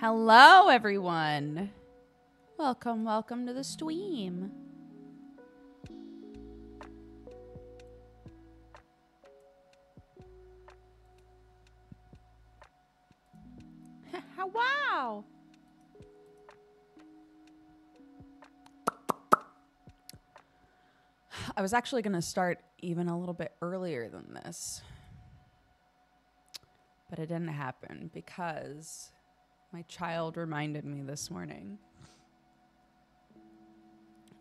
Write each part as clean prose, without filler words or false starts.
Hello, everyone. Welcome to the stream. Wow. I was actually going to start even a little bit earlier than this, but it didn't happen because my child reminded me this morning.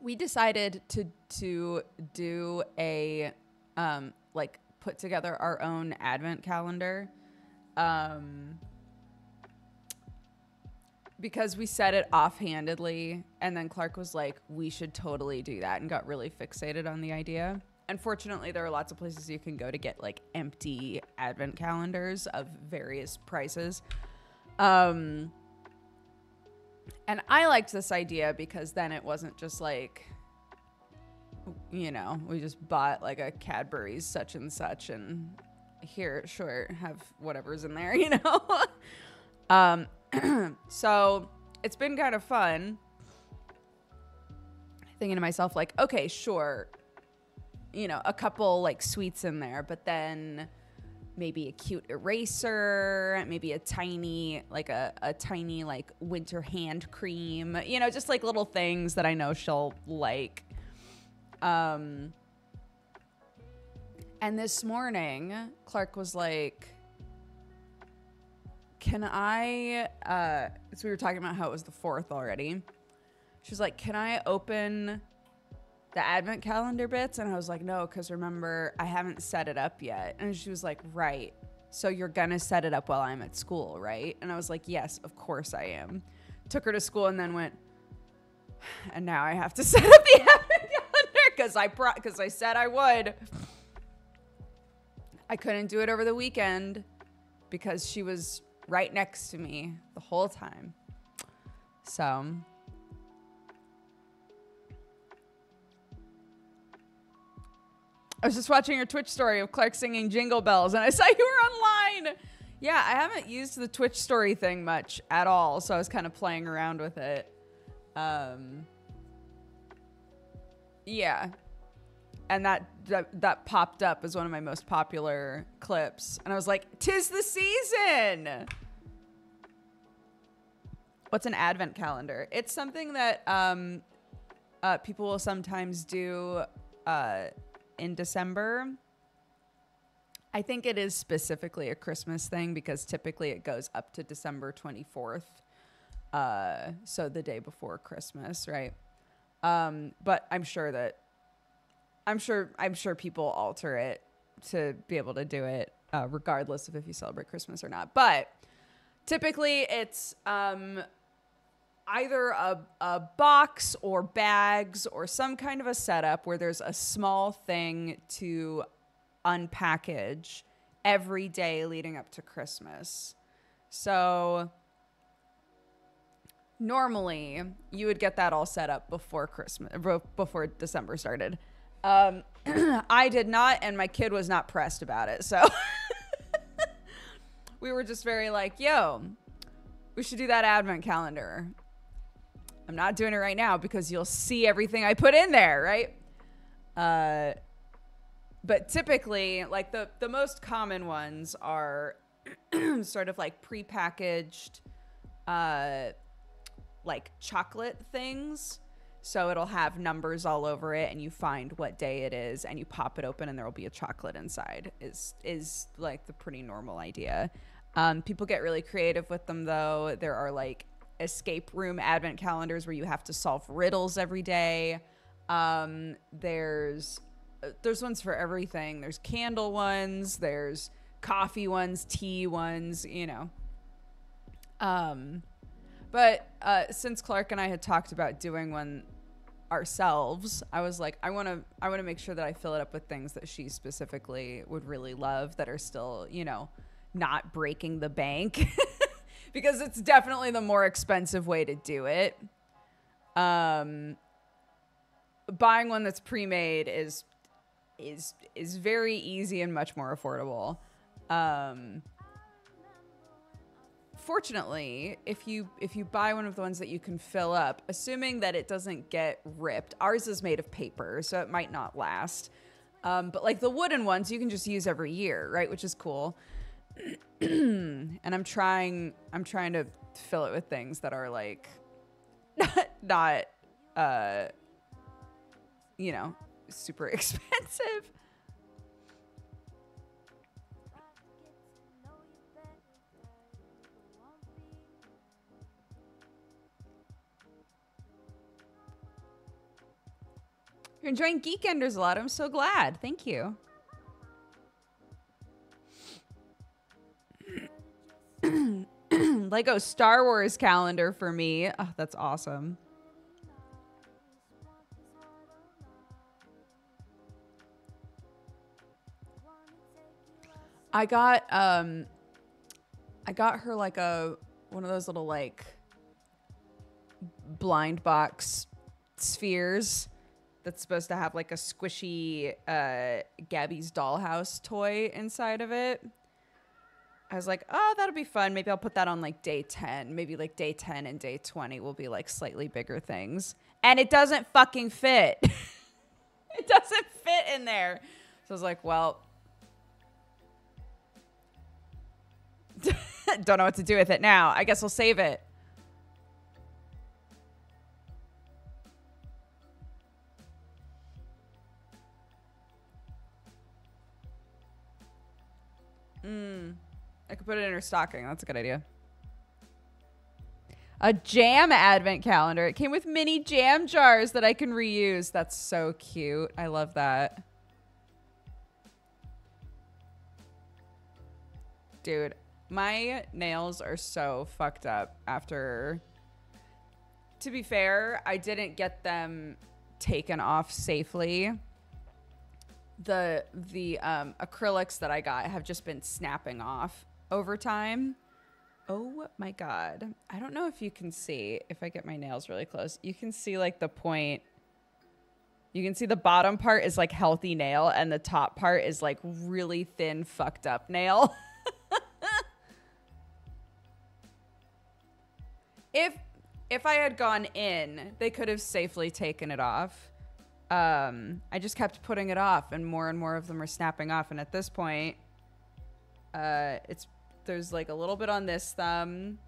We decided to do a put together our own advent calendar, because we said it offhandedly, and then Clark was like, we should totally do that, and got really fixated on the idea. Unfortunately, there are lots of places you can go to get like empty advent calendars of various prices. And I liked this idea because then it wasn't just like, you know, we just bought like a Cadbury's such and such and here, sure, have whatever's in there, you know? So it's been kind of fun thinking to myself like, okay, sure, you know, a couple like sweets in there, but then maybe a cute eraser, maybe a tiny like winter hand cream, you know, just like little things that I know she'll like. And this morning Clark was like, can I, so we were talking about how it was the 4th already. She was like, can I open the advent calendar bits? And I was like, no, because remember, I haven't set it up yet. And she was like, right. So you're going to set it up while I'm at school, right? And I was like, yes, of course I am. Took her to school and then went, and now I have to set up the advent calendar because I said I would. I couldn't do it over the weekend because she was right next to me the whole time. So I was just watching your Twitch story of Clark singing Jingle Bells and I saw you were online. Yeah, I haven't used the Twitch story thing much at all, so I was kind of playing around with it. Yeah. And that popped up as one of my most popular clips. And I was like, 'tis the season. What's an advent calendar? It's something that people will sometimes do in December. I think it is specifically a Christmas thing because typically it goes up to December 24th. So the day before Christmas, right? But I'm sure people alter it to be able to do it regardless of if you celebrate Christmas or not. But typically it's either a box or bags or some kind of a setup where there's a small thing to unpackage every day leading up to Christmas. So normally you would get that all set up before December started. I did not, and my kid was not pressed about it. So we were just very like, yo, we should do that advent calendar. I'm not doing it right now because you'll see everything I put in there, right? But typically, like the most common ones are sort of like prepackaged, like chocolate things. So it'll have numbers all over it and you find what day it is and you pop it open and there will be a chocolate inside is like the pretty normal idea. People get really creative with them though. There are like escape room advent calendars where you have to solve riddles every day. There's ones for everything. There's candle ones, there's coffee ones, tea ones, you know. But since Clark and I had talked about doing one ourselves, I was like, I want to make sure that I fill it up with things that she specifically would really love that are still, you know, not breaking the bank because it's definitely the more expensive way to do it. Buying one that's pre-made is very easy and much more affordable. fortunately, if you buy one of the ones that you can fill up, assuming that it doesn't get ripped, ours is made of paper, so it might not last. But like the wooden ones, you can just use every year, right? Which is cool. And I'm trying to fill it with things that are like not you know, super expensive. You're enjoying Geekenders a lot. I'm so glad. Thank you. Lego Star Wars calendar for me. Oh, that's awesome. I got her like one of those little like blind box spheres that's supposed to have like a squishy Gabby's Dollhouse toy inside of it. I was like, oh, that'll be fun. Maybe I'll put that on like day 10. Maybe like day 10 and day 20 will be like slightly bigger things. And it doesn't fucking fit. It doesn't fit in there. So I was like, well, don't know what to do with it now. I guess we'll save it. I could put it in her stocking. That's a good idea. A jam advent calendar. It came with mini jam jars that I can reuse. That's so cute. I love that. Dude, my nails are so fucked up after... To be fair, I didn't get them taken off safely. The acrylics that I got have just been snapping off over time. Oh my God. I don't know if you can see, if I get my nails really close, you can see like the point. You can see the bottom part is like healthy nail and the top part is like really thin, fucked up nail. If I had gone in, they could have safely taken it off. I just kept putting it off and more of them are snapping off. And at this point, there's like a little bit on this thumb.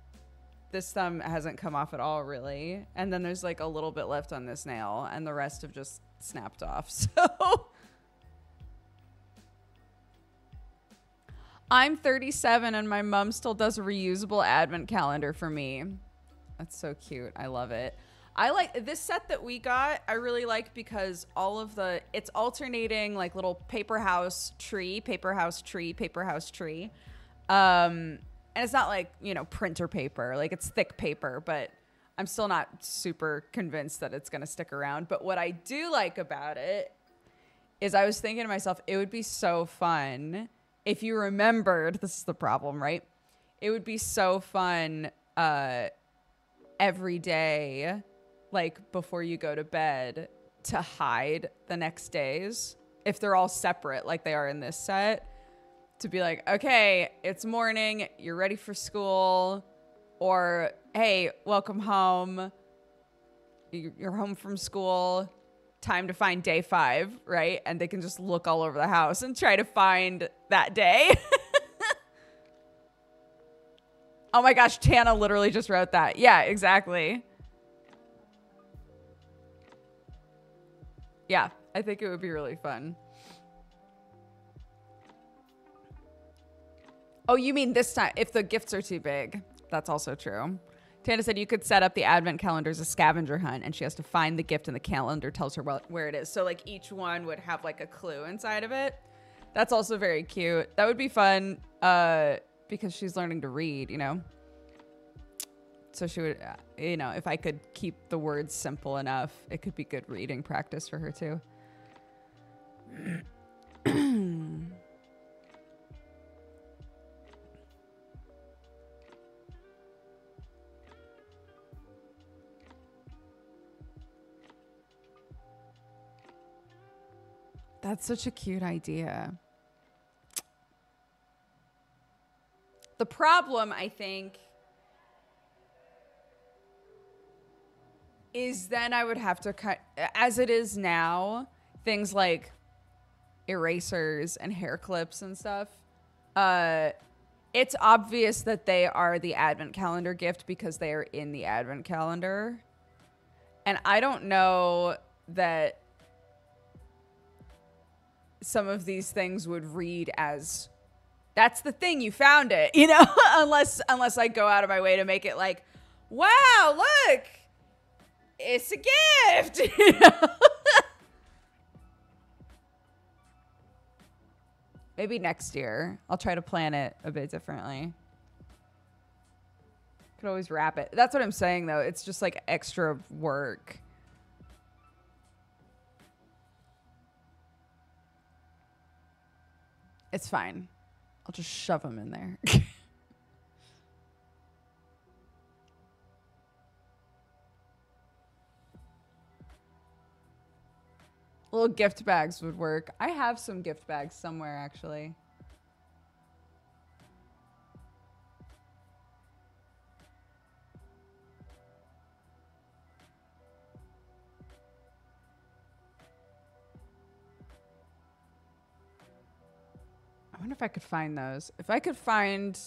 This thumb hasn't come off at all, really. And then there's like a little bit left on this nail and the rest have just snapped off. So I'm 37 and my mom still does a reusable advent calendar for me. That's so cute. I love it. I like this set that we got. I really like because all of it's alternating like little paper house tree. And it's not like, you know, printer paper, like it's thick paper, but I'm still not super convinced that it's going to stick around. But what I do like about it is I was thinking to myself, it would be so fun if you remembered, this is the problem, right? It would be so fun every day, like before you go to bed, to hide the next days if they're all separate like they are in this set, to be like, okay, it's morning, you're ready for school, or hey, welcome home, you're home from school, time to find day 5, right? And they can just look all over the house and try to find that day. Oh my gosh, Tana literally just wrote that. Yeah, exactly. Yeah, I think it would be really fun. Oh, you mean this time, if the gifts are too big. That's also true. Tana said you could set up the advent calendar as a scavenger hunt and she has to find the gift and the calendar tells her where it is. So like each one would have like a clue inside of it. That's also very cute. That would be fun because she's learning to read, you know? So she would, you know, if I could keep the words simple enough, it could be good reading practice for her too. That's such a cute idea. The problem, I think, is then I would have to cut, as it is now, things like erasers and hair clips and stuff. It's obvious that they are the advent calendar gift because they are in the advent calendar. And I don't know that some of these things would read as, that's the thing, you found it, you know, unless I go out of my way to make it like, wow, look, it's a gift. You know? Maybe next year I'll try to plan it a bit differently. Could always wrap it. That's what I'm saying though. It's just like extra work. It's fine. I'll just shove them in there. Little gift bags would work. I have some gift bags somewhere, actually. I wonder if I could find those. If I could find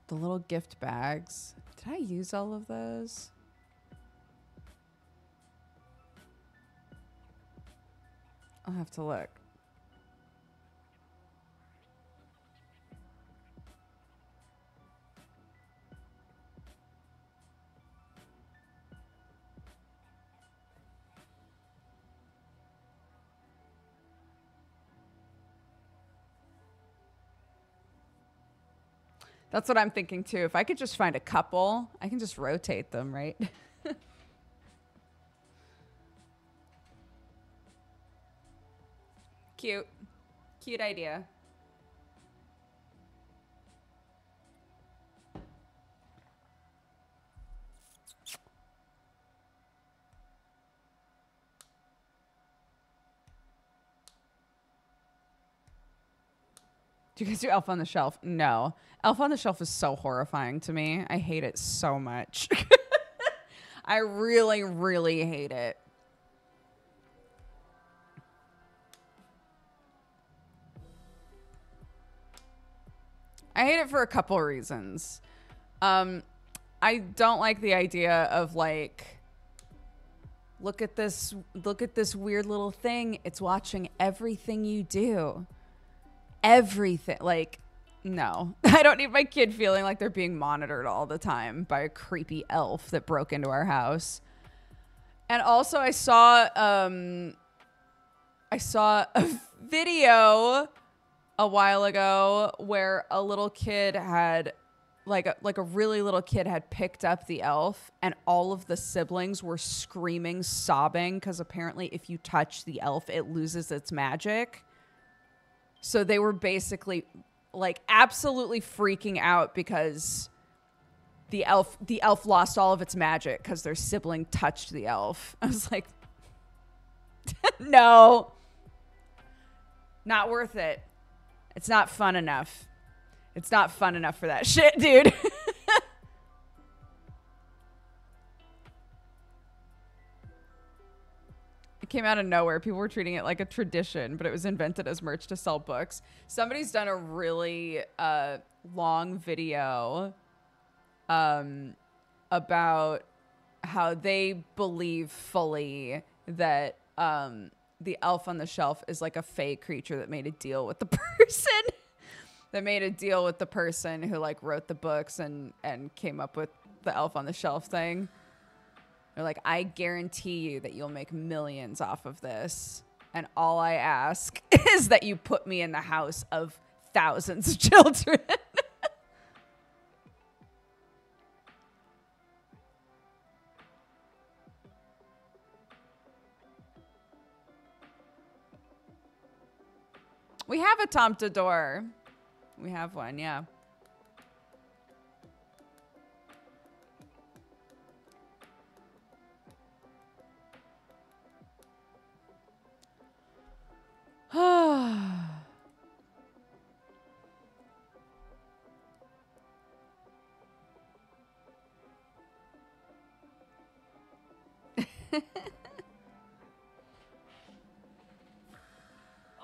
the little gift bags. Did I use all of those? I'll have to look. That's what I'm thinking too. If I could just find a couple, I can just rotate them, right? Cute. Cute idea. Do you guys do Elf on the Shelf? No. Elf on the Shelf is so horrifying to me. I hate it so much. I really, really hate it. I hate it for a couple reasons. I don't like the idea of like, look at this weird little thing. It's watching everything you do. Everything. Like, no. I don't need my kid feeling like they're being monitored all the time by a creepy elf that broke into our house. And also I saw a video a while ago where a little kid had like a really little kid had picked up the elf and all of the siblings were screaming, sobbing, because apparently if you touch the elf, it loses its magic. So they were basically like absolutely freaking out because the elf lost all of its magic because their sibling touched the elf. I was like, no, not worth it. It's not fun enough. It's not fun enough for that shit, dude. It came out of nowhere. People were treating it like a tradition, but it was invented as merch to sell books. Somebody's done a really long video about how they believe fully that the elf on the shelf is like a fey creature that made a deal with the person. That made a deal with the person who like wrote the books and came up with the elf on the shelf thing. They're like, I guarantee you that you'll make millions off of this. And all I ask is that you put me in the house of thousands of children. We have a Tomtador. We have one, yeah.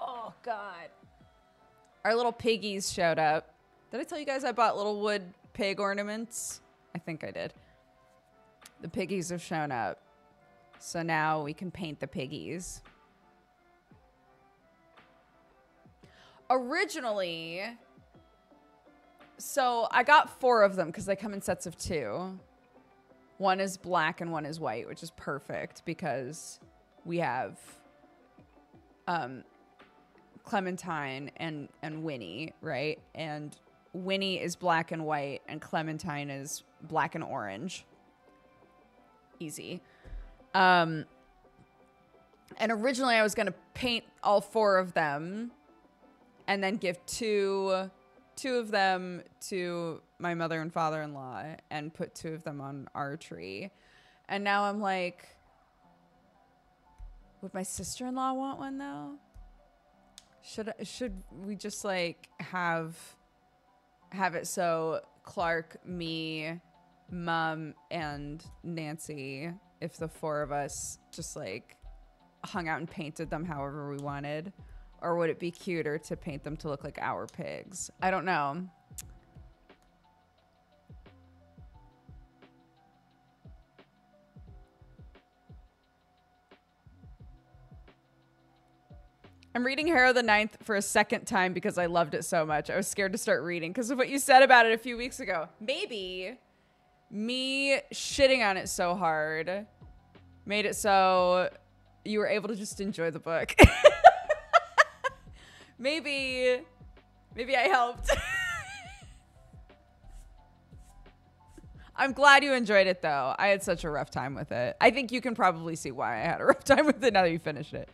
Oh, God. Our little piggies showed up. Did I tell you guys I bought little wood pig ornaments? I think I did. The piggies have shown up. So now we can paint the piggies. Originally, so I got 4 of them because they come in sets of 2. One is black and one is white, which is perfect because we have Clementine and Winnie, right? And Winnie is black and white and Clementine is black and orange. Easy. And originally I was going to paint all 4 of them and then give two of them to my mother and father-in-law and put 2 of them on our tree. And now I'm like, would my sister-in-law want one though? Should we just like have it so Clark, me, Mom, and Nancy, if the 4 of us just like hung out and painted them however we wanted? Or would it be cuter to paint them to look like our pigs? I don't know. I'm reading Harrow the Ninth for a second time because I loved it so much. I was scared to start reading because of what you said about it a few weeks ago. Maybe me shitting on it so hard made it so you were able to just enjoy the book. Maybe I helped. I'm glad you enjoyed it, though. I had such a rough time with it. I think you can probably see why I had a rough time with it now that you finished it.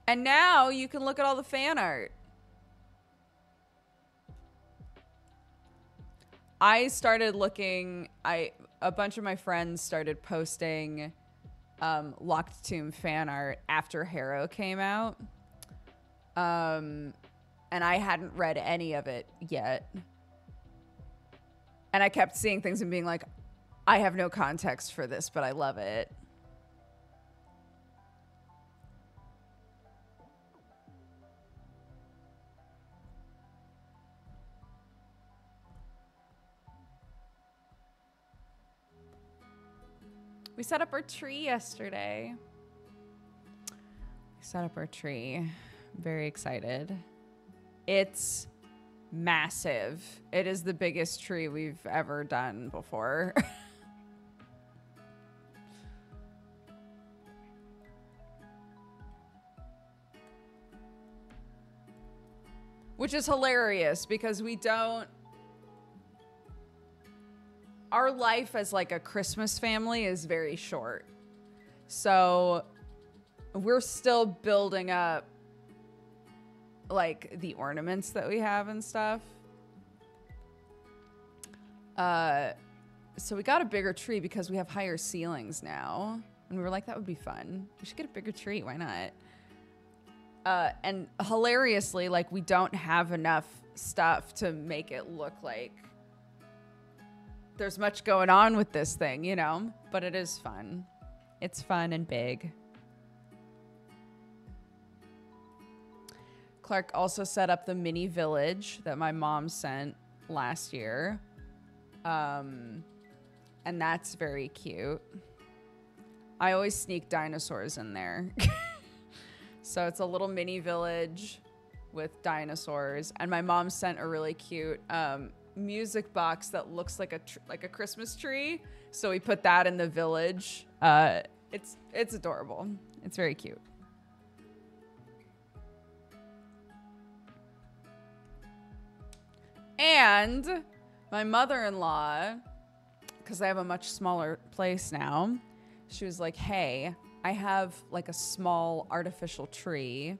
And now you can look at all the fan art. I started looking, a bunch of my friends started posting Locked Tomb fan art after Harrow came out. And I hadn't read any of it yet. And I kept seeing things and being like, I have no context for this, but I love it. We set up our tree yesterday. We set up our tree. Very excited. It's massive. It is the biggest tree we've ever done before. Which is hilarious because we don't... Our life as like a Christmas family is very short. So we're still building up like the ornaments that we have and stuff. So we got a bigger tree because we have higher ceilings now. And we were like, that would be fun. We should get a bigger tree. Why not? And hilariously, like we don't have enough stuff to make it look like there's much going on with this thing, you know, but it is fun. It's fun and big. Clark also set up the mini village that my mom sent last year. And that's very cute. I always sneak dinosaurs in there. So it's a little mini village with dinosaurs. And my mom sent a really cute music box that looks like a Christmas tree. So we put that in the village. It's adorable. It's very cute. And my mother-in-law, because I have a much smaller place now, she was like, hey, I have like a small artificial tree.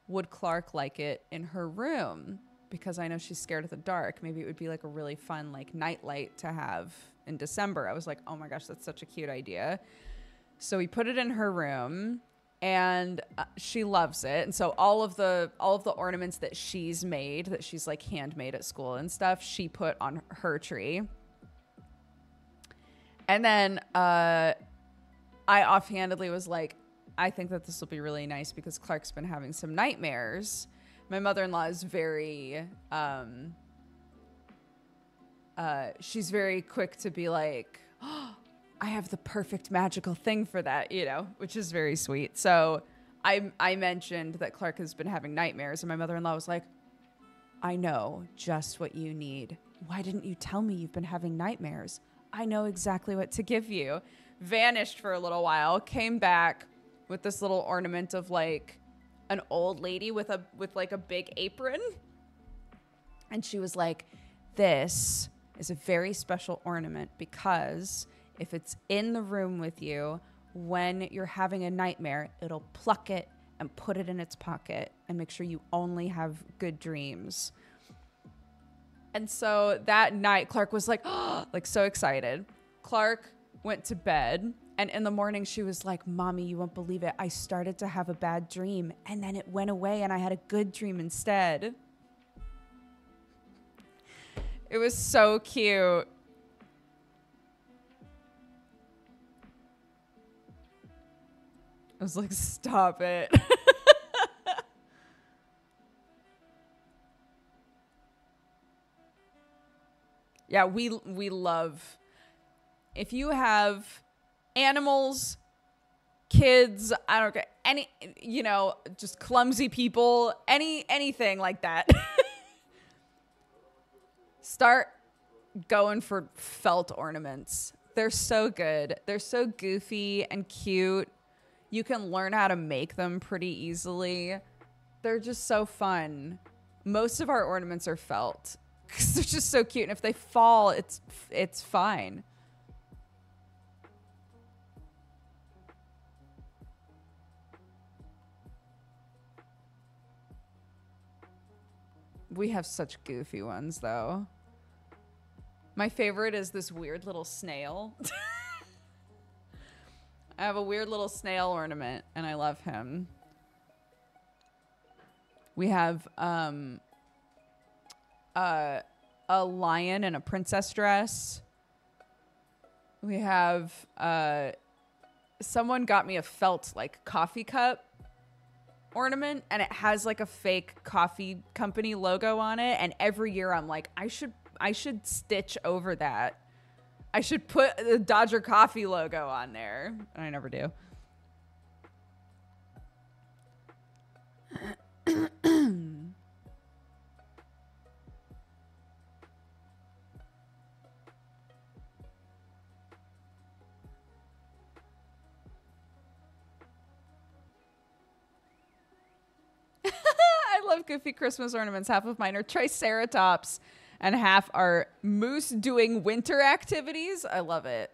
Would Clark like it in her room? Because I know she's scared of the dark. Maybe it would be like a really fun like nightlight to have in December. I was like, oh my gosh, that's such a cute idea. So we put it in her room and she loves it. And so all of the ornaments that she's made, that she's like handmade at school and stuff, she put on her tree. And then I offhandedly was like, I think that this will be really nice because Clark's been having some nightmares. My mother-in-law is very she's very quick to be like, oh, I have the perfect magical thing for that, you know, which is very sweet. So I mentioned that Clark has been having nightmares, and my mother-in-law was like, I know just what you need. Why didn't you tell me you've been having nightmares? I know exactly what to give you. Vanished for a little while, came back with this little ornament of like an old lady with like a big apron. And she was like, this is a very special ornament because if it's in the room with you when you're having a nightmare, it'll pluck it and put it in its pocket and make sure you only have good dreams. And so that night, Clark was like, oh, like so excited. Clark went to bed, and in the morning she was like, Mommy, you won't believe it. I started to have a bad dream and then it went away and I had a good dream instead. It was so cute. I was like, stop it. Yeah, we love, if you have animals, kids, I don't care, any, you know, just clumsy people, anything like that. Start going for felt ornaments. They're so good. They're so goofy and cute. You can learn how to make them pretty easily. They're just so fun. Most of our ornaments are felt because they're just so cute. And if they fall, it's fine. We have such goofy ones, though. My favorite is this weird little snail. I have a weird little snail ornament, and I love him. We have a lion in a princess dress. We have someone got me a felt like coffee cup ornament, and it has like a fake coffee company logo on it. And every year I'm like, I should stitch over that. I should put the Dodger Coffee logo on there. And I never do. I love goofy Christmas ornaments. Half of mine are Triceratops and half are moose doing winter activities. I love it.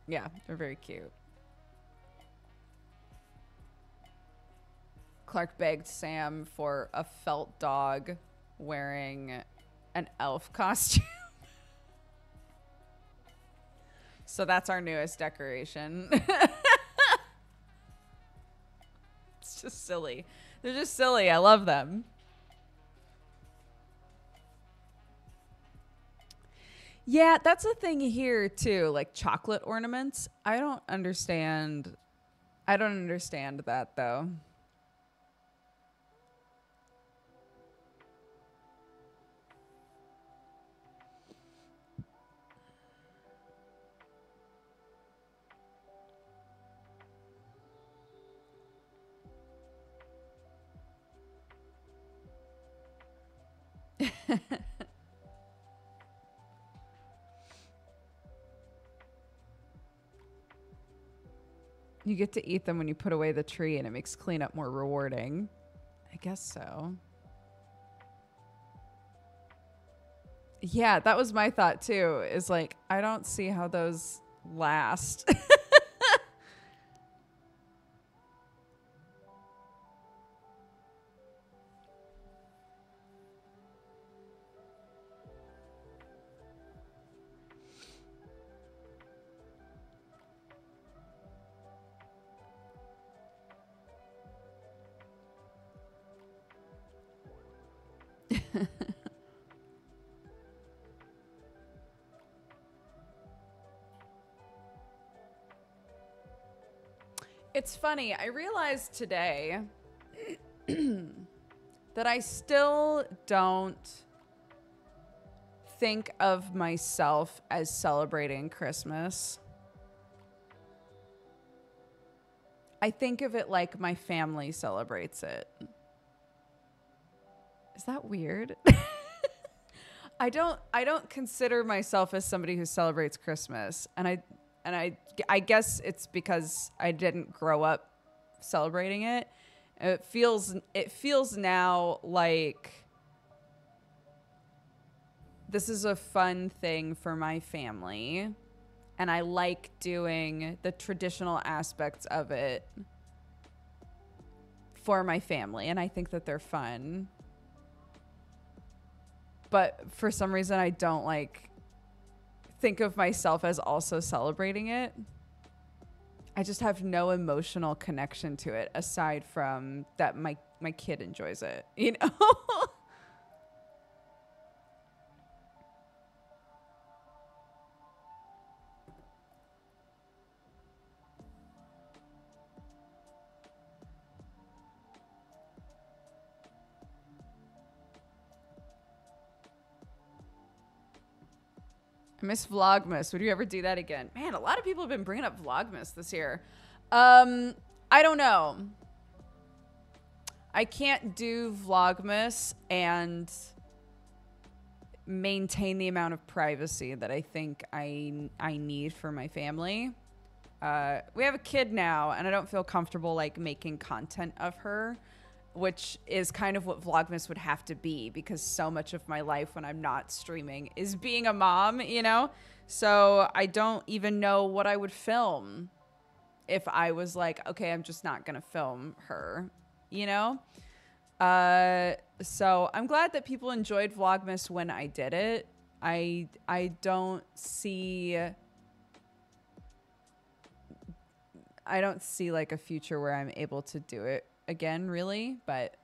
Yeah, they're very cute. Clark begged Sam for a felt dog wearing an elf costume. So that's our newest decoration. It's just silly. They're just silly. I love them. Yeah, that's a thing here too, like chocolate ornaments. I don't understand that though. You get to eat them when you put away the tree and it makes cleanup more rewarding. I guess so. Yeah, that was my thought too. Is like, I don't see how those last. It's funny. I realized today that I still don't think of myself as celebrating Christmas. I think of it like my family celebrates it. Is that weird? I don't consider myself as somebody who celebrates Christmas, and I guess it's because I didn't grow up celebrating it. It feels now like this is a fun thing for my family, and I like doing the traditional aspects of it for my family, and I think that they're fun. But for some reason, I don't think of myself as also celebrating it. I just have no emotional connection to it aside from that my kid enjoys it, you know? I miss Vlogmas. Would you ever do that again? Man, a lot of people have been bringing up Vlogmas this year. I don't know. I can't do Vlogmas and maintain the amount of privacy that I think I need for my family. We have a kid now, and I don't feel comfortable making content of her, which is kind of what Vlogmas would have to be, because so much of my life when I'm not streaming is being a mom, you know? So I don't even know what I would film if I was like, okay, I'm just not going to film her, you know? So I'm glad that people enjoyed Vlogmas when I did it. I don't see a future where I'm able to do it again, really, but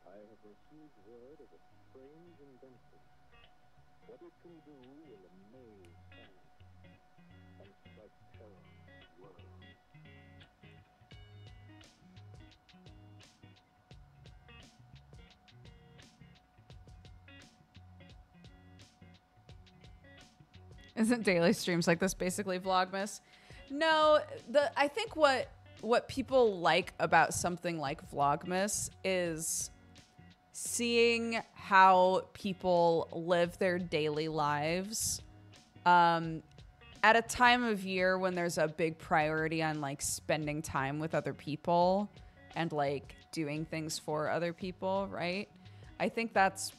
I have received word of a strange invention. What it can do will amaze science and strike terror to the world. isn't daily streams like this basically Vlogmas? No, I think what people like about something like Vlogmas is seeing how people live their daily lives at a time of year when there's a big priority on spending time with other people and doing things for other people, right? I think that's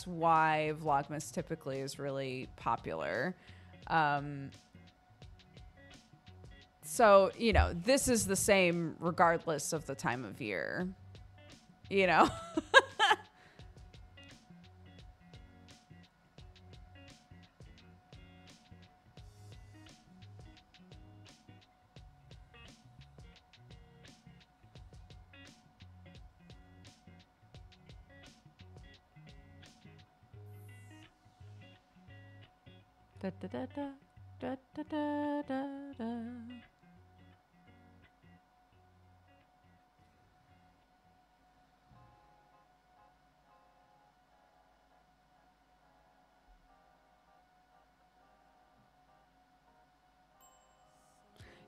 why Vlogmas typically is really popular. So, you know, this is the same regardless of the time of year, you know? Da, da, da, da, da, da, da, da, da.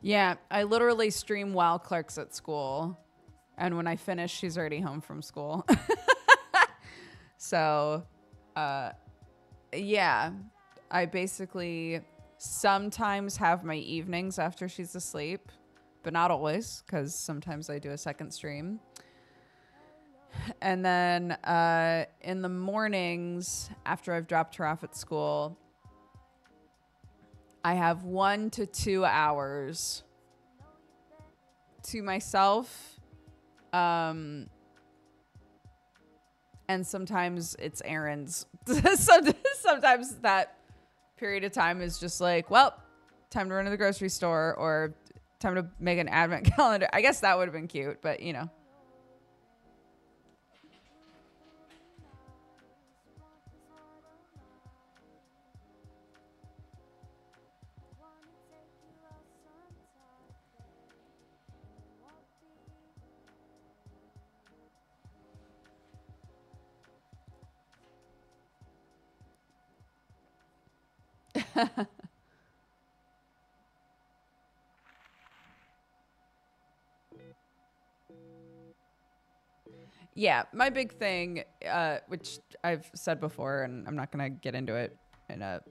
Yeah, I literally stream while Clark's at school. And when I finish, she's already home from school. So, yeah, I basically sometimes have my evenings after she's asleep, but not always, because sometimes I do a second stream. And then in the mornings, after I've dropped her off at school, I have 1 to 2 hours to myself. And sometimes it's errands. Sometimes that period of time is just well, time to run to the grocery store or time to make an advent calendar. I guess that would have been cute, but you know. Yeah, my big thing, which I've said before, and I'm not gonna get into it in a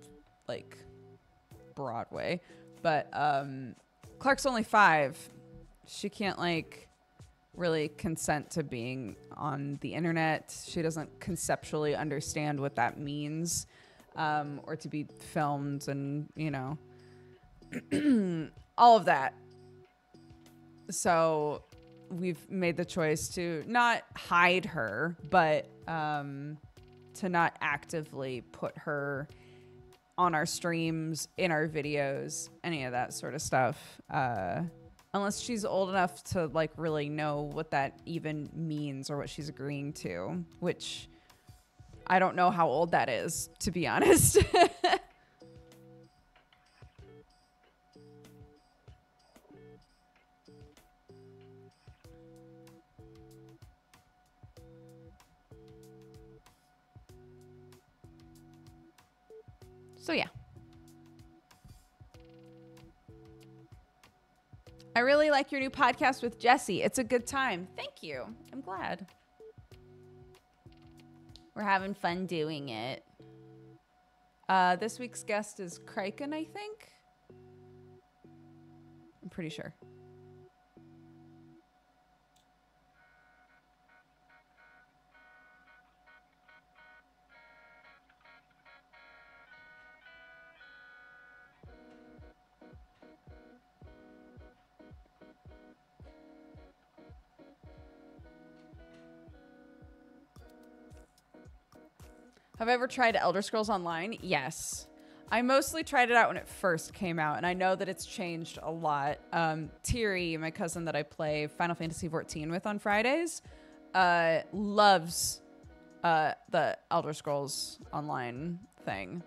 like broad way, but Clark's only 5. She can't like really consent to being on the internet. She doesn't conceptually understand what that means, or to be filmed, and you know, all of that. So we've made the choice to not hide her, but to not actively put her on our streams, in our videos, any of that sort of stuff. Unless she's old enough to like really know what that even means or what she's agreeing to, which I don't know how old that is, to be honest. So yeah. I really like your new podcast with Jesse. It's a good time. Thank you. I'm glad. We're having fun doing it. This week's guest is Kraken, I think. I'm pretty sure. Have I ever tried Elder Scrolls Online? Yes. I mostly tried it out when it first came out, and I know that it's changed a lot. Thierry, my cousin that I play Final Fantasy XIV with on Fridays, loves the Elder Scrolls Online thing.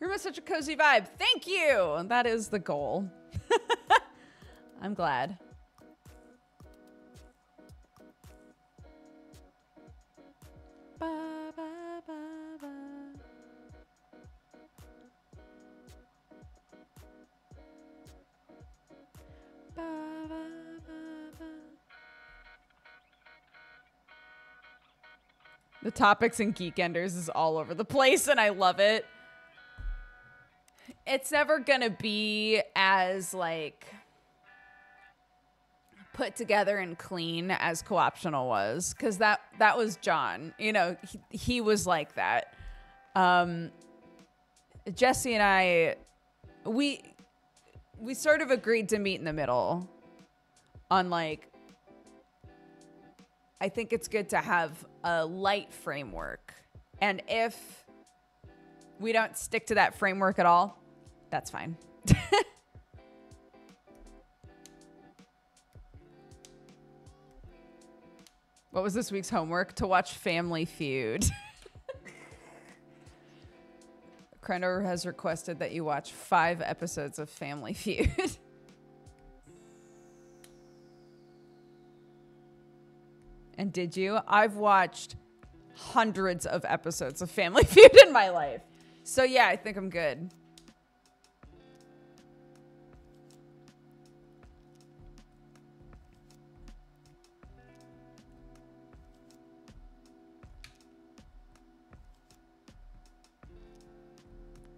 Room has such a cozy vibe. Thank you. That is the goal. I'm glad. Ba, ba, ba, ba. Ba, ba, ba, ba. The topics in Geekenders is all over the place, and I love it. It's never gonna be as like put together and clean as Co-optional was, because that was John. You know, he was like that. Jesse and I, we sort of agreed to meet in the middle on like, I think it's good to have a light framework, and if we don't stick to that framework at all, that's fine. What was this week's homework? To watch Family Feud. Krendor has requested that you watch 5 episodes of Family Feud. And did you? I've watched hundreds of episodes of Family Feud in my life. So yeah, I think I'm good.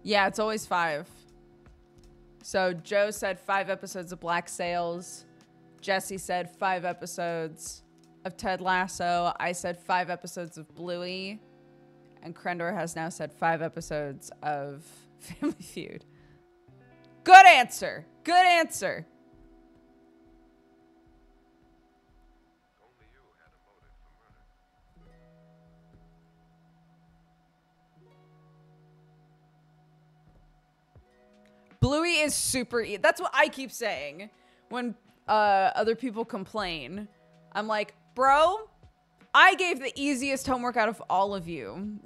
Yeah, it's always 5. So Joe said 5 episodes of Black Sails. Jesse said 5 episodes of Ted Lasso. I said 5 episodes of Bluey. And Krendor has now said 5 episodes of Family Feud. Good answer. Good answer. Bluey is super easy. That's what I keep saying when other people complain. I'm like, bro, I gave the easiest homework out of all of you.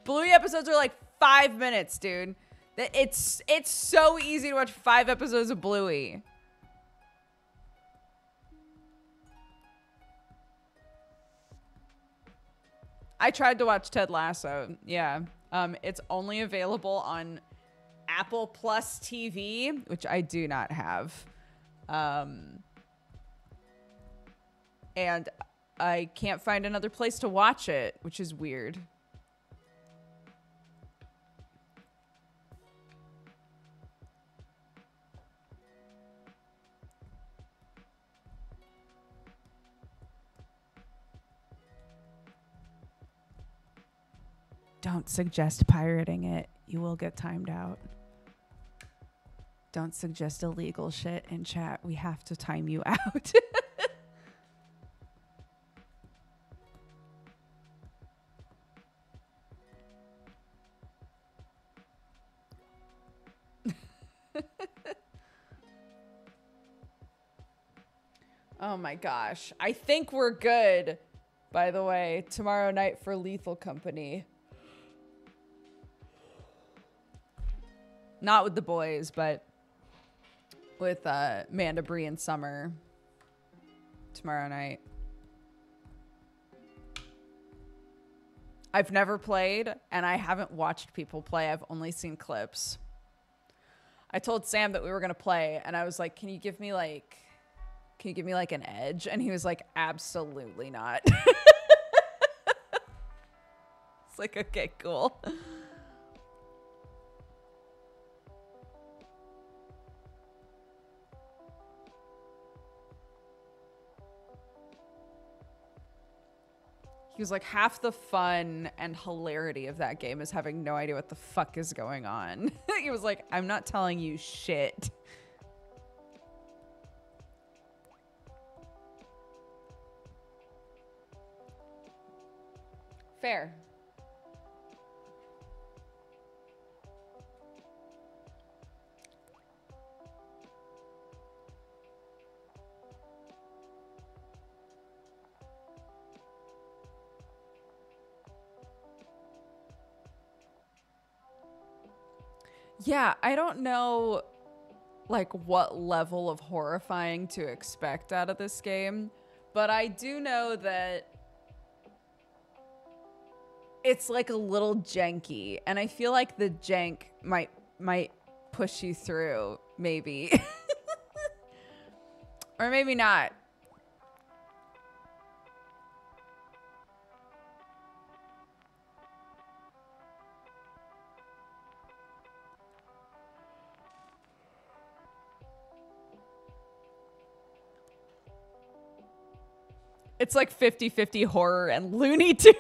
Bluey episodes are like 5 minutes, dude. It's so easy to watch 5 episodes of Bluey. I tried to watch Ted Lasso. Yeah. It's only available on Apple Plus TV, which I do not have. And I can't find another place to watch it, which is weird. Don't suggest pirating it. You will get timed out. Don't suggest illegal shit in chat. We have to time you out. Oh my gosh. I think we're good, by the way, tomorrow night for Lethal Company. Not with the boys, but with Manda, Bree, and Summer tomorrow night. I've never played, and I haven't watched people play. I've only seen clips. I told Sam that we were going to play, and I was like, can you give me like an edge? And he was like, absolutely not. It's like, okay, cool. He was like, half the fun and hilarity of that game is having no idea what the fuck is going on. He was like, I'm not telling you shit. Fair. Yeah, I don't know like what level of horrifying to expect out of this game, but I do know that it's like a little janky, and I feel like the jank might push you through, maybe. Or maybe not. It's like 50-50 horror and Looney Tunes.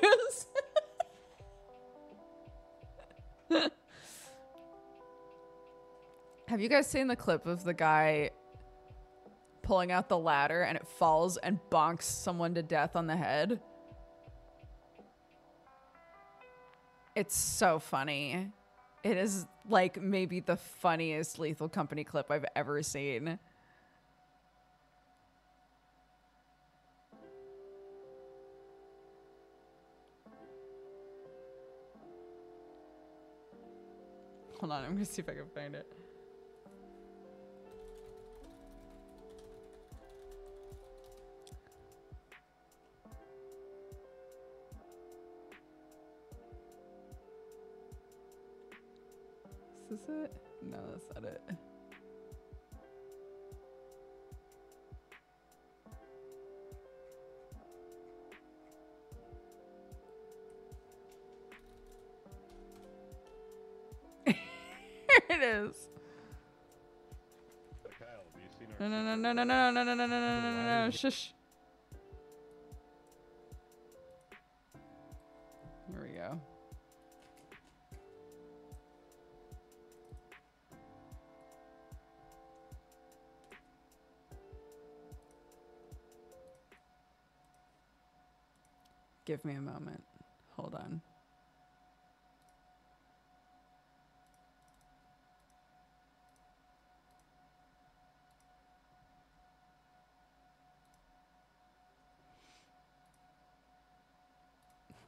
Have you guys seen the clip of the guy pulling out the ladder and it falls and bonks someone to death on the head? It's so funny. It is like maybe the funniest Lethal Company clip I've ever seen. Hold on, I'm gonna see if I can find it. Is this it? No, that's not it. Here it is. Kyle, have you seen No, our no, no, no, no, no, no, no, no, no, no, no, no, no, shush. Here we go. Give me a moment. Hold on.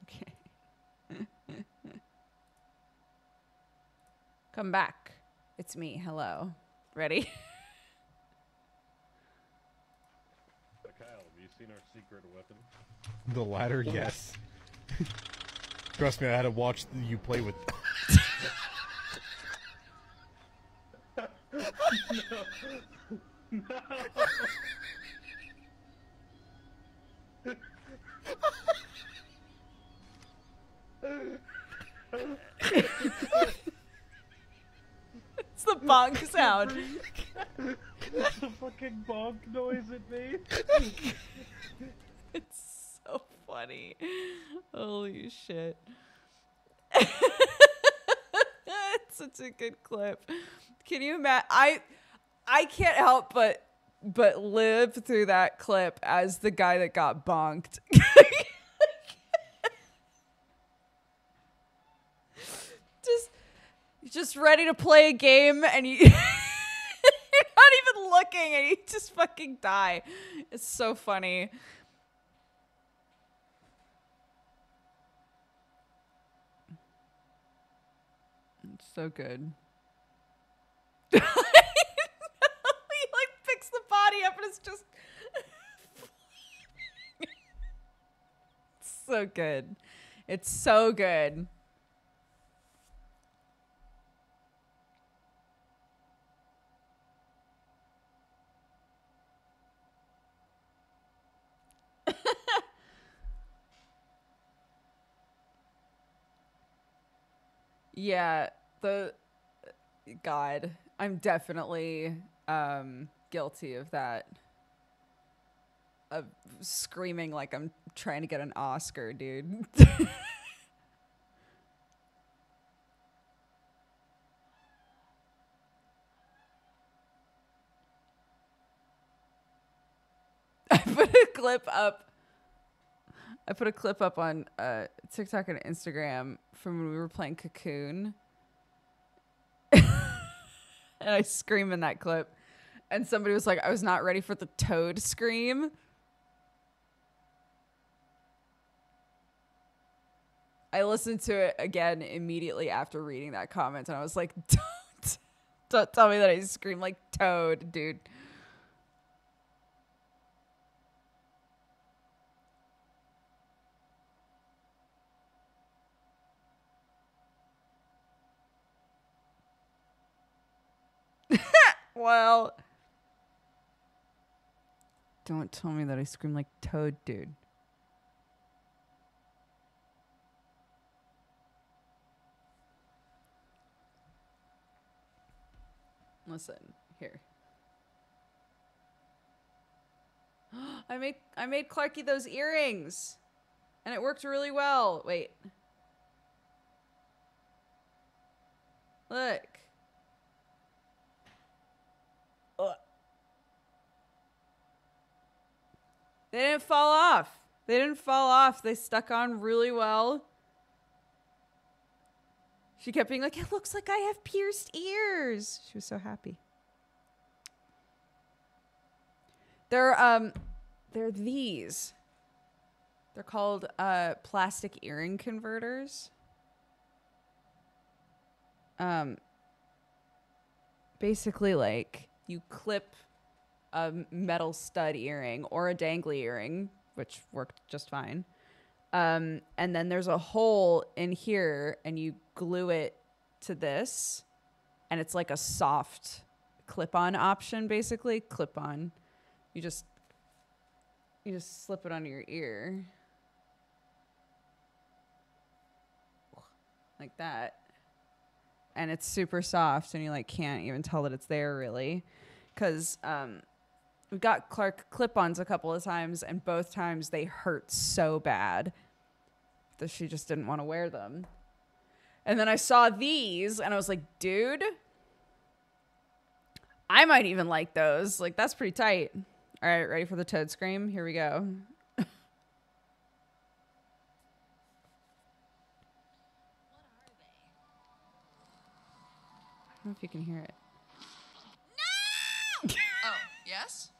Okay. Come back. It's me. Hello. Ready? Kyle, have you seen our secret weapon? The ladder, yes. Trust me, I had to watch you play with. It's the bonk sound. It's the fucking bonk noise it made. It's so funny. Holy shit. It's such a good clip. Can you imagine? I can't help but live through that clip as the guy that got bonked. just ready to play a game and you're not even looking and you just fucking die. It's so funny. It's so good. He like picks the body up and it's just it's so good. It's so good. Yeah, God, I'm definitely guilty of that. Of screaming like I'm trying to get an Oscar, dude. I put a clip up on TikTok and Instagram from when we were playing Cocoon. And I scream in that clip. And somebody was like, I was not ready for the toad scream. I listened to it again immediately after reading that comment. And I was like, don't tell me that I scream like Toad, dude. Well, don't tell me that I scream like Toad, dude. Listen, here. I made Clarky those earrings. And it worked really well. Wait. Look. Ugh. They didn't fall off. They stuck on really well. She kept being like, it looks like I have pierced ears. She was so happy. They're these. They're called plastic earring converters. Basically, like, you clip a metal stud earring or a dangly earring, which worked just fine. And then there's a hole in here, and you glue it to this, and it's like a soft clip-on option, basically. Clip-on. You just slip it on your ear. Like that. And it's super soft, and you like can't even tell that it's there really, because we got Clark clip-ons a couple of times, and both times they hurt so bad that she just didn't want to wear them. And then I saw these, and I was like, dude, I might even like those. Like, that's pretty tight. All right, ready for the Toad scream? Here we go. I don't know if you can hear it. No! Oh, yes?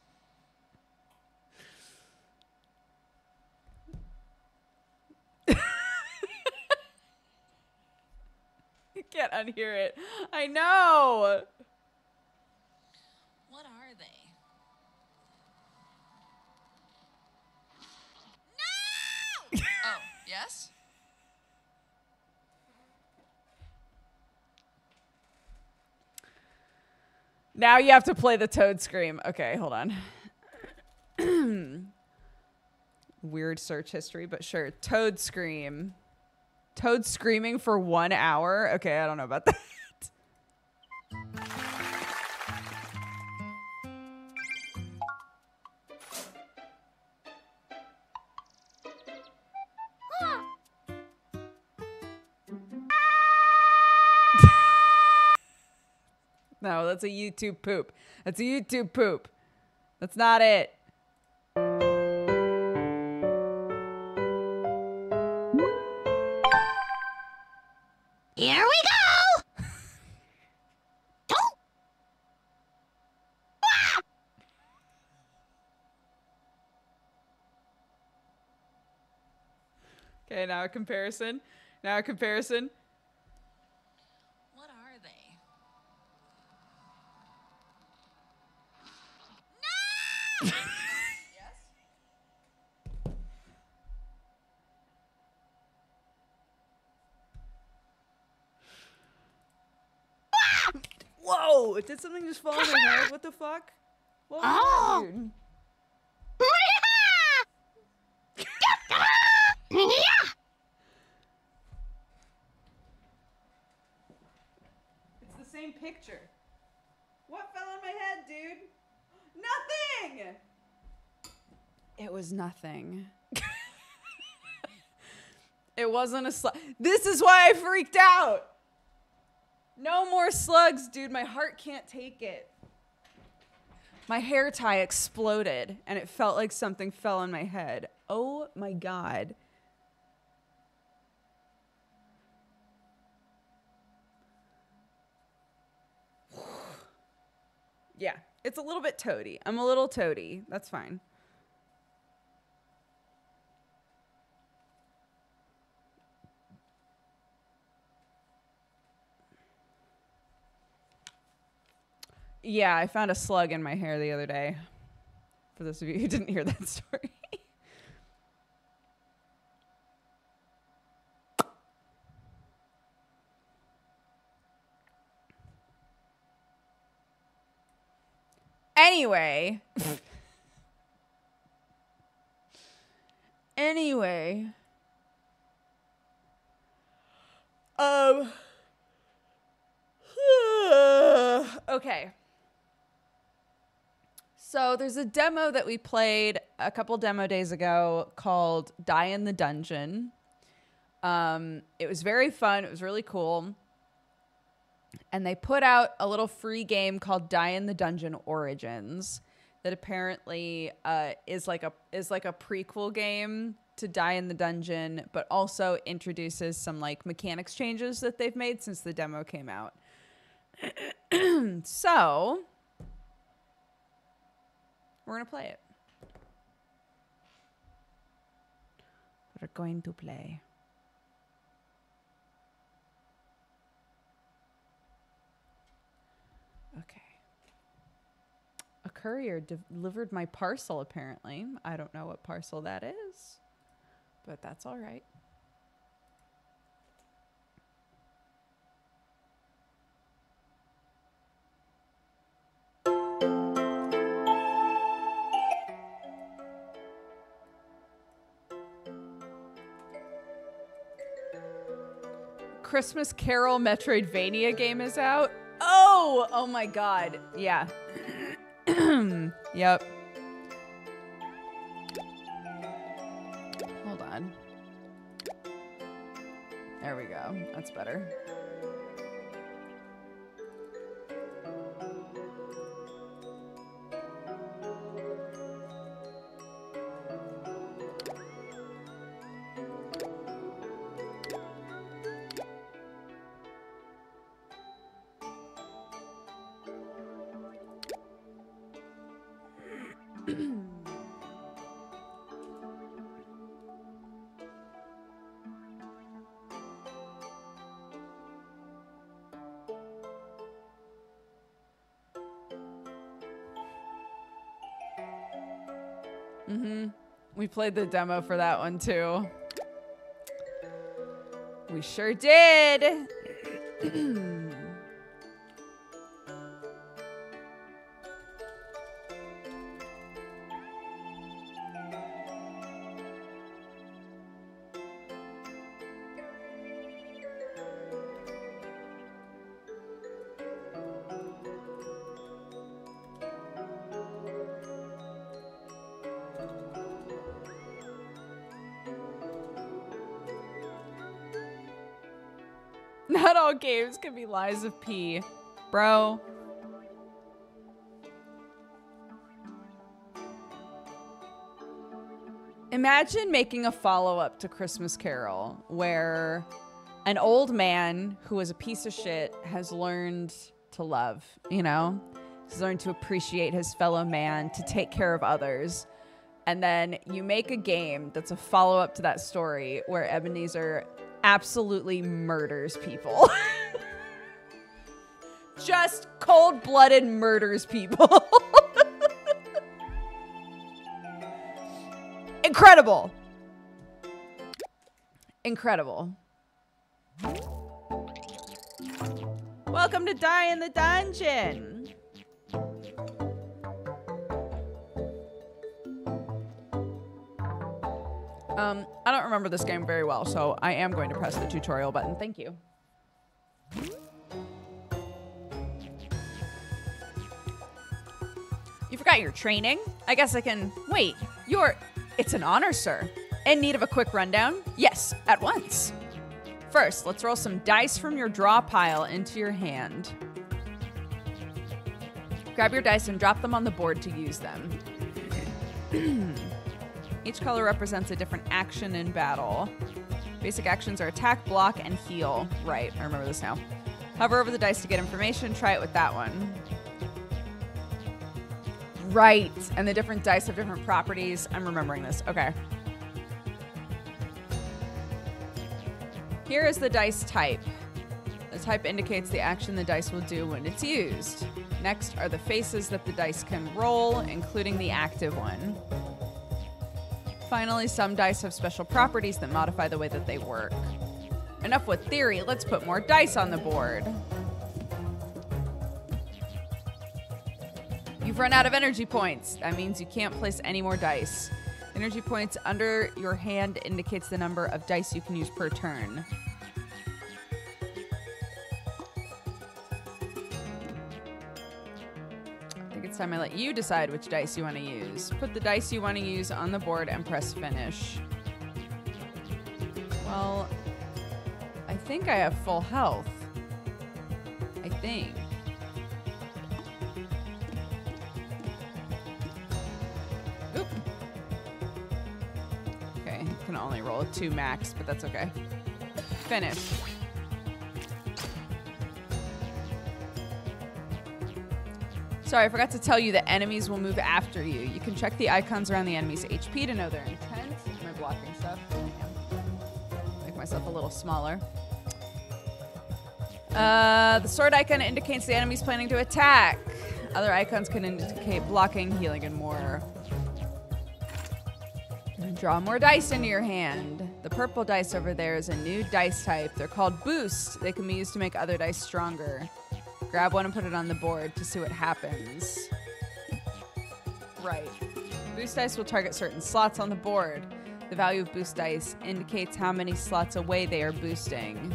You can't unhear it. I know. What are they? No! Oh, yes? Now you have to play the Toad Scream. Okay, hold on. Weird search history, but sure. Toad Scream. Toad screaming for 1 hour? Okay, I don't know about that. No, that's a YouTube poop. That's a YouTube poop. That's not it. Here we go! Okay, now a comparison. Now a comparison. What are they? No! Yes? Whoa! Did something just fall on my head? What the fuck? What was Oh. that, dude? It's the same picture. What fell on my head, dude? Nothing! It was nothing. It wasn't a slug. This is why I freaked out. No more slugs, dude. My heart can't take it. My hair tie exploded and it felt like something fell on my head. Oh my God. Yeah, it's a little bit toady. I'm a little toady. That's fine. Yeah, I found a slug in my hair the other day. For those of you who didn't hear that story. Anyway. Anyway. Okay. So there's a demo that we played a couple demo days ago called Die in the Dungeon. It was very fun. It was really cool. And they put out a little free game called Die in the Dungeon Origins that apparently is like a prequel game to Die in the Dungeon, but also introduces some like mechanics changes that they've made since the demo came out. So we're going to play it. We're going to play. Okay. A courier delivered my parcel, apparently. I don't know what parcel that is, but that's all right. Christmas Carol Metroidvania game is out. Oh my God. Yeah. Yep. Hold on. There we go. That's better. We played the demo for that one too. We sure did. Not all games can be Lies of P. Bro. Imagine making a follow-up to Christmas Carol where an old man who is a piece of shit has learned to love, you know? He's learned to appreciate his fellow man, to take care of others. And then you make a game that's a follow-up to that story where Ebenezer absolutely murders people. Just cold-blooded murders people. Incredible. Incredible. Welcome to Die in the Dungeon. I don't remember this game very well, so I am going to press the tutorial button. Thank you. You forgot your training? I guess I can... Wait, It's an honor, sir. In need of a quick rundown? Yes, at once. First, let's roll some dice from your draw pile into your hand. Grab your dice and drop them on the board to use them. Each color represents a different action in battle. Basic actions are attack, block, and heal. Right, I remember this now. Hover over the dice to get information. Try it with that one. Right, and the different dice have different properties. I'm remembering this. Okay. Here is the dice type. The type indicates the action the dice will do when it's used. Next are the faces that the dice can roll, including the active one. Finally, some dice have special properties that modify the way that they work. Enough with theory, let's put more dice on the board. You've run out of energy points. That means you can't place any more dice. Energy points under your hand indicates the number of dice you can use per turn. I think it's time I let you decide which dice you want to use. Put the dice you want to use on the board and press finish. Well, I think I have full health. I think. Oop. Okay, can only roll a 2 max, but that's okay. Finish. Sorry, I forgot to tell you that enemies will move after you. You can check the icons around the enemy's HP to know their intent. Am I blocking stuff? Make myself a little smaller. The sword icon indicates the enemy's planning to attack. Other icons can indicate blocking, healing, and more. Draw more dice into your hand. The purple dice over there is a new dice type. They're called Boost. They can be used to make other dice stronger. Grab one and put it on the board to see what happens. Right. Boost dice will target certain slots on the board. The value of boost dice indicates how many slots away they are boosting.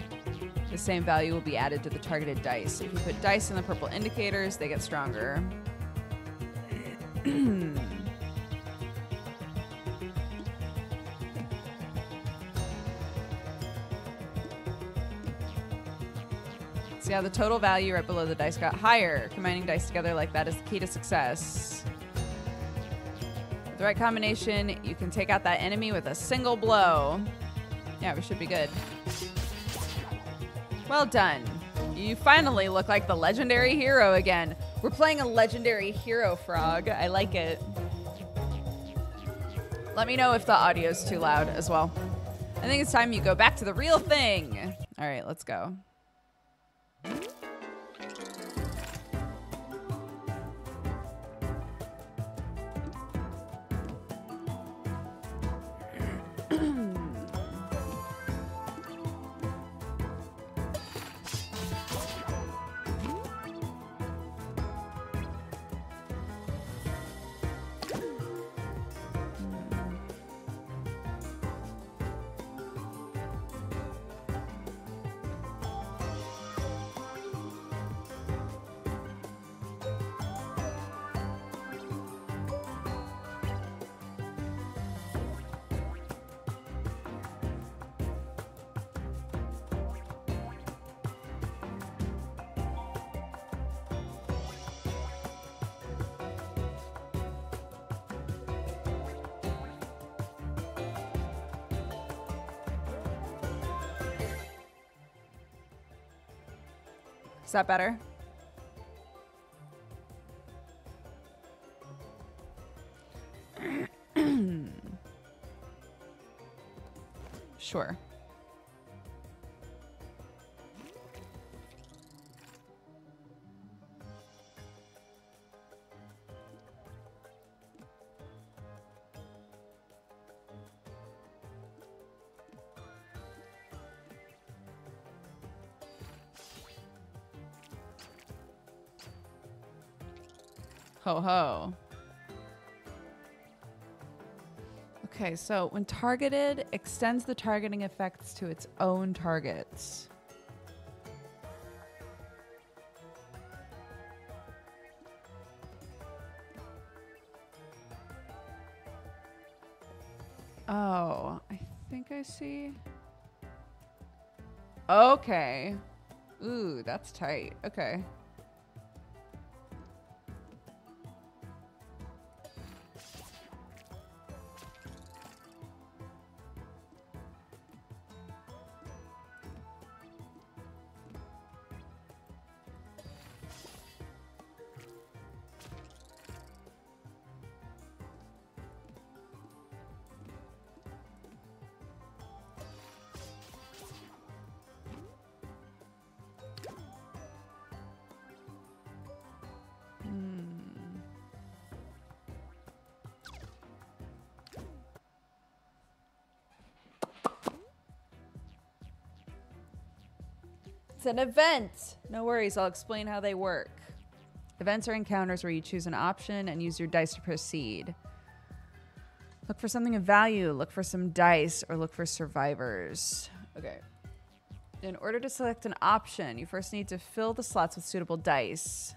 The same value will be added to the targeted dice. If you put dice in the purple indicators, they get stronger. See how the total value right below the dice got higher. Combining dice together like that is the key to success. With the right combination, you can take out that enemy with a single blow. Yeah, we should be good. Well done. You finally look like the legendary hero again. We're playing a legendary hero, Frog. I like it. Let me know if the audio's too loud as well. I think it's time you go back to the real thing. All right, let's go. Is that better? Sure. Ho ho. Okay, so when targeted, extends the targeting effects to its own targets. Oh, I think I see. Okay. Ooh, that's tight. Okay. It's an event. No worries, I'll explain how they work. Events are encounters where you choose an option and use your dice to proceed. Look for something of value, look for some dice, or look for survivors. Okay. In order to select an option, you first need to fill the slots with suitable dice.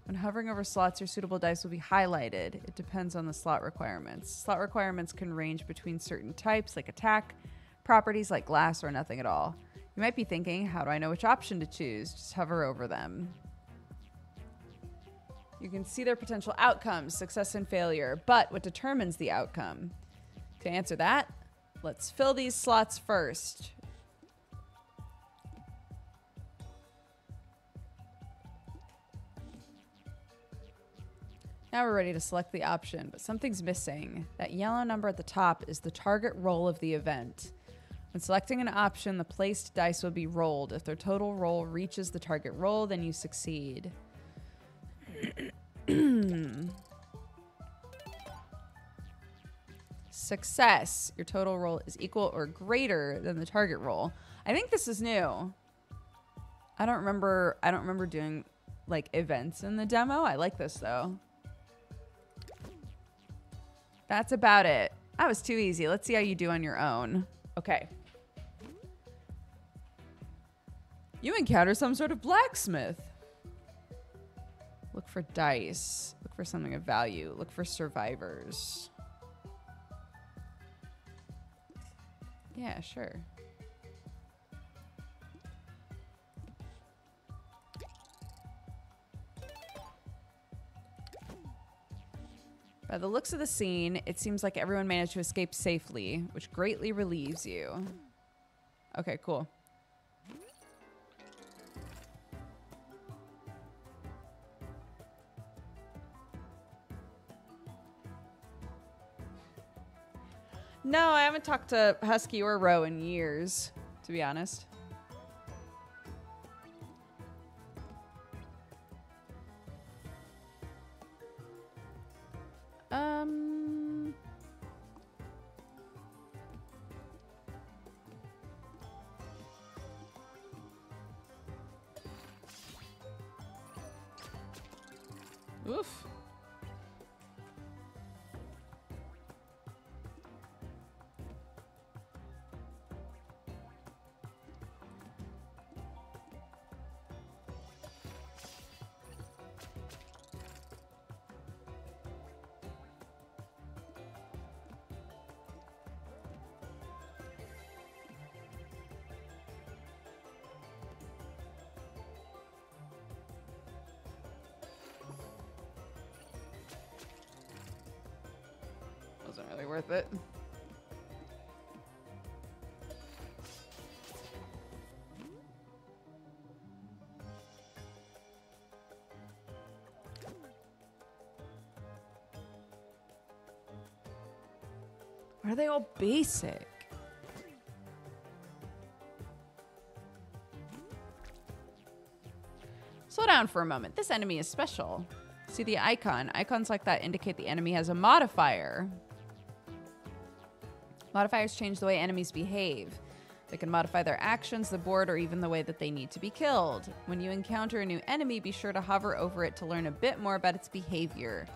When hovering over slots, your suitable dice will be highlighted. It depends on the slot requirements. Slot requirements can range between certain types, like attack, properties like glass, or nothing at all. You might be thinking, how do I know which option to choose? Just hover over them. You can see their potential outcomes, success and failure, but what determines the outcome? To answer that, let's fill these slots first. Now we're ready to select the option, but something's missing. That yellow number at the top is the target roll of the event. When selecting an option, the placed dice will be rolled. If their total roll reaches the target roll, then you succeed. Success. Your total roll is equal or greater than the target roll. I think this is new. I don't remember doing like events in the demo. I like this though. That's about it. That was too easy. Let's see how you do on your own. Okay. You encounter some sort of blacksmith. Look for dice. Look for something of value. Look for survivors. Yeah, sure. By the looks of the scene, it seems like everyone managed to escape safely, which greatly relieves you. Okay, cool. No, I haven't talked to Husky or Ro in years, to be honest. Oof. Wasn't really worth it. Why are they all basic? Slow down for a moment. This enemy is special. See the icon. Icons like that indicate the enemy has a modifier. Modifiers change the way enemies behave. They can modify their actions, the board, or even the way that they need to be killed. When you encounter a new enemy, be sure to hover over it to learn a bit more about its behavior.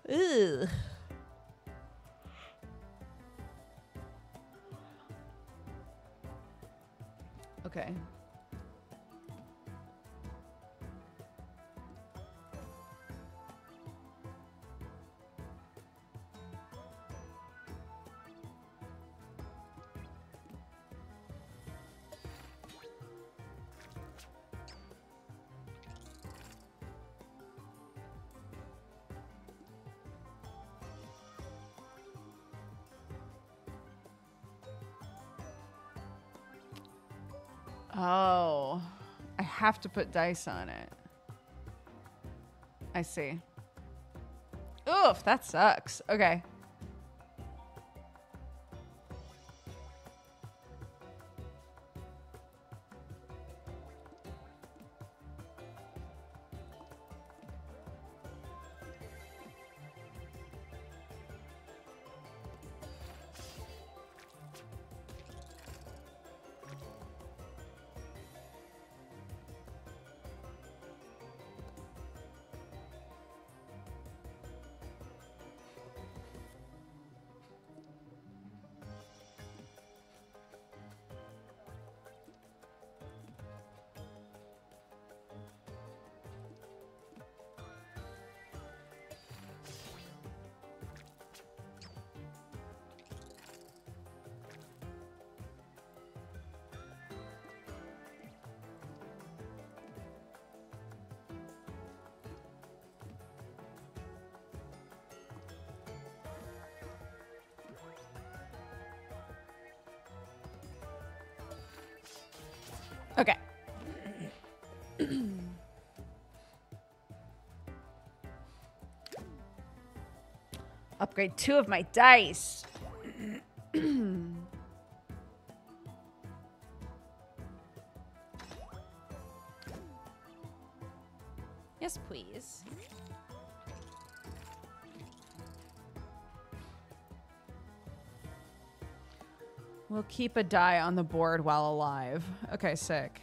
Ugh. Okay. Oh, I have to put dice on it. I see. Oof, that sucks. Okay. Okay. Upgrade 2 of my dice. Yes, please. We'll keep a die on the board while alive. Okay, sick.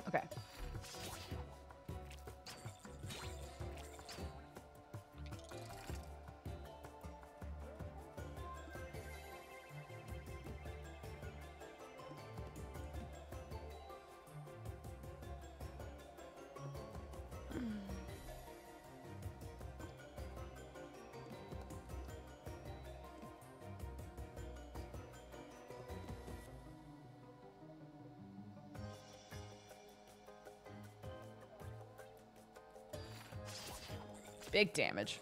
Okay. Big damage.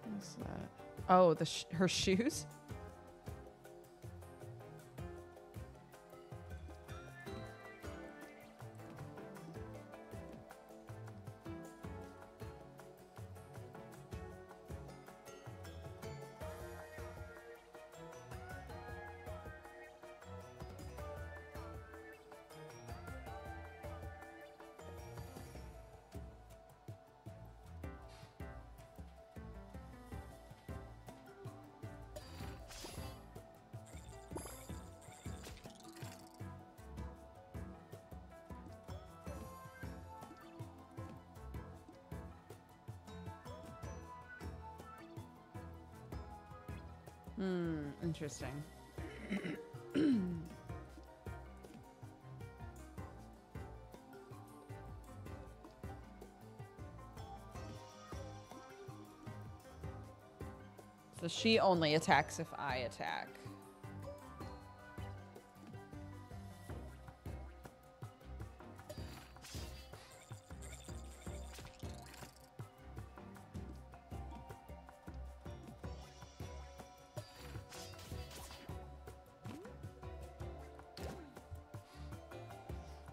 What's that? Oh, her shoes? Interesting. So she only attacks if I attack.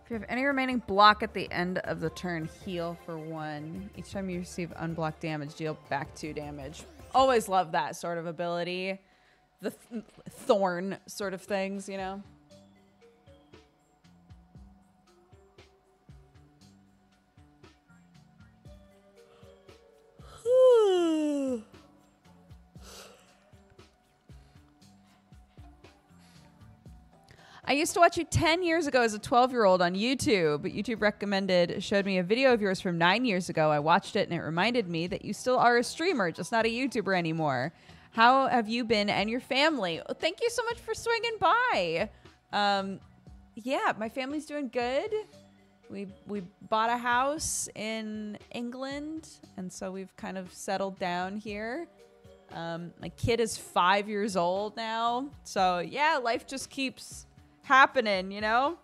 If you have any remaining block at the end of the turn, heal for 1. Each time you receive unblocked damage, deal back 2 damage. Always love that sort of ability. The thorn sort of things, you know? I used to watch you 10 years ago as a 12-year-old on YouTube. YouTube showed me a video of yours from 9 years ago. I watched it and it reminded me that you still are a streamer, just not a YouTuber anymore. How have you been and your family? Oh, thank you so much for swinging by. Yeah, my family's doing good. We bought a house in England, and so we've kind of settled down here. My kid is 5 years old now. So yeah, life just keeps happening, you know?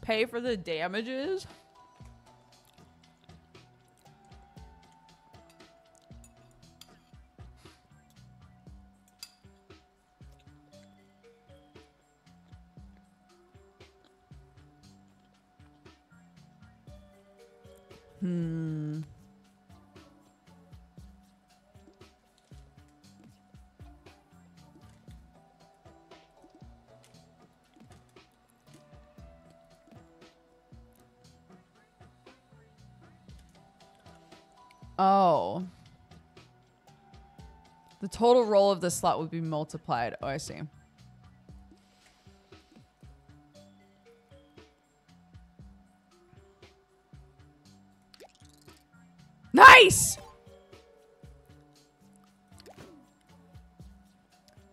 Pay for the damages? Oh. The total roll of the slot would be multiplied. Oh, I see. Nice!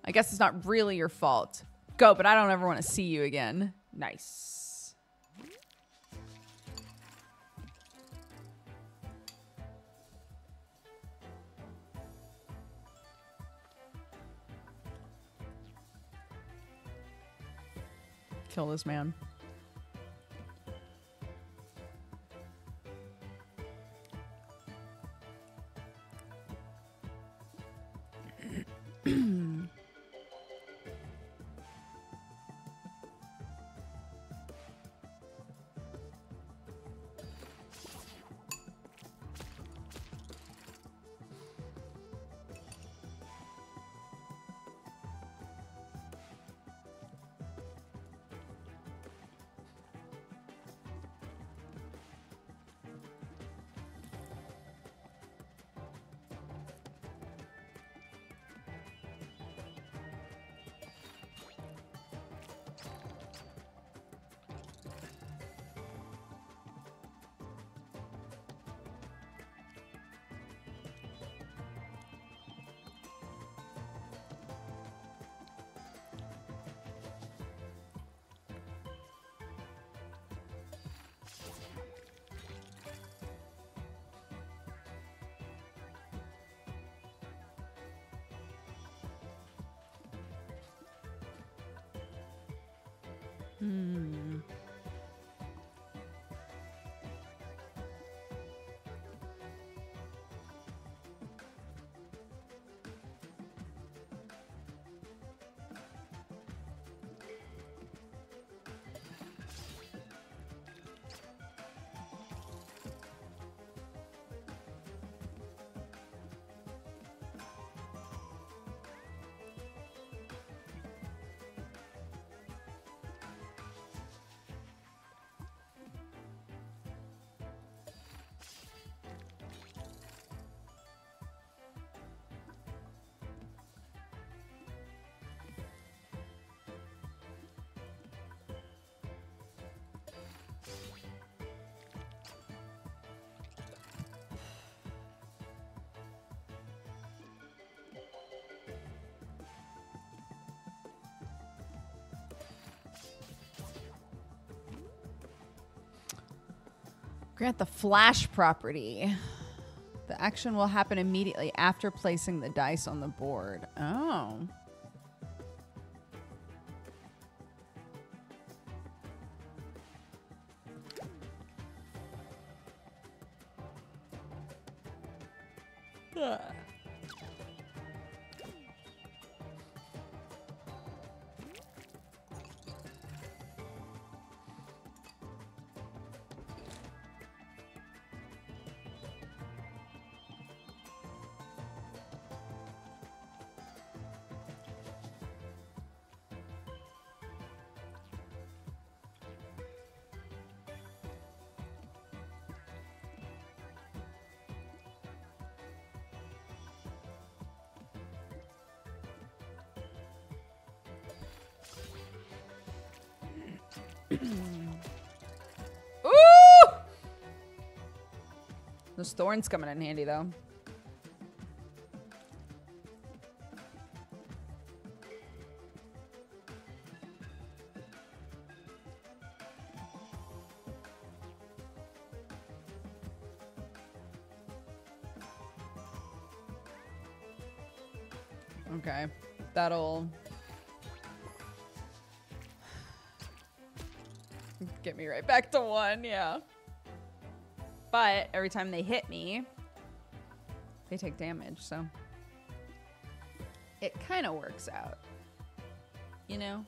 I guess it's not really your fault. Go, but I don't ever want to see you again. Nice. Kill this man. Grant the flash property. The action will happen immediately after placing the dice on the board. Oh. Ooh! Those thorns coming in handy though. Okay, that'll get me right back to 1, yeah. But every time they hit me, they take damage, so it kind of works out, you know?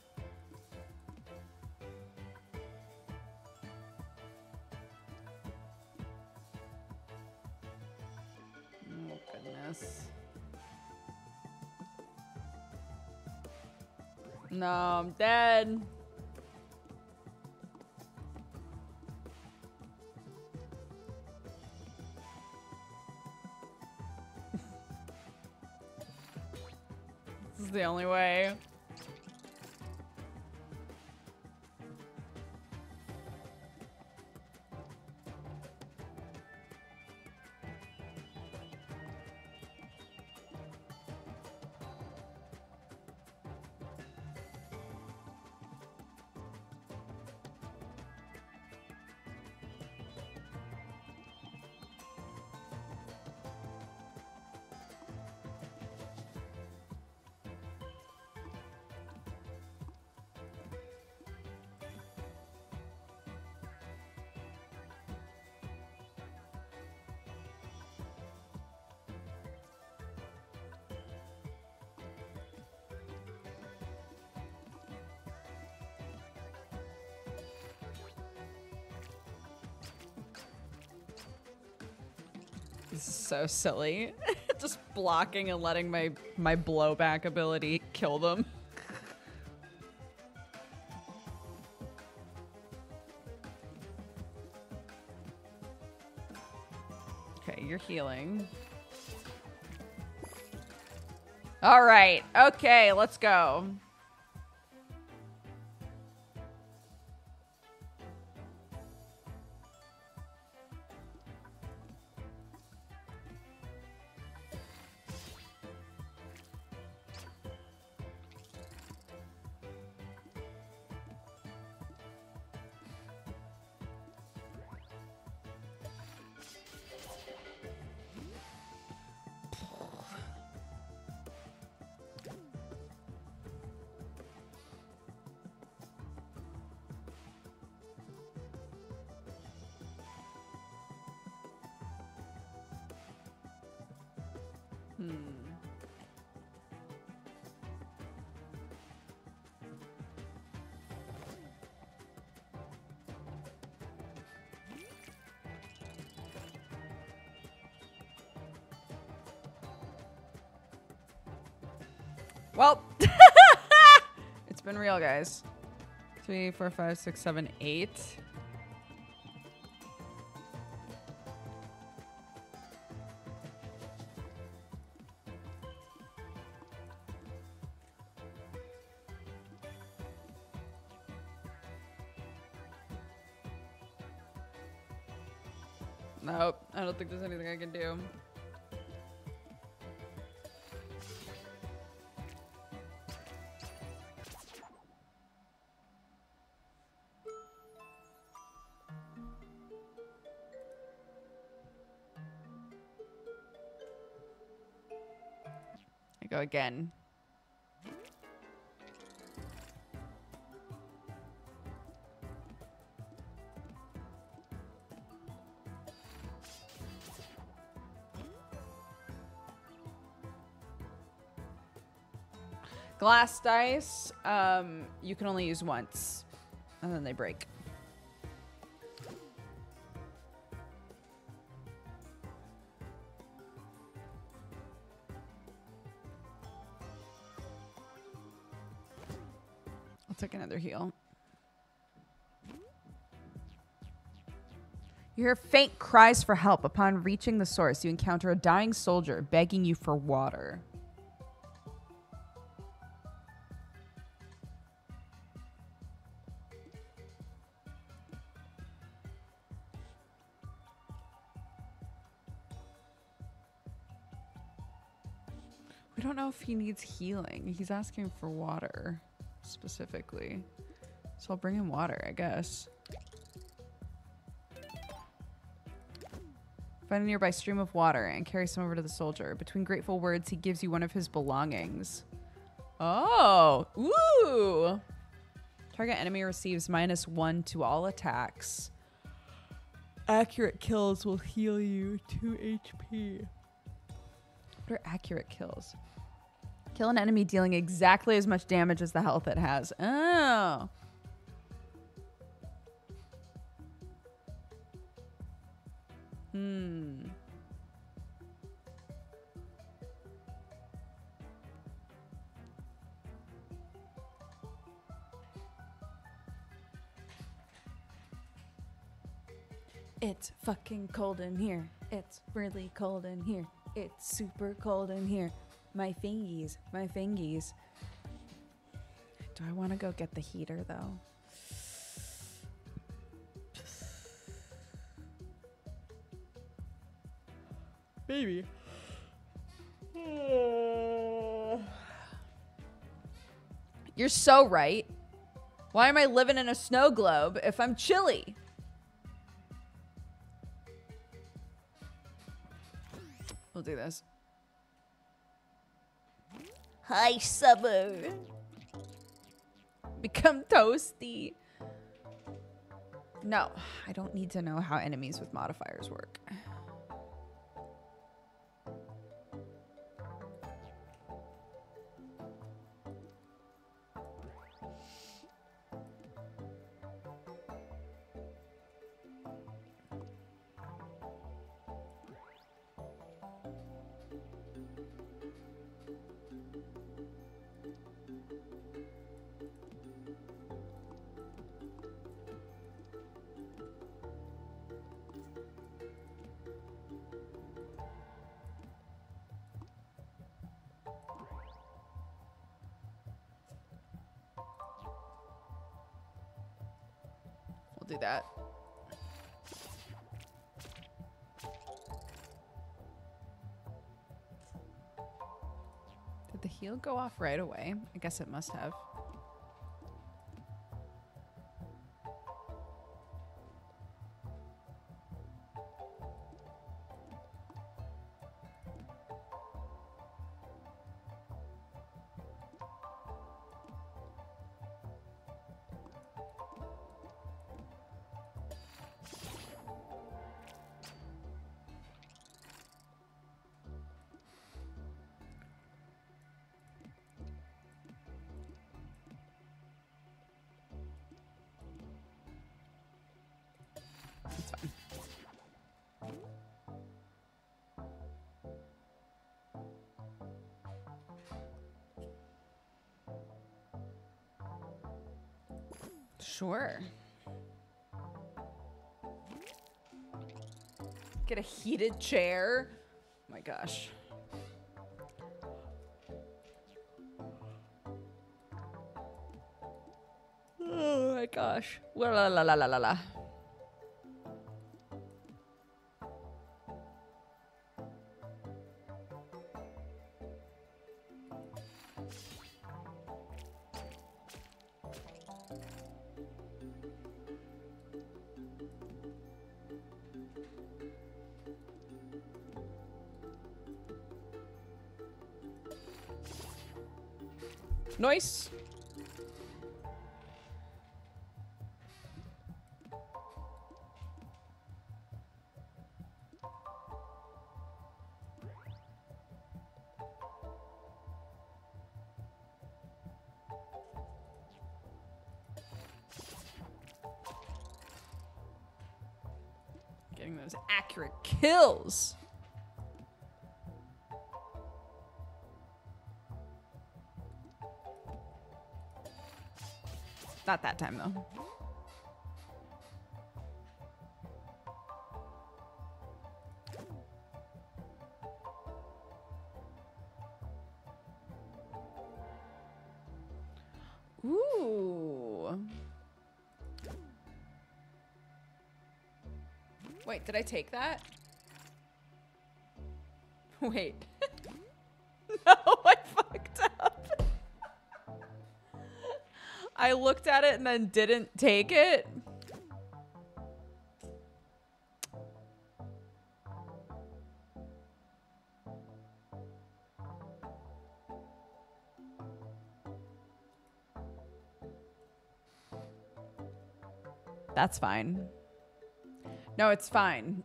Oh, goodness. No, I'm dead. This is the only way. This is so silly. Just blocking and letting my blowback ability kill them. Okay, you're healing. All right. Okay, let's go. Well, it's been real, guys. 3, 4, 5, 6, 7, 8. Nope, I don't think there's anything I can do. I go again. Glass dice, you can only use once, and then they break. I'll take another heal. You hear faint cries for help. Upon reaching the source, you encounter a dying soldier begging you for water. We don't know if he needs healing. He's asking for water specifically. So I'll bring him water, I guess. Find a nearby stream of water and carry some over to the soldier. Between grateful words, he gives you one of his belongings. Oh, ooh. Target enemy receives -1 to all attacks. Accurate kills will heal you 2 HP. What are accurate kills? Kill an enemy dealing exactly as much damage as the health it has. Oh. It's fucking cold in here. It's really cold in here. It's super cold in here. My fingies, my fingies. Do I want to go get the heater though? Maybe. You're so right. Why am I living in a snow globe if I'm chilly? We'll do this. Hi, summer. Become toasty. No, I don't need to know how enemies with modifiers work. Do that. Did the heal go off right away? I guess it must have. That's fine. Sure. Get a heated chair. Oh my gosh. Oh my gosh. La la la la la la la. Nice. Getting those accurate kills. Not that time, though. Ooh. Wait, did I take that? Wait. No, I I looked at it and then didn't take it. That's fine. No, it's fine.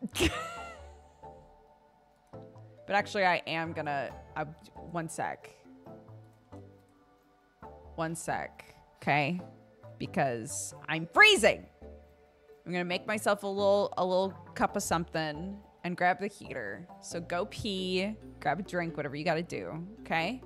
But actually, I am gonna... one sec. One sec. Okay? Because I'm freezing. I'm gonna make myself a little cup of something and grab the heater. So go pee, grab a drink, whatever you gotta do. Okay?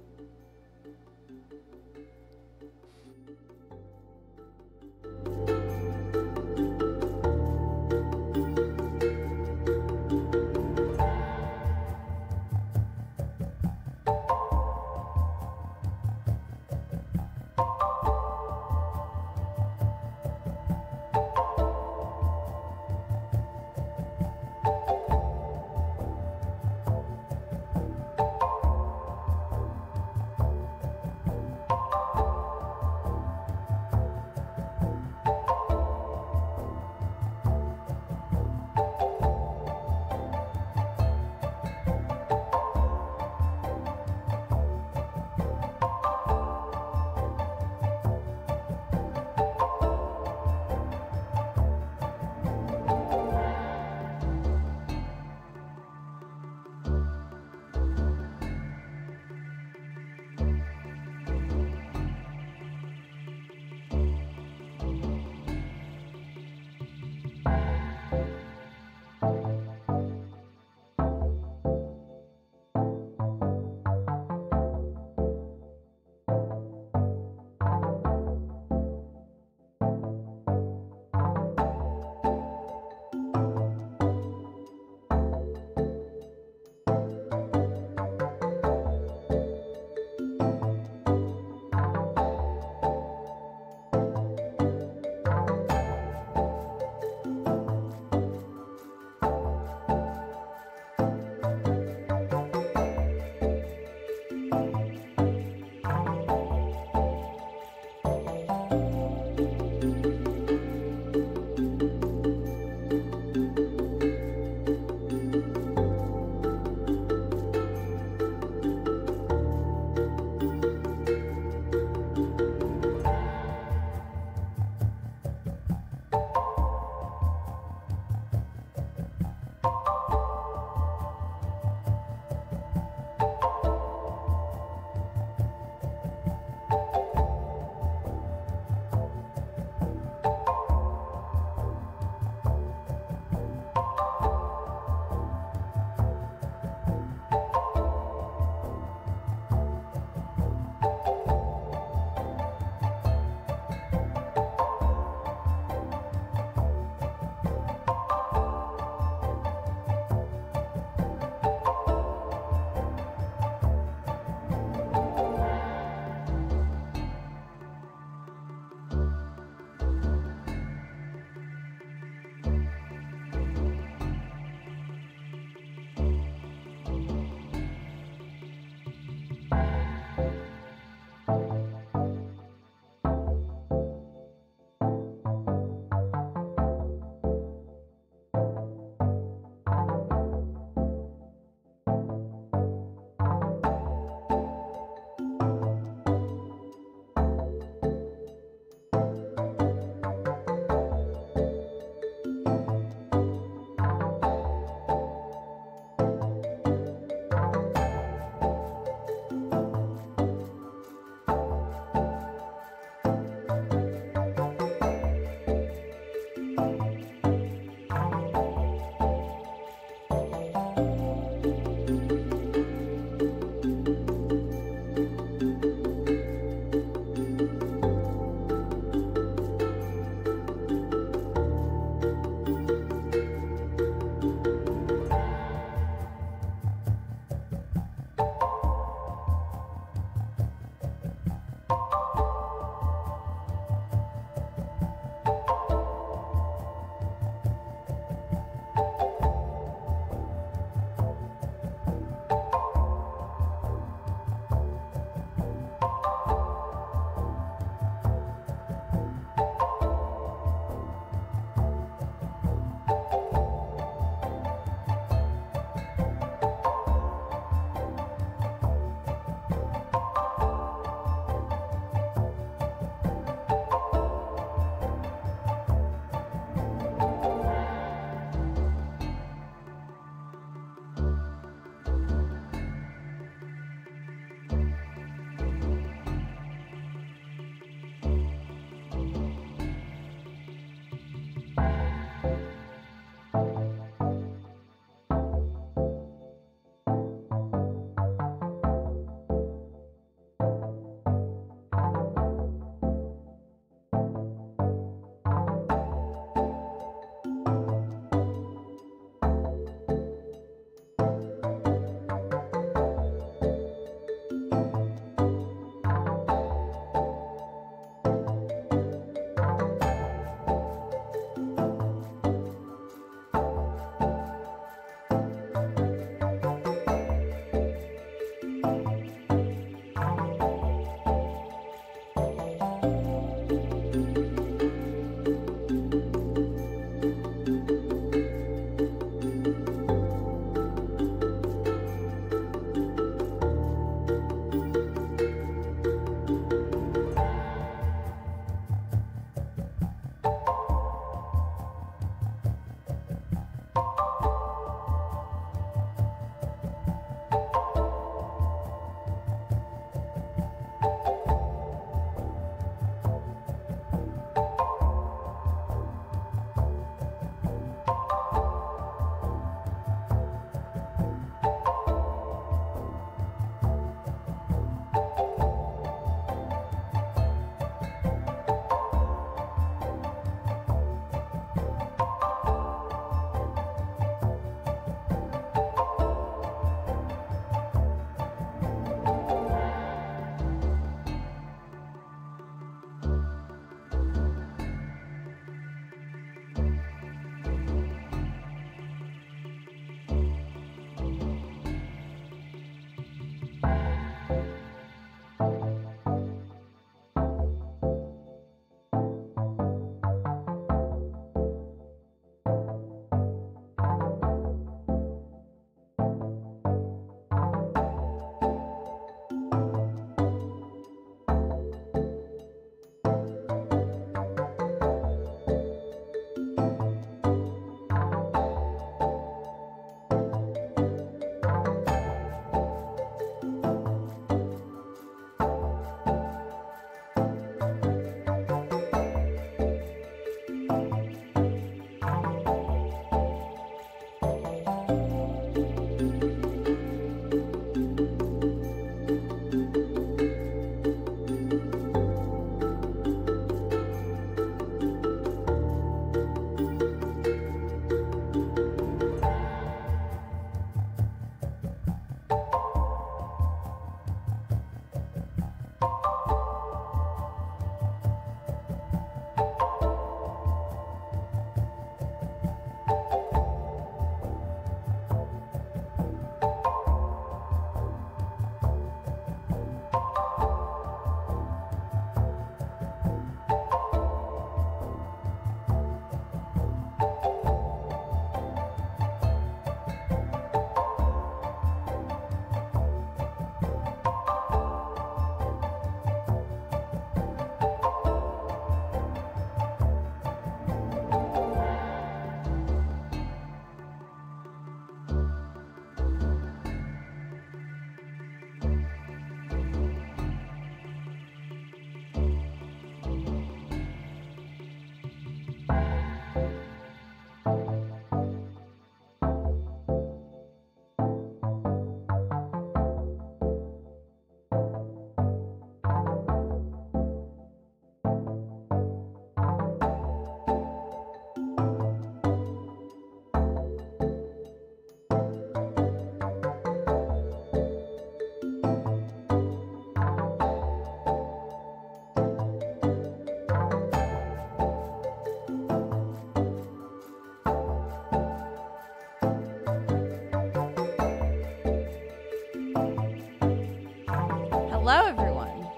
Hello, everyone.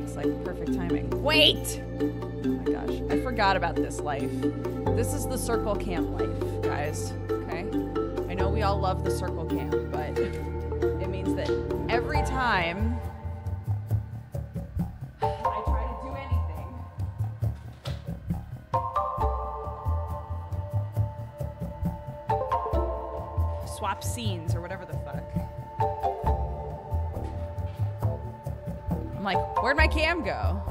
It's like perfect timing. Wait! Oh my gosh, I forgot about this life. This is the circle camp life, guys. Okay? I know we all love the circle camp, but it means that every time I try to do anything, swap scenes or whatever the fuck. I'm like, where'd my cam go?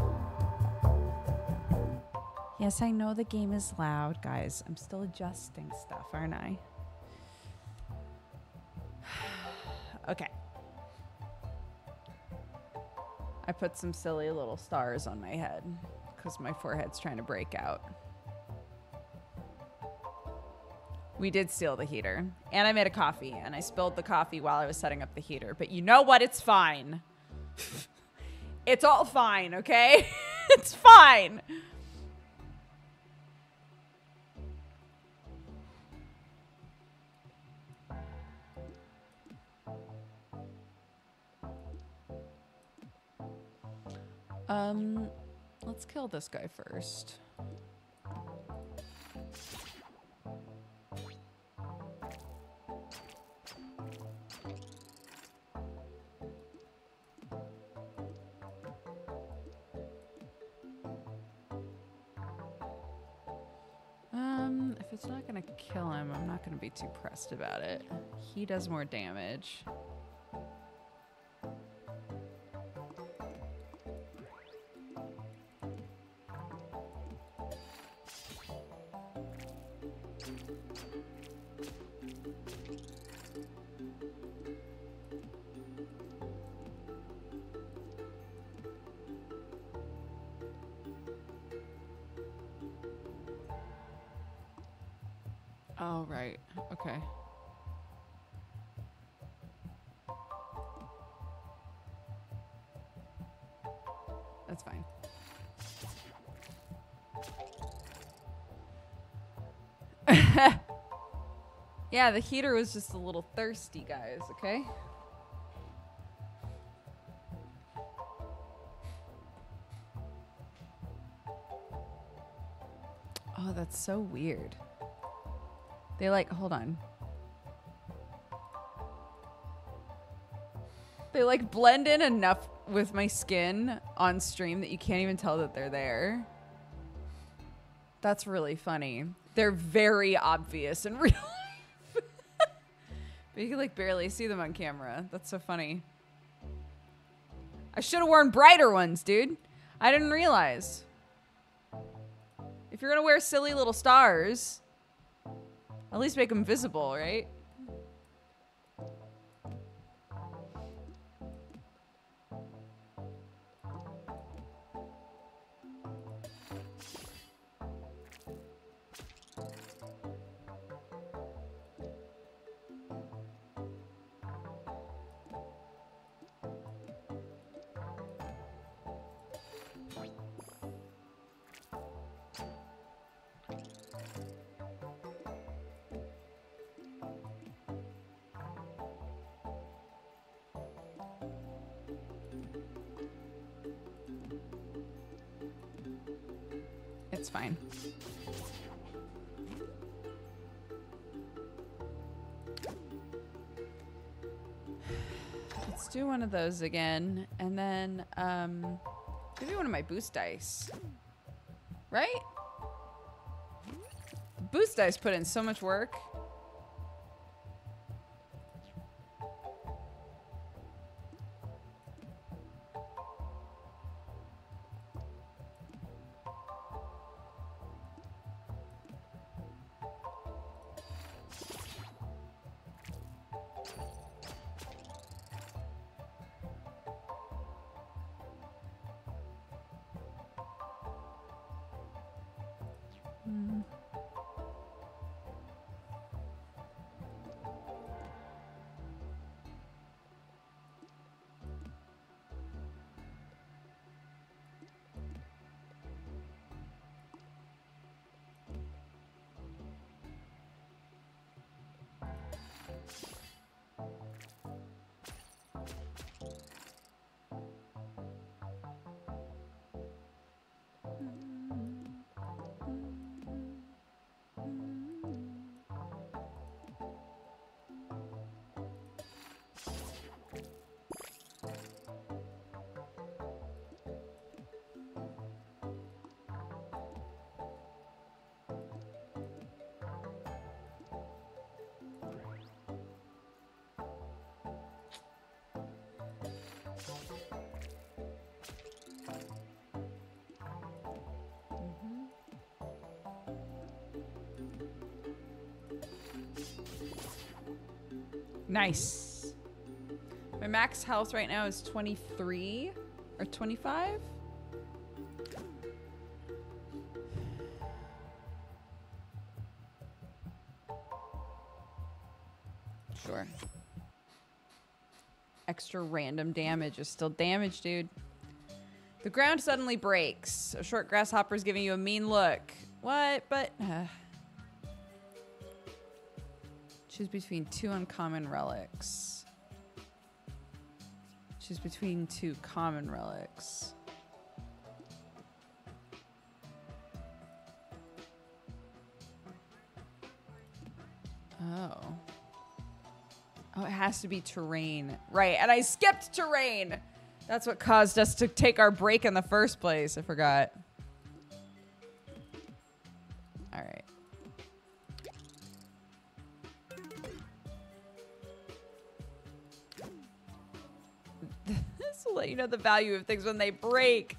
Yes, I know the game is loud, guys. I'm still adjusting stuff, aren't I? Okay. I put some silly little stars on my head because my forehead's trying to break out. We did steal the heater. And I made a coffee, and I spilled the coffee while I was setting up the heater. But you know what? It's fine. It's all fine, okay? It's fine. Let's kill this guy first. If it's not gonna kill him, I'm not gonna be too pressed about it. He does more damage. Oh, right. Okay. That's fine. Yeah, the heater was just a little thirsty, guys, okay? Oh, that's so weird. They like, hold on. They like blend in enough with my skin on stream that you can't even tell that they're there. That's really funny. They're very obvious in real life. But you can like barely see them on camera. That's so funny. I should have worn brighter ones, dude. I didn't realize. If you're gonna wear silly little stars, at least make them visible, right? It's fine. Let's do one of those again, and then maybe one of my boost dice. Right? The boost dice put in so much work. Nice. My max health right now is 23 or 25. Sure. Extra random damage is still damage, dude. The ground suddenly breaks. A short grasshopper is giving you a mean look. What? But... choose between 2 uncommon relics. Choose between 2 common relics. Oh. Oh, it has to be terrain. Right, and I skipped terrain. That's what caused us to take our break in the first place. I forgot. All right. This will let you know the value of things when they break.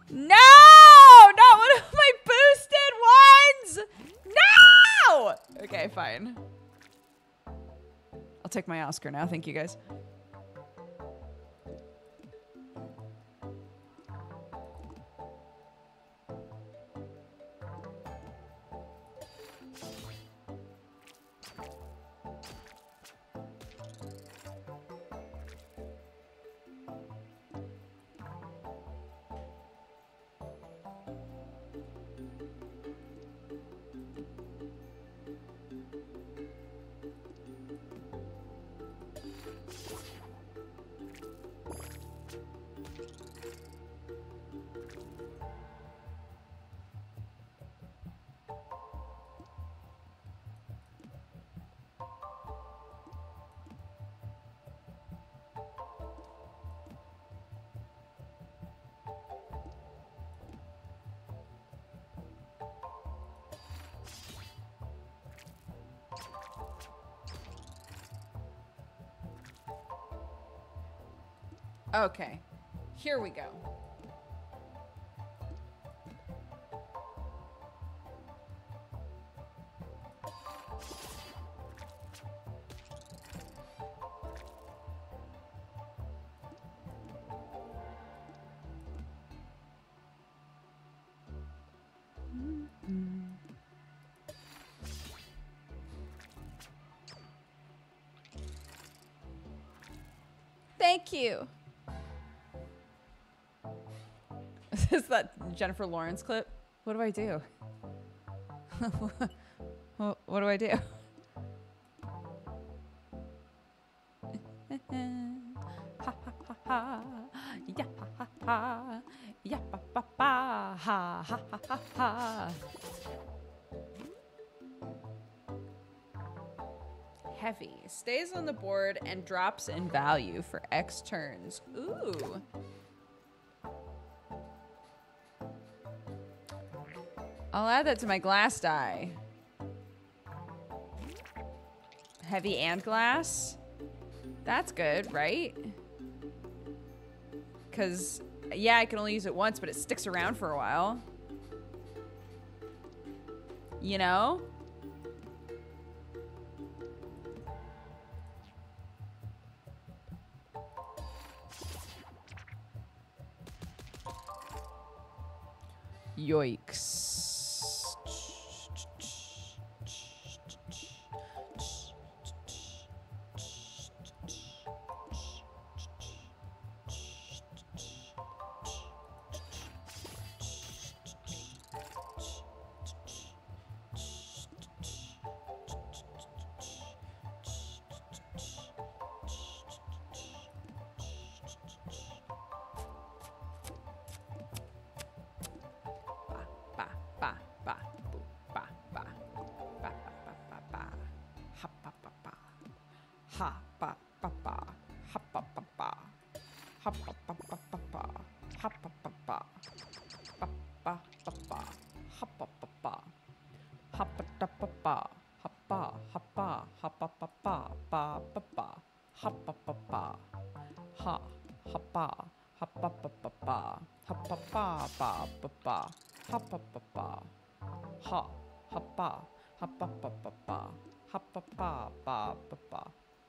No! Not one of my boosted ones! No! Okay, fine. I'll take my Oscar now. Thank you, guys. Okay, here we go. Thank you. Is that Jennifer Lawrence clip? What do I do? What do I do? Ha ha ha ha. Yeah ha ha. Yeah ba ba ba. Ha ha ha ha. Heavy. Stays on the board and drops in value for X turns. Ooh. I'll add that to my glass die. Heavy and glass? That's good, right? Because, yeah, I can only use it once, but it sticks around for a while. You know? Yikes.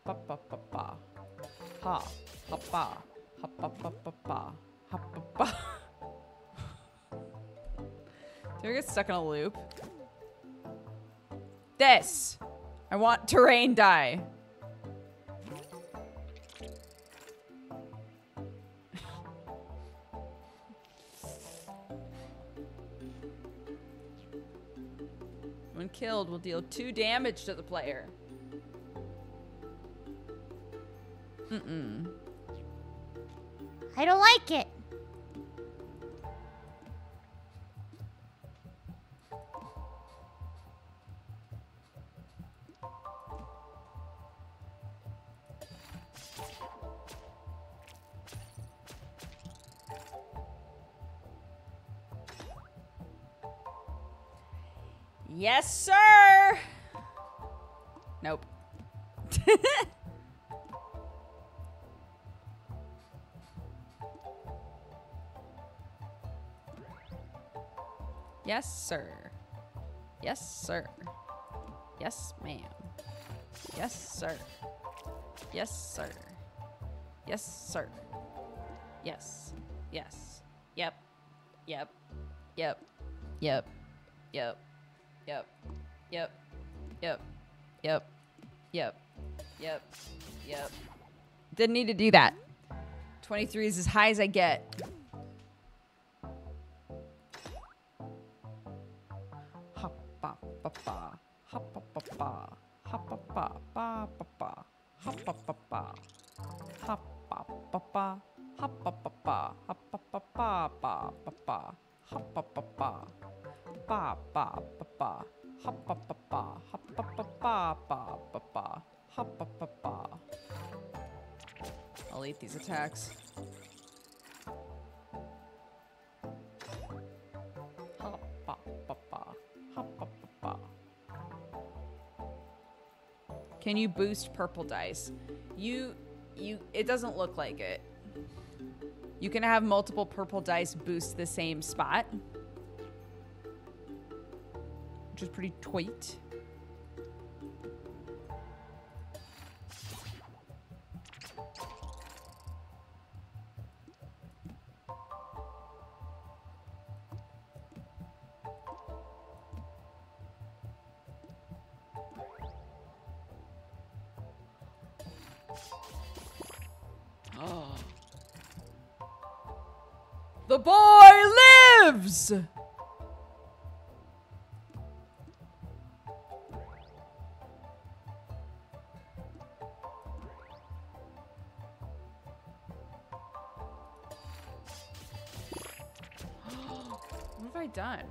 pa pa pa pa. Ha pa pa. Ha pa pa pa pa. Ha pa pa. Do I get stuck in a loop? This! I want terrain die. When killed, will deal 2 damage to the player. I don't like it. Yes, sir! Nope. Yes, sir. Yes, sir. Yes, ma'am. Yes, sir. Yes, sir. Yes, sir. Yes. Yes. Yep. Yep. Yep. Yep. Yep. Yep. Yep. Yep. Yep. Yep. Yep. Yep. Didn't need to do that. 23 is as high as I get. Ha pa pa pa. Ha pa pa pa. Ha pa pa pa pa pa. Ha pa pa pa. Ha pa pa pa. Ha pa pa pa. Ha pa pa pa pa pa pa. Ha pa pa pa. Pa pa pa pa. Ha pa pa pa. Ha pa pa pa pa pa pa. Ha pa pa pa. I'll eat these attacks. Ha pa pa pa. Ha pa pa pa. Can you boost purple dice? It doesn't look like it. You can have multiple purple dice boost the same spot, which is pretty tweet. The boy lives! What have I done?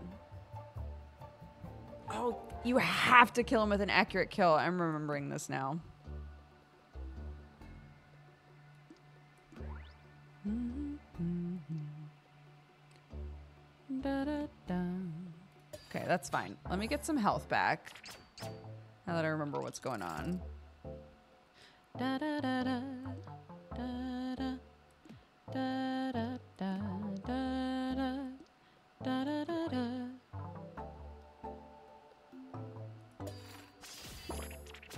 Oh, you have to kill him with an accurate kill. I'm remembering this now. Okay, that's fine. Let me get some health back. Now that I remember what's going on. Da da da da da da da da da da da da da da.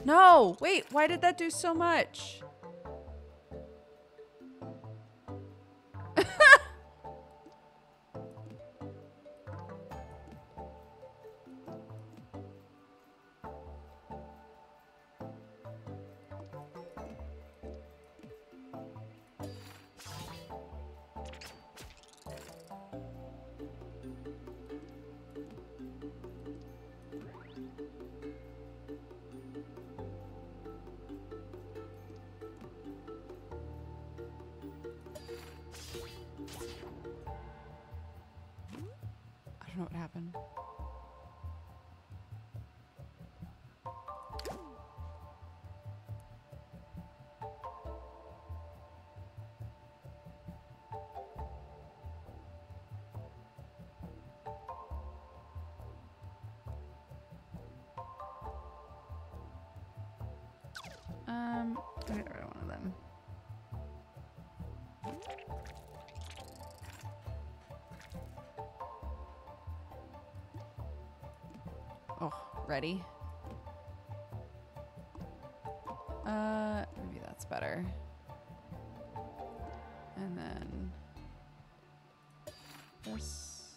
No, wait, why did that do so much? I don't know what happened. I get rid of one of them. Oh, ready? better. And then this.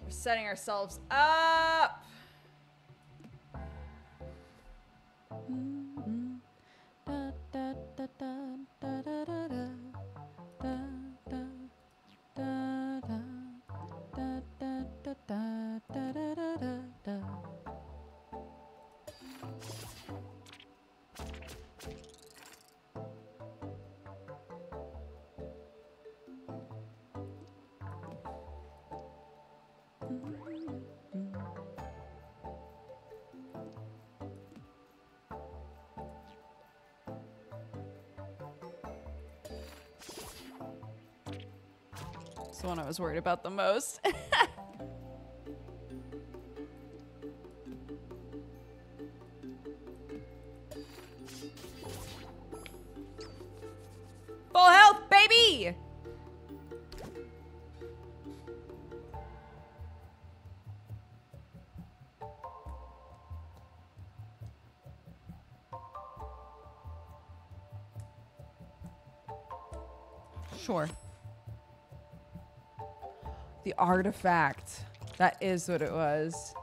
We're setting ourselves up. Da, da, da, da, da, da, da, da. Da, da, da, da. Da, da, da, da, da, da, da, da, da. It's the one I was worried about the most. Full health, baby! Sure. The artifact. That is what it was.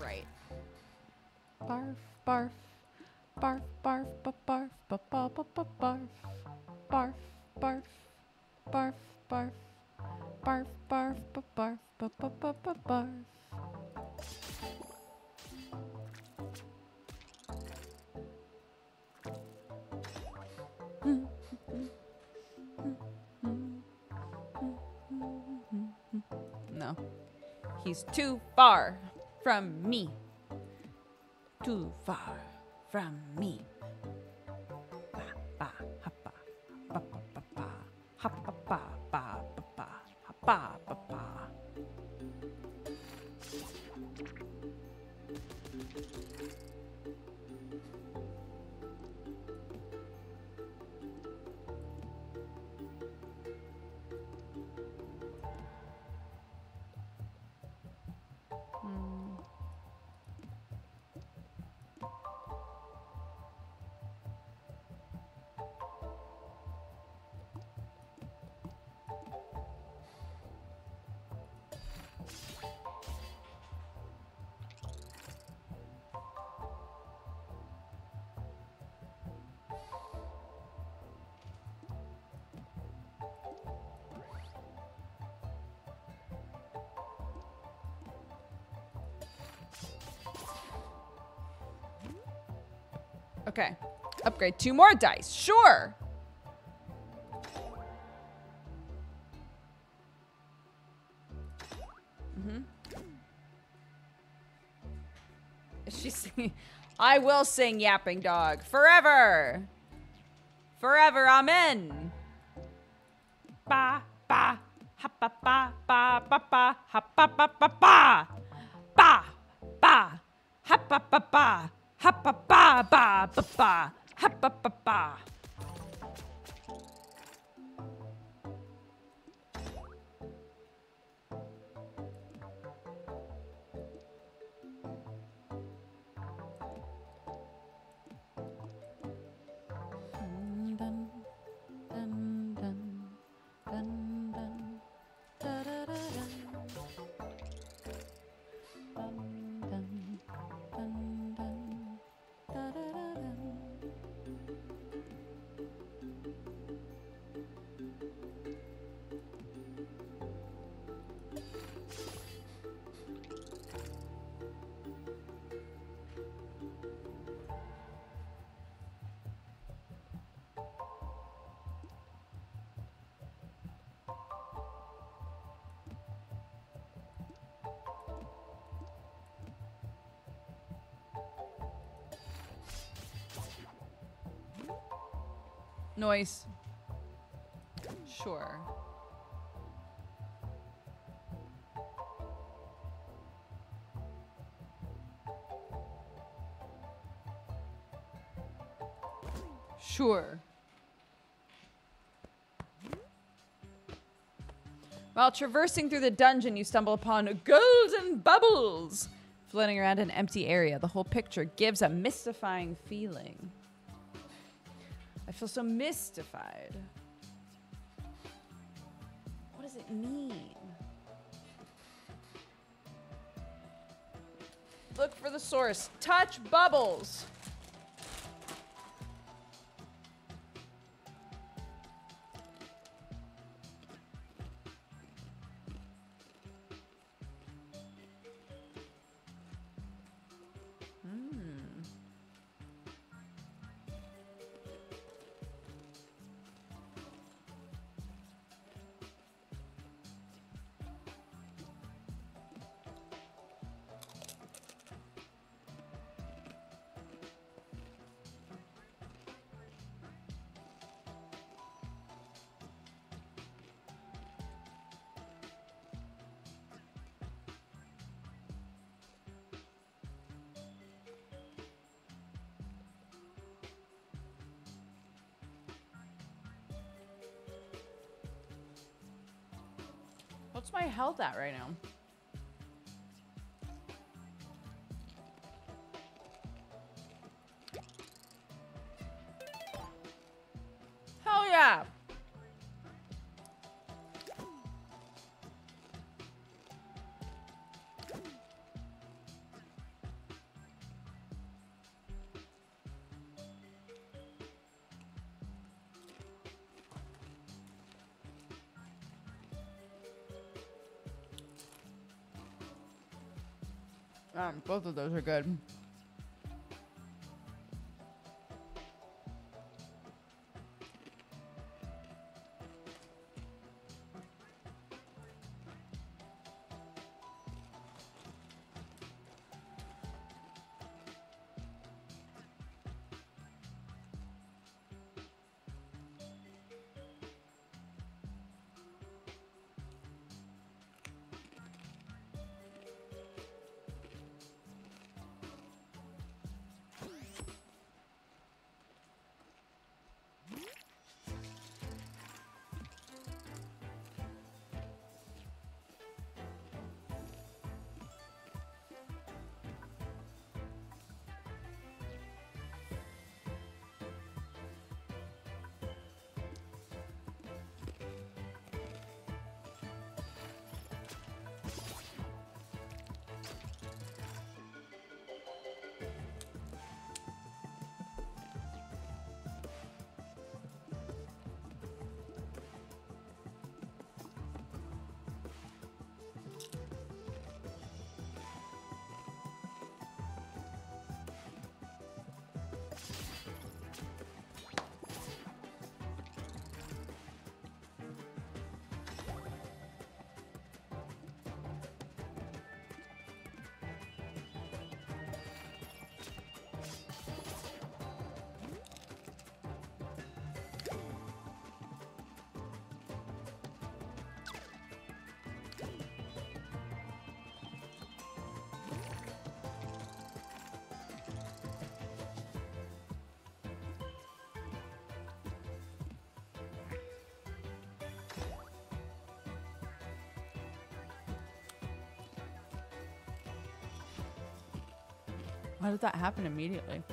Right. Barf, barf, barf, barf, barf, barf, barf, barf, barf, barf, barf, barf, barf, barf, barf, barf, barf. No. He's too far from me. Too far from me. Ba, ba, ha, ba, ba, ba, ba, ba, ha, ba, ba, ba, ba, ba, ha, ba, ba, ba. Okay. Upgrade 2 more dice. Sure. Is she singing? I will sing Yapping Dog forever. Forever, amen. Ba ba ha ba ba ba ba ba ha ba ba ba ba ba ba ha ba ba ba ha ba ba ba ba ba ha ba ba ba. Noise. Sure. Sure. While traversing through the dungeon, you stumble upon golden bubbles floating around an empty area. The whole picture gives a mystifying feeling. I feel so mystified. What does it mean? Look for the source. Touch bubbles. What's my health at right now? Hell yeah! Both of those are good. Why did that happen immediately?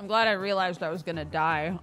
I'm glad I realized I was gonna die.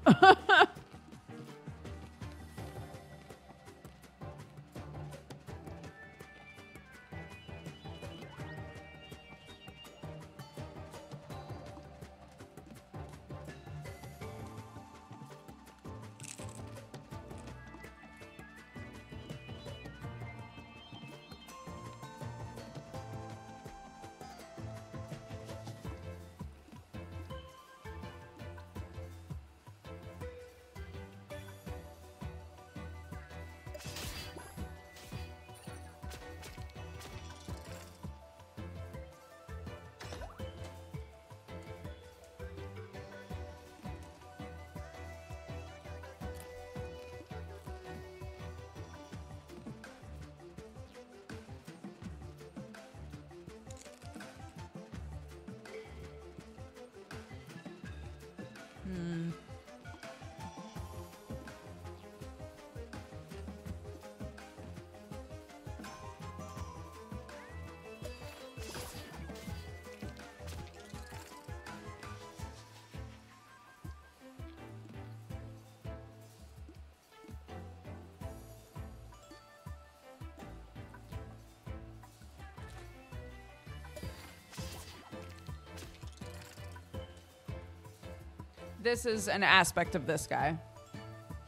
This is an aspect of this guy.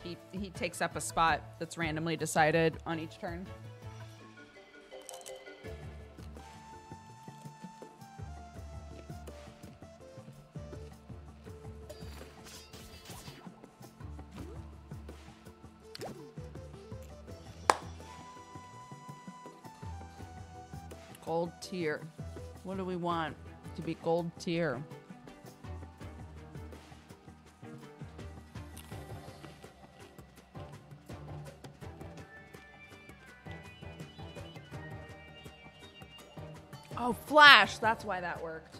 He takes up a spot that's randomly decided on each turn. Gold tier. What do we want to be gold tier? Oh, Flash. That's why that worked.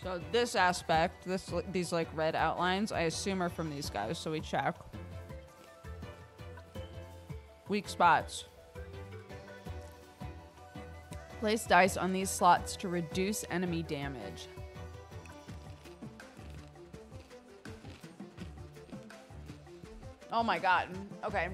So this aspect, these like red outlines, I assume are from these guys, so we check. Weak spots. Place dice on these slots to reduce enemy damage. Oh my god. Okay.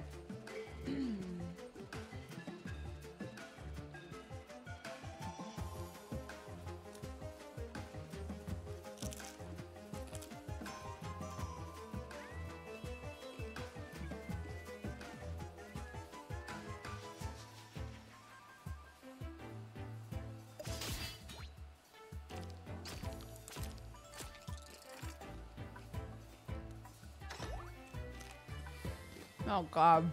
Oh god.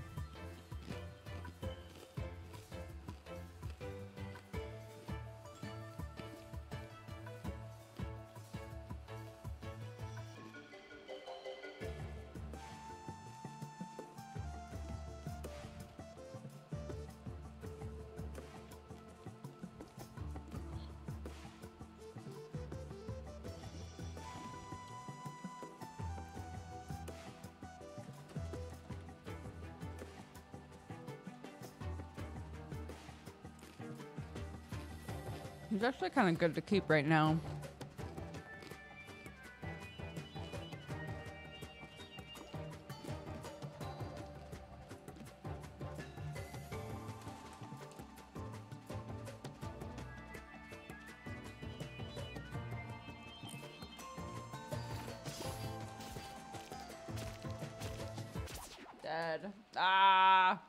He's actually kind of good to keep right now. Dead. Ah.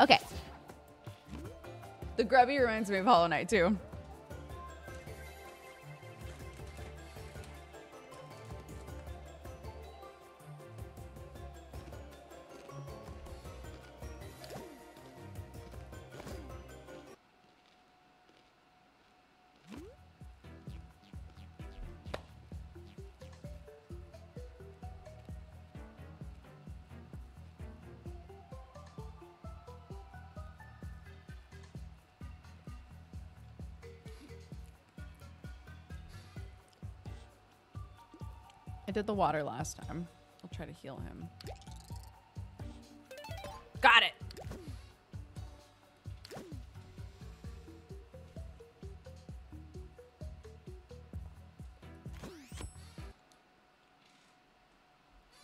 Okay. The grubby reminds me of Hollow Knight too. I did the water last time. I'll try to heal him. Got it.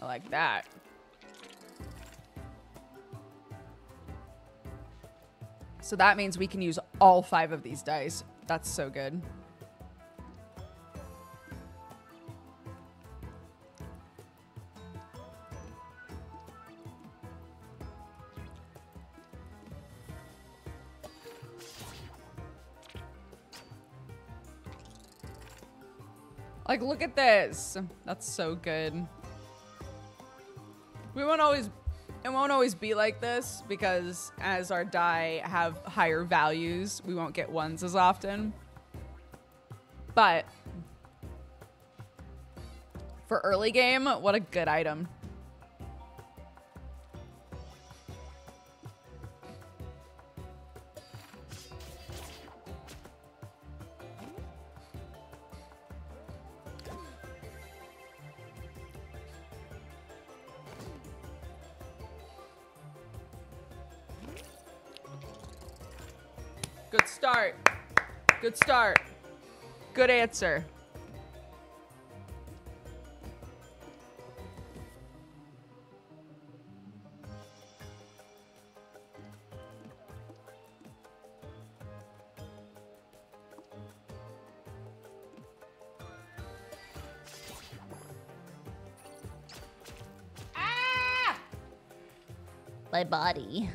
I like that. So that means we can use all 5 of these dice. That's so good. Like, look at this. That's so good. It won't always be like this because as our die have higher values, we won't get 1s as often. But for early game, what a good item. Good start. Good start. Good answer. Ah! My body.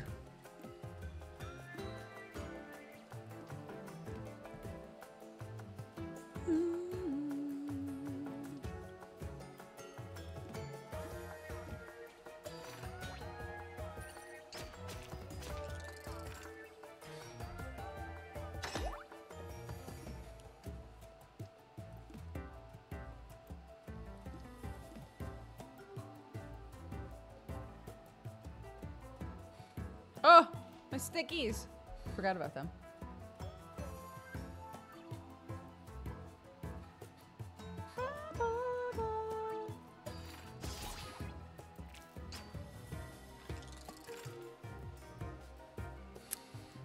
Oh, my stickies. Forgot about them.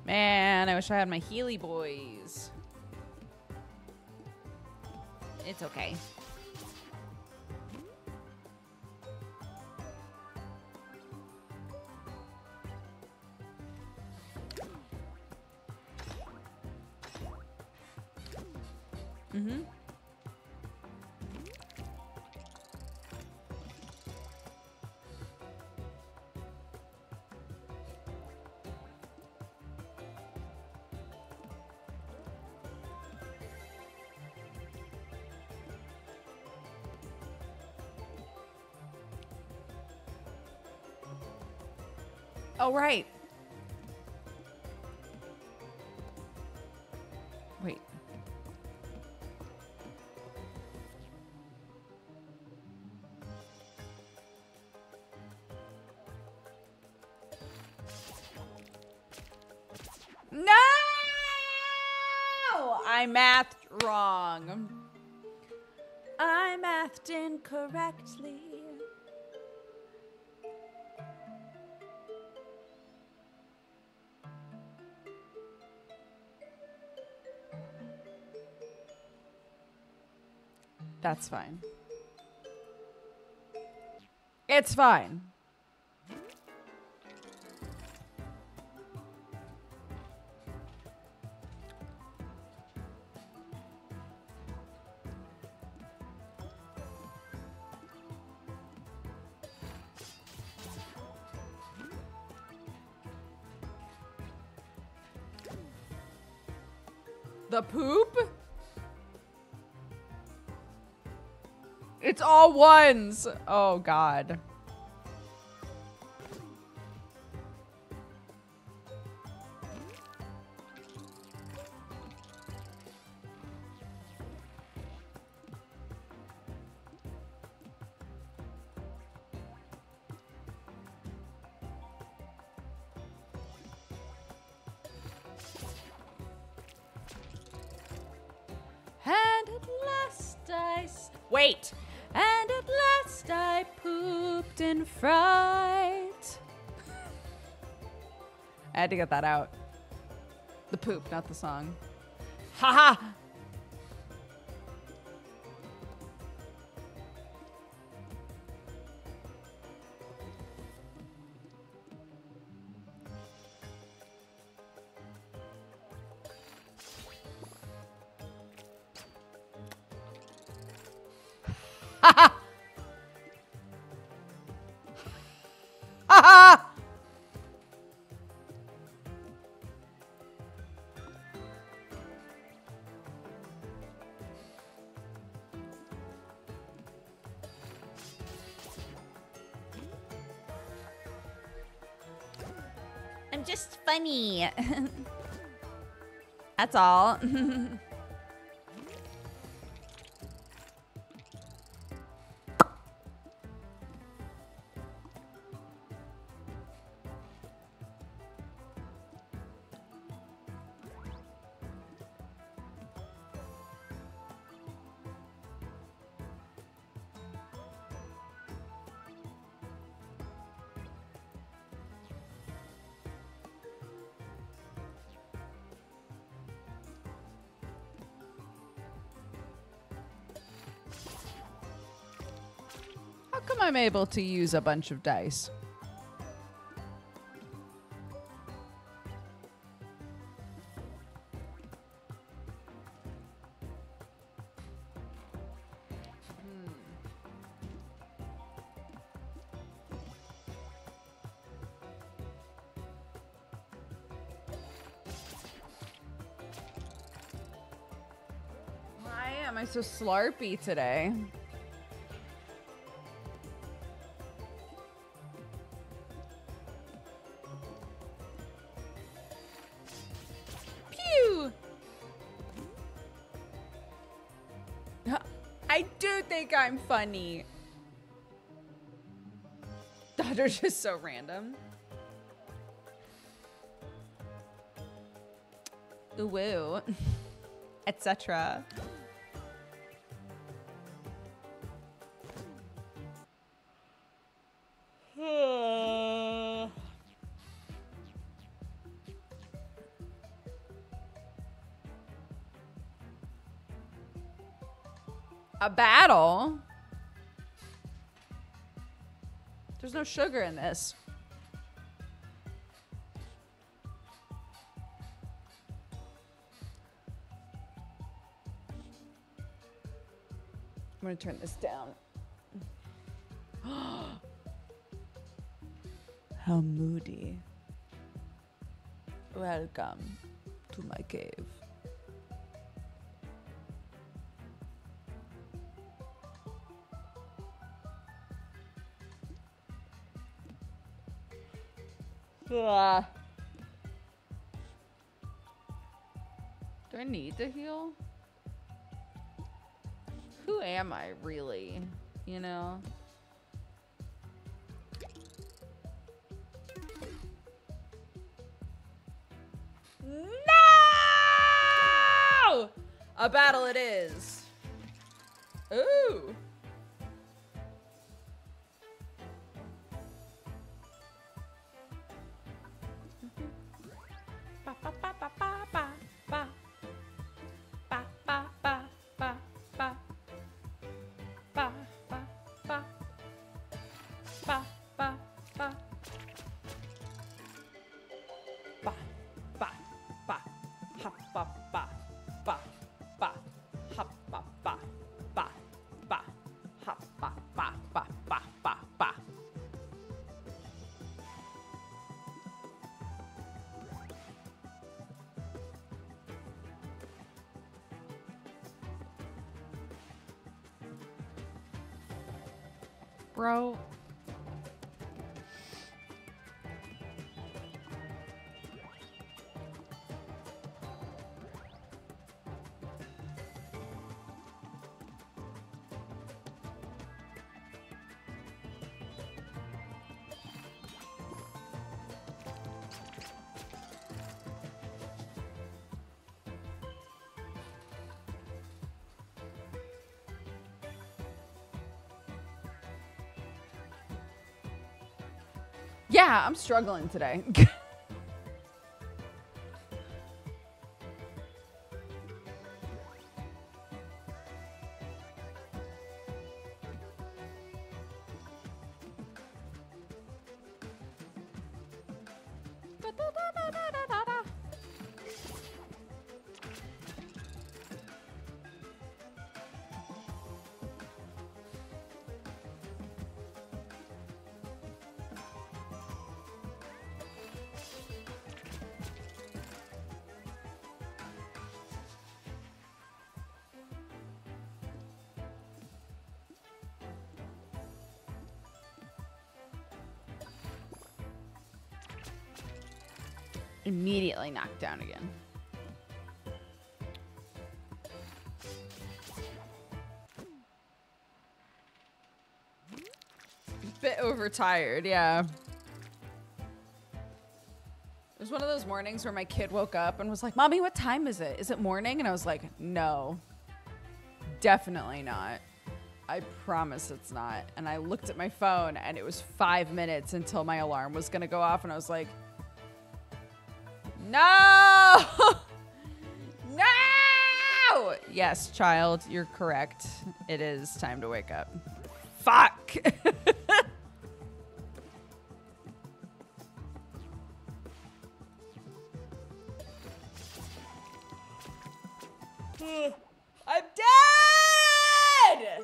Man, I wish I had my Healy boys. It's okay. Mm-hmm. Oh, right. Wait. No! I mathed wrong. I mathed incorrectly. That's fine. It's fine. The poop? It's all ones. Oh, God. And at last wait. And at last I pooped in fright. I had to get that out. The poop, not the song. Haha. Ha ha! I'm just funny. That's all. How come I'm able to use a bunch of dice? Why am I so slurpy today? Pew! I do think I'm funny. They're just so random. Ooh, woo. Etc. A battle? There's no sugar in this. I'm gonna turn this down. How moody. Welcome to my cave. Ugh. Do I need to heal? Who am I really? You know? No! A battle it is. Ooh. bro. Yeah, I'm struggling today. Immediately knocked down again. Bit overtired, yeah. It was one of those mornings where my kid woke up and was like, "Mommy, what time is it? Is it morning?" And I was like, "No, definitely not. I promise it's not." And I looked at my phone and it was 5 minutes until my alarm was gonna go off, and I was like, "No! No!" Yes, child, you're correct. It is time to wake up. Fuck! I'm dead!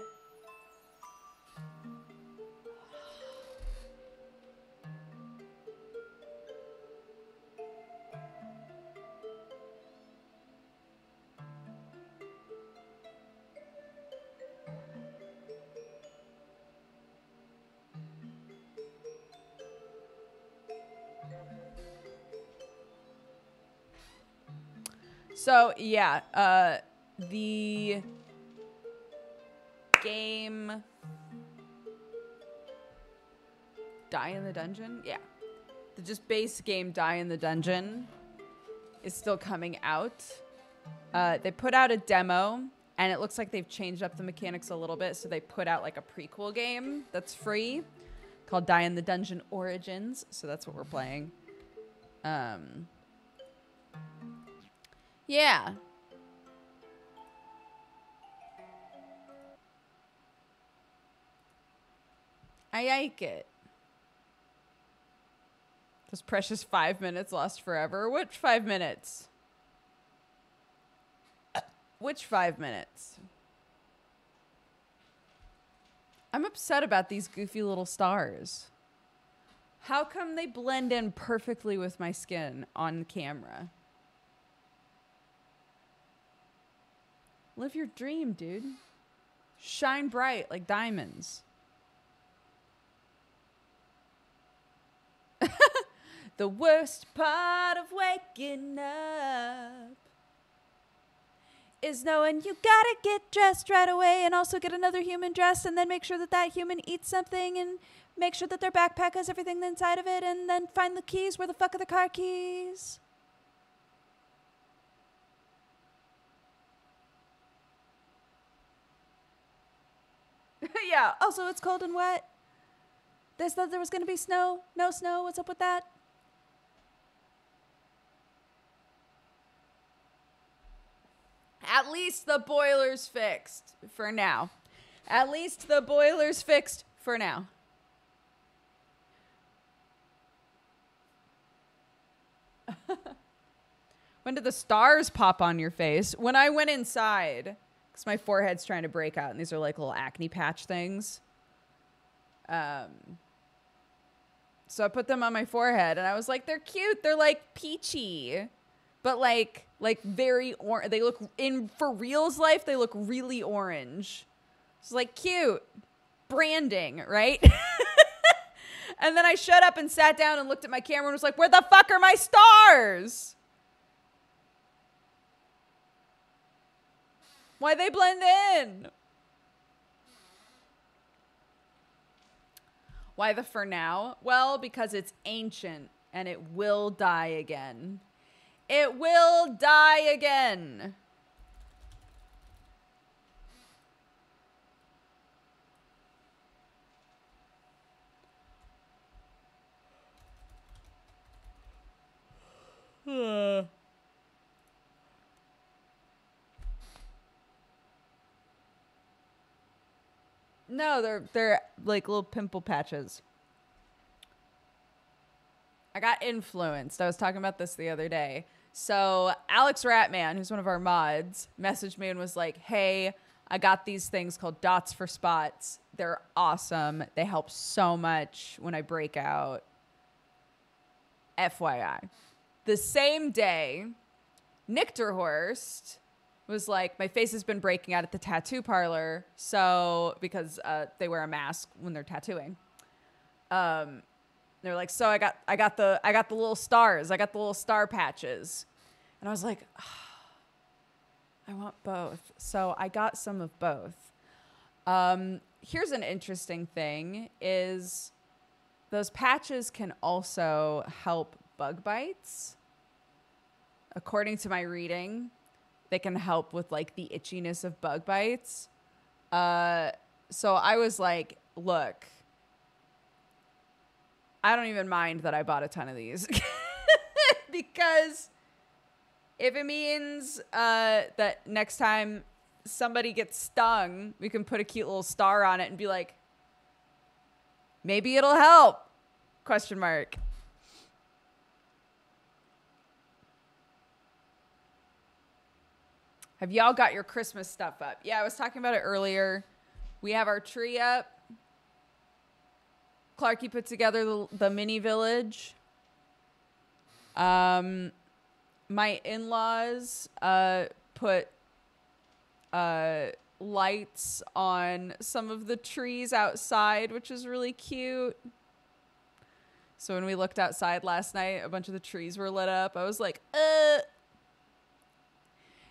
So, yeah, the game Die in the Dungeon? Yeah. The just base game Die in the Dungeon is still coming out. They put out a demo, and it looks like they've changed up the mechanics a little bit, so they put out like a prequel game that's free called Die in the Dungeon Origins, so that's what we're playing. Yeah. I like it. Those precious 5 minutes lost forever. Which 5 minutes? Which 5 minutes? I'm upset about these goofy little stars. How come they blend in perfectly with my skin on camera? Live your dream, dude. Shine bright like diamonds. The worst part of waking up is knowing you gotta get dressed right away and also get another human dressed and then make sure that that human eats something and make sure that their backpack has everything inside of it and then find the keys. Where the fuck are the car keys? Yeah, also it's cold and wet. They said there was gonna be snow. No snow. What's up with that? At least the boiler's fixed for now. At least the boiler's fixed for now. When did the stars pop on your face? When I went inside, because my forehead's trying to break out, and these are like little acne patch things. So I put them on my forehead, and I was like, they're cute. They're like peachy. But like very orange. They look, in for real's life, they look really orange. It's like cute. branding, right? And then I shut up and sat down and looked at my camera and was like, where the fuck are my stars? Why they blend in? Why the for now? Well, because it's ancient and it will die again. It will die again. No, they're like little pimple patches. I got influenced. I was talking about this the other day. So Alex Ratman, who's one of our mods, messaged me and was like, hey, I got these things called Dots for Spots. They're awesome. They help so much when I break out. FYI. The same day, Nick Derhorst was like, my face has been breaking out at the tattoo parlor. So, because they wear a mask when they're tattooing. They're like, so I got the little stars. I got the little star patches. And I was like, oh, I want both. So I got some of both. Here's an interesting thing is those patches can also help bug bites. According to my reading, they can help with like the itchiness of bug bites. So I was like, look, I don't even mind that I bought a ton of these because if it means that next time somebody gets stung, we can put a cute little star on it and be like, maybe it'll help, question mark. Have y'all got your Christmas stuff up? Yeah, I was talking about it earlier. We have our tree up. Clarky put together the mini village. My in-laws put lights on some of the trees outside, which is really cute. So when we looked outside last night, a bunch of the trees were lit up. I was like,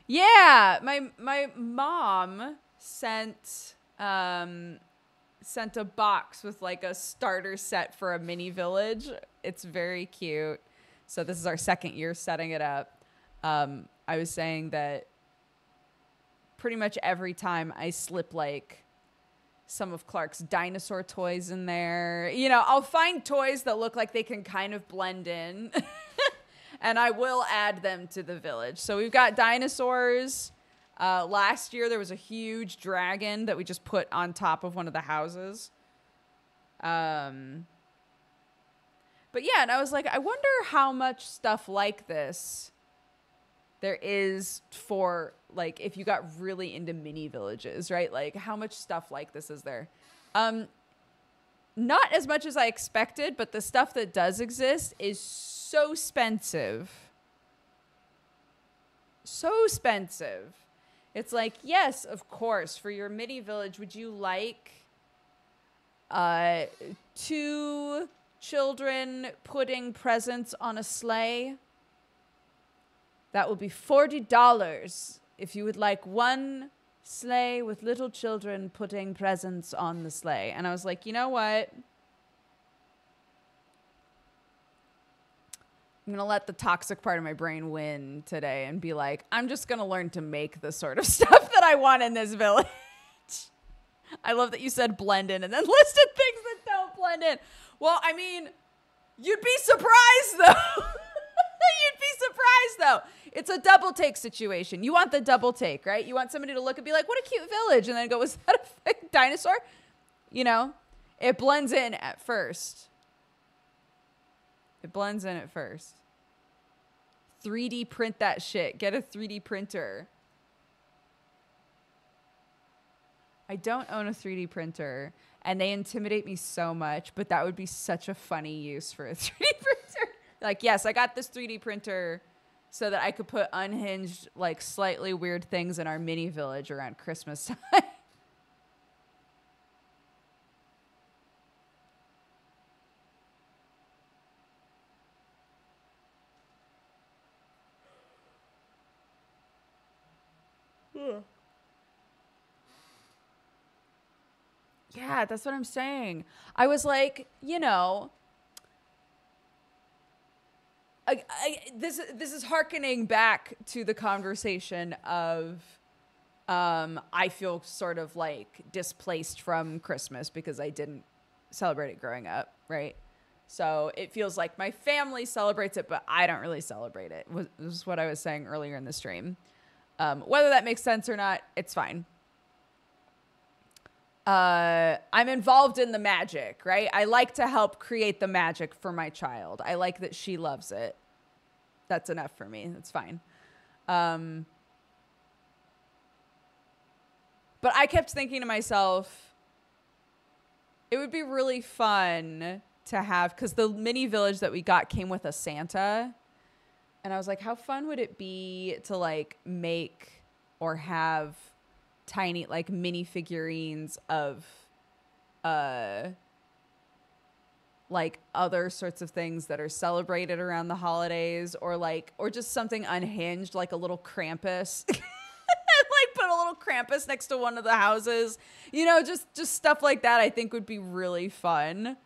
yeah, my mom sent a box with like a starter set for a mini village. It's very cute. So this is our second year setting it up. I was saying that pretty much every time I slip like some of Clark's dinosaur toys in there, you know, I'll find toys that look like they can kind of blend in and I will add them to the village. So we've got dinosaurs. Last year, there was a huge dragon that we just put on top of one of the houses. But yeah, and I was like, I wonder how much stuff like this there is for, like, if you got really into mini villages, right? Like, how much stuff like this is there? Not as much as I expected, but the stuff that does exist is so expensive. So expensive. It's like, yes, of course, for your mini village, would you like 2 children putting presents on a sleigh? That will be $40 if you would like 1 sleigh with little children putting presents on the sleigh. And I was like, you know what? I'm going to let the toxic part of my brain win today and be like, I'm just going to learn to make the sort of stuff that I want in this village. I love that you said blend in and then listed things that don't blend in. Well, I mean, you'd be surprised, though. You'd be surprised, though. It's a double take situation. You want the double take, right? You want somebody to look and be like, what a cute village. And then go, was that a fake dinosaur? You know, it blends in at first. It blends in at first. 3D print that shit. Get a 3D printer. I don't own a 3D printer, and they intimidate me so much, but that would be such a funny use for a 3D printer. Like, yes, I got this 3D printer so that I could put unhinged, like, slightly weird things in our mini village around Christmas time. Yeah, that's what I'm saying. I was like, you know, this is hearkening back to the conversation of I feel sort of like displaced from Christmas because I didn't celebrate it growing up, right? So it feels like my family celebrates it, but I don't really celebrate it. This is what I was saying earlier in the stream. Whether that makes sense or not, it's fine. I'm involved in the magic, right? I like to help create the magic for my child. I like that she loves it. That's enough for me. That's fine. But I kept thinking to myself, it would be really fun to have, because the mini village that we got came with a Santa. And I was like, how fun would it be to like make or have tiny like mini figurines of like other sorts of things that are celebrated around the holidays, or just something unhinged like a little Krampus. Like put a little Krampus next to one of the houses, you know, just stuff like that I think would be really fun.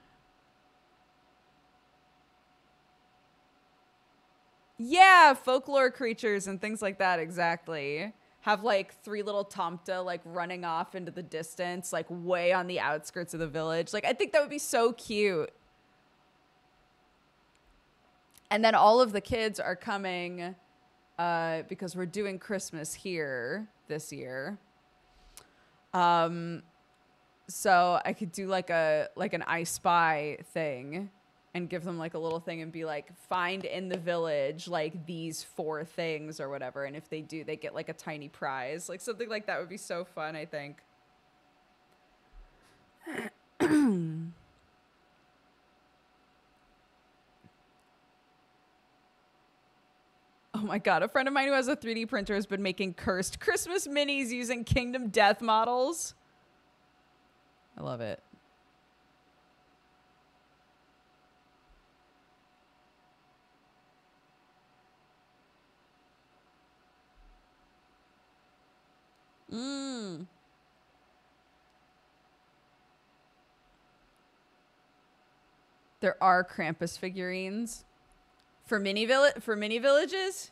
Yeah, folklore creatures and things like that, exactly. Have like 3 little Tomta like running off into the distance, like way on the outskirts of the village. Like I think that would be so cute. And then all of the kids are coming because we're doing Christmas here this year. So I could do like an I Spy thing and give them like a little thing and be like, find in the village like these 4 things or whatever. And if they do, they get like a tiny prize. Like something like that would be so fun, I think. Oh my God. A friend of mine who has a 3D printer has been making cursed Christmas minis using Kingdom Death models. I love it. There are Krampus figurines for mini villages.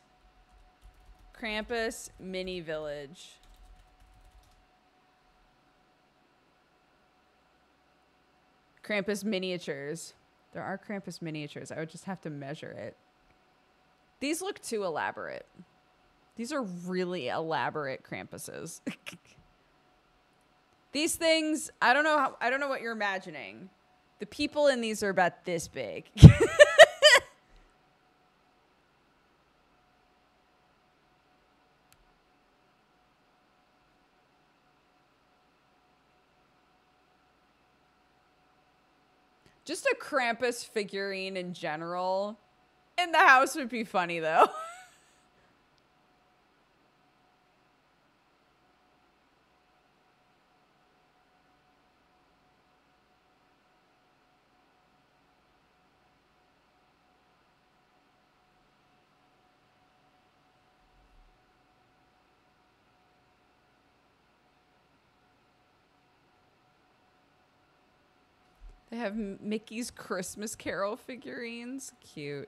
Krampus mini village. Krampus miniatures. There are Krampus miniatures. I would just have to measure it. These look too elaborate. These are really elaborate Krampuses. These things, I don't know what you're imagining. The people in these are about this big. Just a Krampus figurine in general in the house would be funny, though. They have Mickey's Christmas Carol figurines. Cute.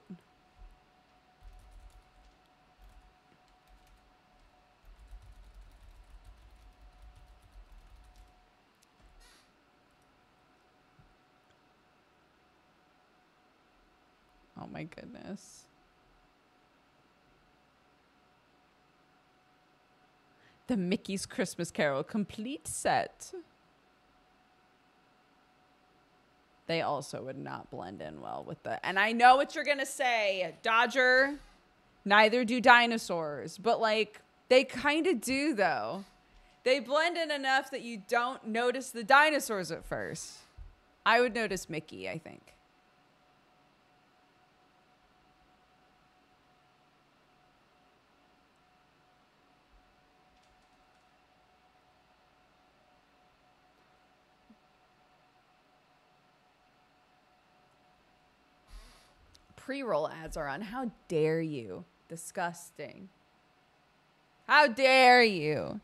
Oh my goodness. The Mickey's Christmas Carol complete set. They also would not blend in well with the... And I know what you're going to say, Dodger. Neither do dinosaurs. But, like, they kind of do, though. They blend in enough that you don't notice the dinosaurs at first. I would notice Mickey, I think. Pre-roll ads are on. How dare you? Disgusting. How dare you?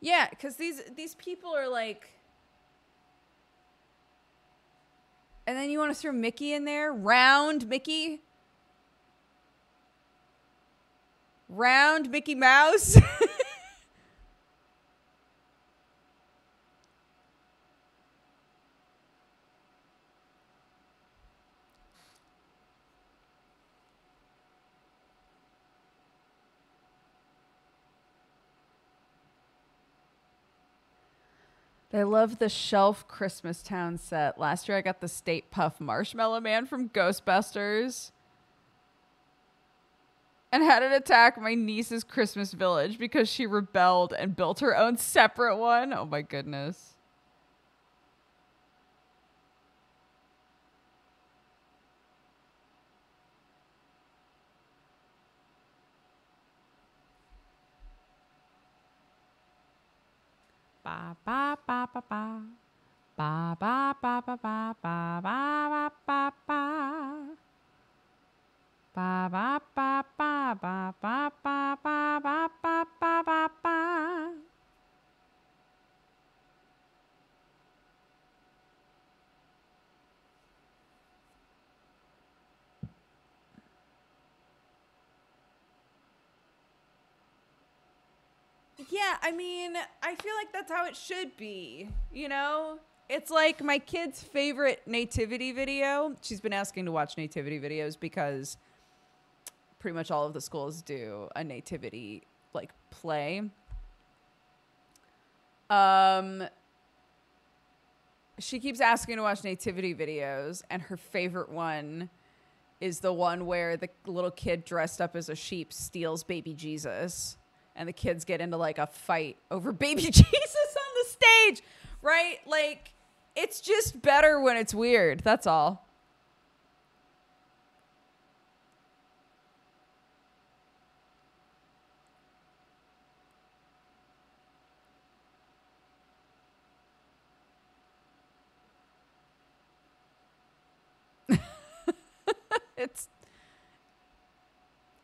Yeah, because these people are like, and then you want to throw Mickey in there, round Mickey, round Mickey Mouse. I love the Shelf Christmas Town set. Last year I got the State Puff Marshmallow Man from Ghostbusters and had it attack my niece's Christmas village because she rebelled and built her own separate one. Oh my goodness. Ba ba ba ba ba. Ba ba ba ba ba ba ba ba ba. Ba ba ba ba ba ba ba ba ba ba ba ba ba. Yeah, I mean, I feel like that's how it should be, you know? It's like my kid's favorite nativity video. She's been asking to watch nativity videos because pretty much all of the schools do a nativity like play. She keeps asking to watch nativity videos, and her favorite one is the one where the little kid dressed up as a sheep steals baby Jesus, and the kids get into like a fight over baby Jesus on the stage, right? Like, it's just better when it's weird. That's all.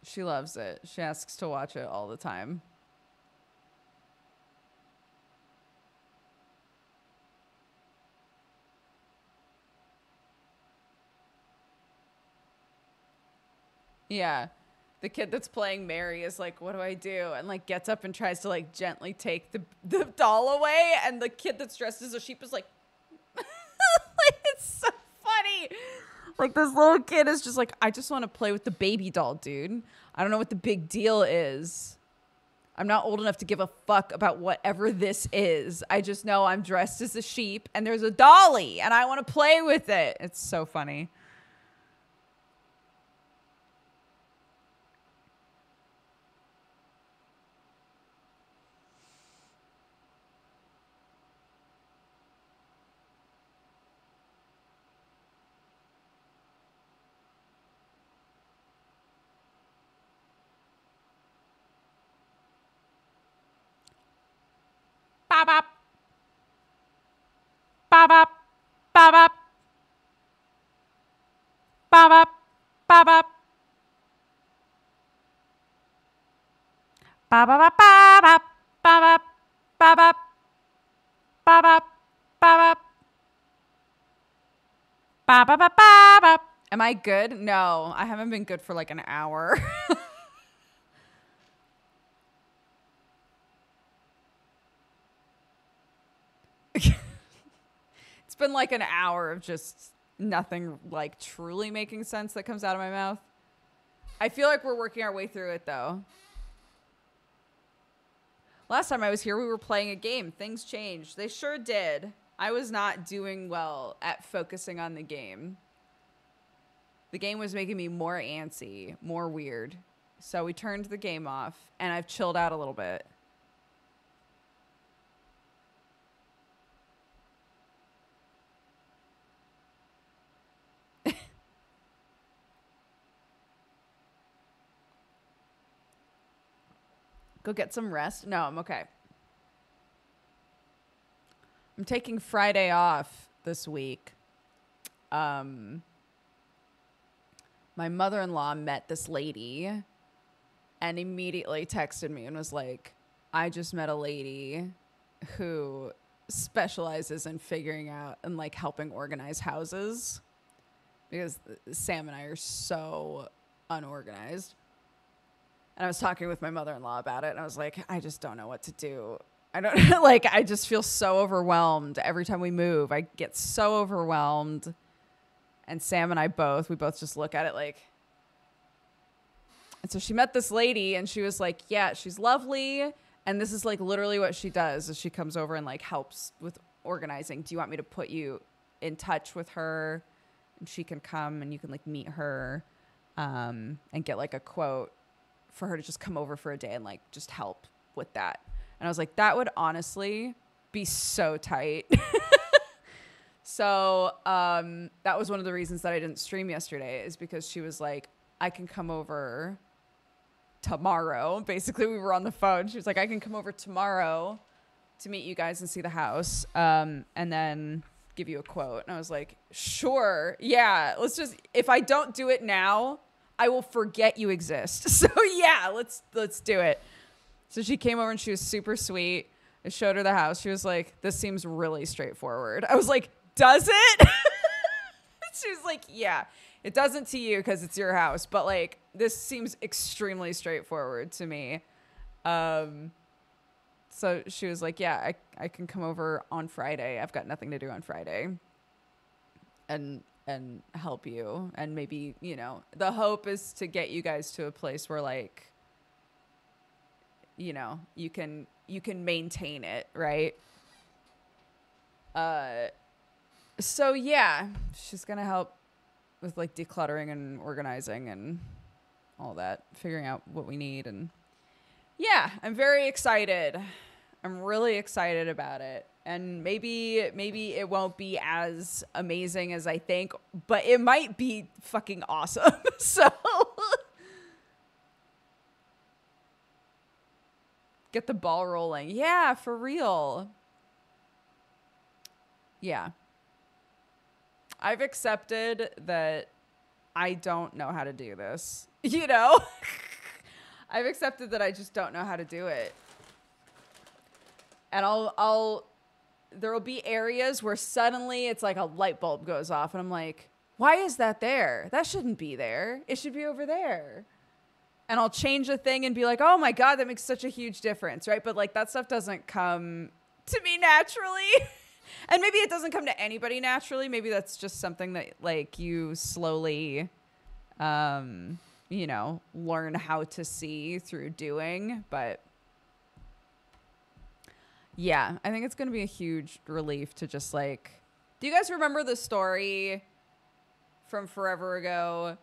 She loves it. She asks to watch it all the time. Yeah. The kid that's playing Mary is like, what do I do? And like gets up and tries to like gently take the doll away. And the kid that's dressed as a sheep is like, it's so funny. Like, this little kid is just like, I just want to play with the baby doll, dude. I don't know what the big deal is. I'm not old enough to give a fuck about whatever this is. I just know I'm dressed as a sheep and there's a dolly and I want to play with it. It's so funny. Bop, bop, bop, bop, bop, bop, bop, bop. Ba ba ba ba ba ba ba ba ba ba ba ba ba ba ba. Am I good? No, I haven't been good for like an hour. It's been like an hour of just nothing like truly making sense that comes out of my mouth. I feel like we're working our way through it though. Last time I was here, we were playing a game. Things changed. They sure did. I was not doing well at focusing on the game. The game was making me more antsy, more weird. So we turned the game off, and I've chilled out a little bit. Go get some rest? No, I'm okay. I'm taking Friday off this week. My mother-in-law met this lady and immediately texted me and was like, I just met a lady who specializes in figuring out and like helping organize houses, because Sam and I are so unorganized. And I was talking with my mother-in-law about it, and I was like, I just don't know what to do. I don't like, I just feel so overwhelmed every time we move. I get so overwhelmed. And Sam and I we both just look at it like. And so she met this lady and she was like, yeah, she's lovely. And this is like literally what she does is she comes over and like helps with organizing. Do you want me to put you in touch with her? And she can come and you can like meet her and get like a quote for her to just come over for a day and like just help with that. And I was like, that would honestly be so tight. So that was one of the reasons that I didn't stream yesterday, is because she was like, I can come over tomorrow. Basically, we were on the phone. She was like, I can come over tomorrow to meet you guys and see the house and then give you a quote. And I was like, sure. Yeah, let's just, if I don't do it now, I will forget you exist. So yeah, let's do it. So she came over and she was super sweet. I showed her the house. She was like, this seems really straightforward. I was like, does it? She was like, yeah, it doesn't to you because it's your house, but like this seems extremely straightforward to me. So she was like, yeah, I can come over on Friday. I've got nothing to do on Friday and help you. And maybe, you know, the hope is to get you guys to a place where like, you know, you can maintain it, right? So yeah, she's gonna help with like decluttering and organizing and all that, figuring out what we need. And yeah, I'm very excited. I'm really excited about it. And maybe it won't be as amazing as I think, but it might be fucking awesome. So get the ball rolling. Yeah, for real. Yeah. I've accepted that I don't know how to do this. You know? I've accepted that I just don't know how to do it. And there will be areas where suddenly it's like a light bulb goes off and I'm like, why is that there? That shouldn't be there. It should be over there. And I'll change a thing and be like, oh my God, that makes such a huge difference, right? But like that stuff doesn't come to me naturally. And maybe it doesn't come to anybody naturally. Maybe that's just something that like you slowly, you know, learn how to see through doing. But yeah, I think it's going to be a huge relief to just like, do you guys remember the story from forever ago?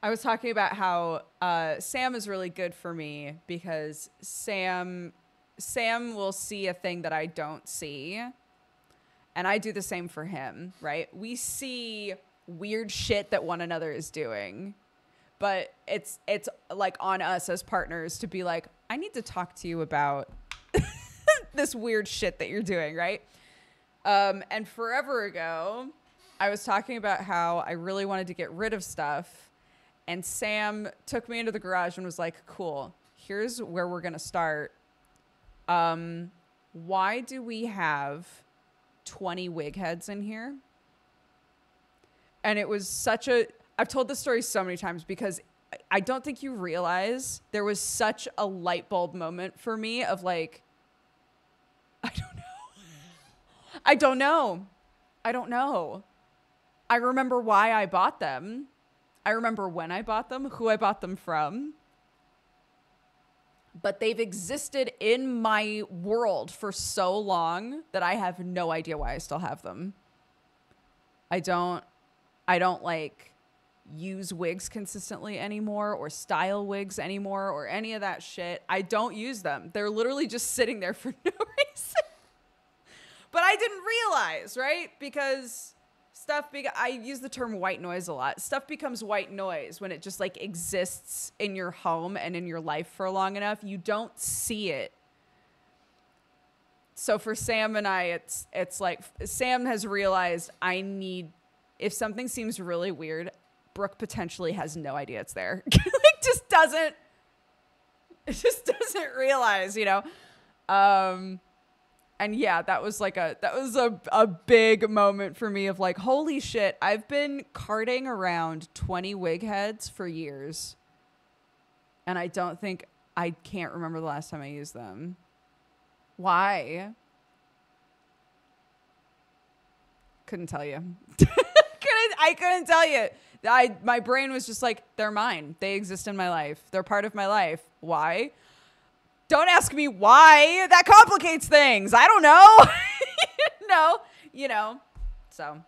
I was talking about how Sam is really good for me because Sam will see a thing that I don't see. And I do the same for him, right? We see weird shit that one another is doing. But it's like on us as partners to be like, I need to talk to you about this weird shit that you're doing, right? And forever ago, I was talking about how I really wanted to get rid of stuff. And Sam took me into the garage and was like, cool, here's where we're going to start. Why do we have 20 wig heads in here? And it was I've told this story so many times because I don't think you realize there was such a light bulb moment for me of like, I don't know. I remember why I bought them. I remember when I bought them, who I bought them from. But they've existed in my world for so long that I have no idea why I still have them. I don't like use wigs consistently anymore or style wigs anymore or any of that shit. I don't use them. They're literally just sitting there for no reason. But I didn't realize, right? Because I use the term white noise a lot. Stuff becomes white noise when it just like exists in your home and in your life for long enough. You don't see it. so for Sam and I, it's like Sam has realized if something seems really weird, Brooke potentially has no idea it's there. Like just doesn't realize, you know? And yeah, that was a big moment for me of like, holy shit, I've been carting around 20 wig heads for years. And I can't remember the last time I used them. Why? Couldn't tell you. I couldn't tell you. My brain was just like, they're mine. They exist in my life. They're part of my life. Why? Don't ask me why. That complicates things. I don't know. No, you know. So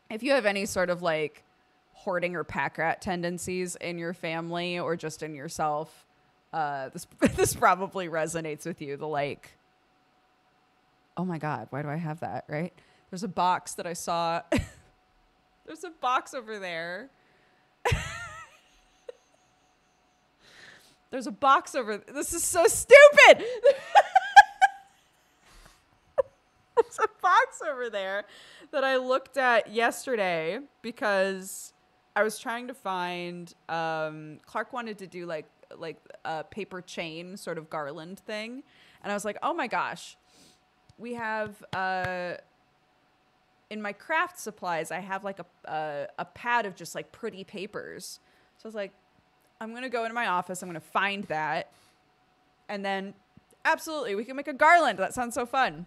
if you have any sort of like hoarding or pack rat tendencies in your family or just in yourself, this probably resonates with you. The like, oh my God, why do I have that? Right? There's a box that I saw. There's a box over there. There's a box over. This is so stupid. There's a box over there that I looked at yesterday because I was trying to find. Clark wanted to do like a paper chain sort of garland thing, and I was like, oh my gosh, we have in my craft supplies, I have like a pad of just like pretty papers. So I was like, I'm going to go into my office. I'm going to find that. And then absolutely, we can make a garland. That sounds so fun.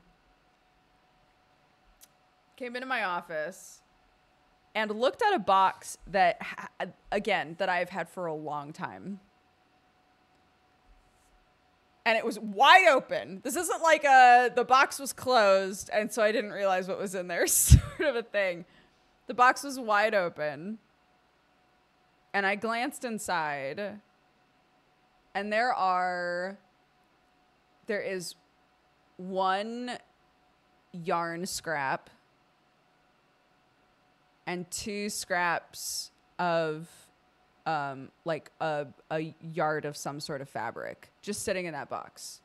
Came into my office and looked at a box that, again, that I've had for a long time. And it was wide open. This isn't like the box was closed, and so I didn't realize what was in there sort of a thing. The box was wide open. And I glanced inside, and there is one yarn scrap and 2 scraps of like a yard of some sort of fabric just sitting in that box.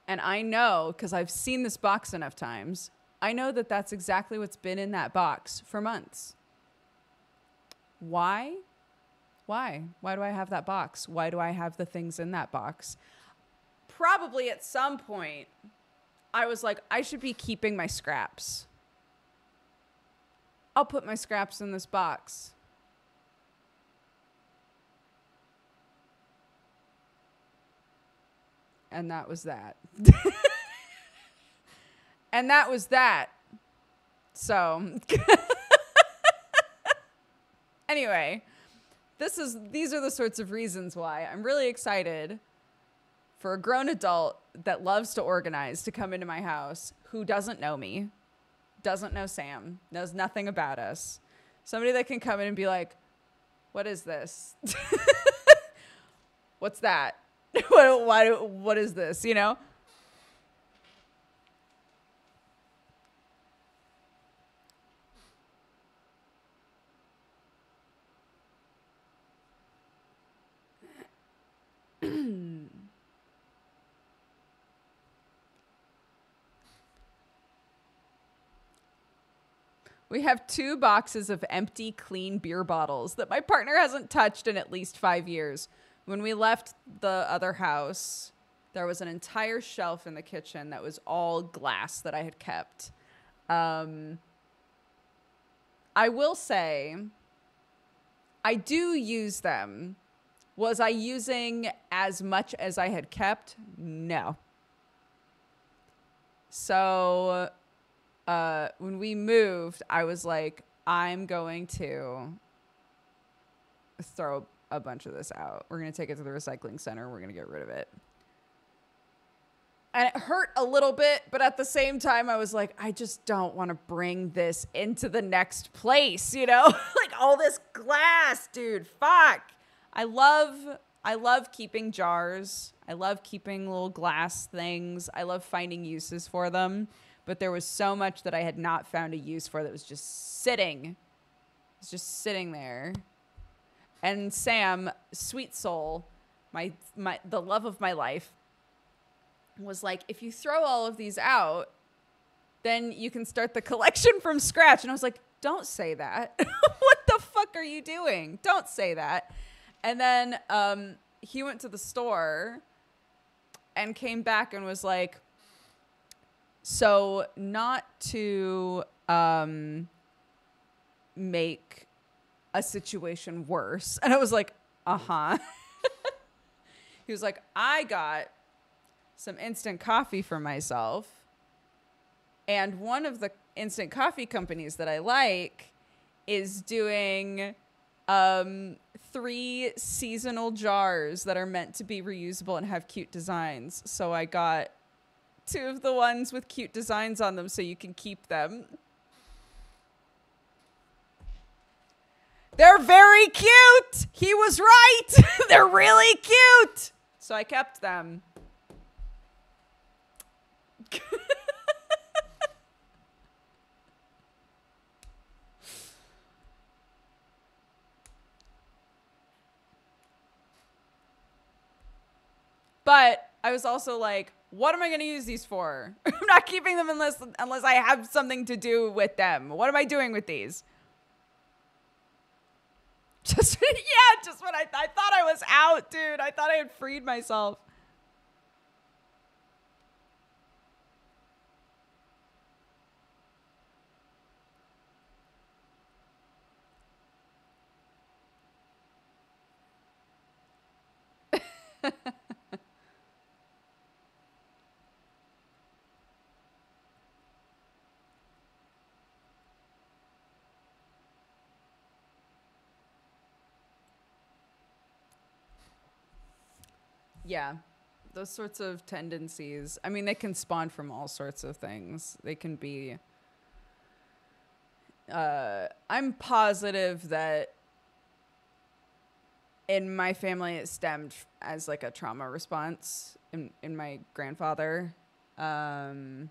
And I know, because I've seen this box enough times, I know that that's exactly what's been in that box for months. Why? Why? Why do I have that box? Why do I have the things in that box? Probably at some point, I was like, I should be keeping my scraps. I'll put my scraps in this box. And that was that. And that was that. So, anyway, these are the sorts of reasons why I'm really excited for a grown adult that loves to organize to come into my house who doesn't know me, doesn't know Sam, knows nothing about us. Somebody that can come in and be like, what is this? What's that? What is this? You know? We have 2 boxes of empty, clean beer bottles that my partner hasn't touched in at least 5 years. When we left the other house, there was an entire shelf in the kitchen that was all glass that I had kept. I will say, I do use them. Was I using as much as I had kept? No. So when we moved, I was like, I'm going to throw a bunch of this out. We're going to take it to the recycling center. We're going to get rid of it. And it hurt a little bit, but at the same time, I was like, I just don't want to bring this into the next place, you know? Like all this glass, dude, fuck. I love keeping jars. I love keeping little glass things. I love finding uses for them. But there was so much that I had not found a use for that was just sitting. It was just sitting there. And Sam, sweet soul, the love of my life, was like, if you throw all of these out, then you can start the collection from scratch. And I was like, don't say that. What the fuck are you doing? Don't say that. And then he went to the store and came back and was like, so not to make a situation worse. And I was like, uh-huh. He was like, I got some instant coffee for myself. And one of the instant coffee companies that I like is doing 3 seasonal jars that are meant to be reusable and have cute designs. So I got 2 of the ones with cute designs on them so you can keep them. They're very cute. He was right. They're really cute. So I kept them. But I was also like, what am I going to use these for? I'm not keeping them unless I have something to do with them. What am I doing with these? Just when I thought I was out, dude. I thought I had freed myself. Yeah, those sorts of tendencies. I mean, they can spawn from all sorts of things. They can be... I'm positive that in my family it stemmed as like a trauma response in my grandfather, from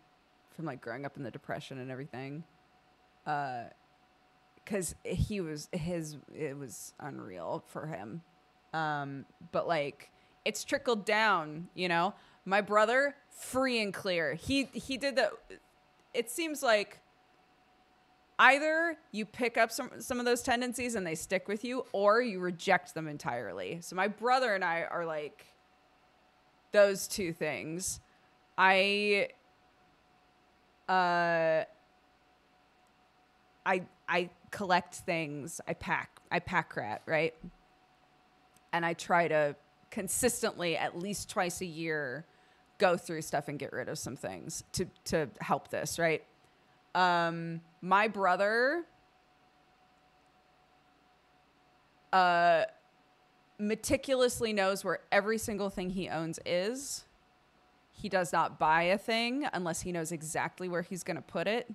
like growing up in the Depression and everything. Because it was unreal for him. But like... it's trickled down, you know? My brother, free and clear. He did the... It seems like either you pick up some of those tendencies and they stick with you, or you reject them entirely. So my brother and I are like those 2 things. I collect things. I pack rat, right? And I try to consistently at least twice a year go through stuff and get rid of some things to help this, right? My brother meticulously knows where every single thing he owns is. He does not buy a thing unless he knows exactly where he's going to put it.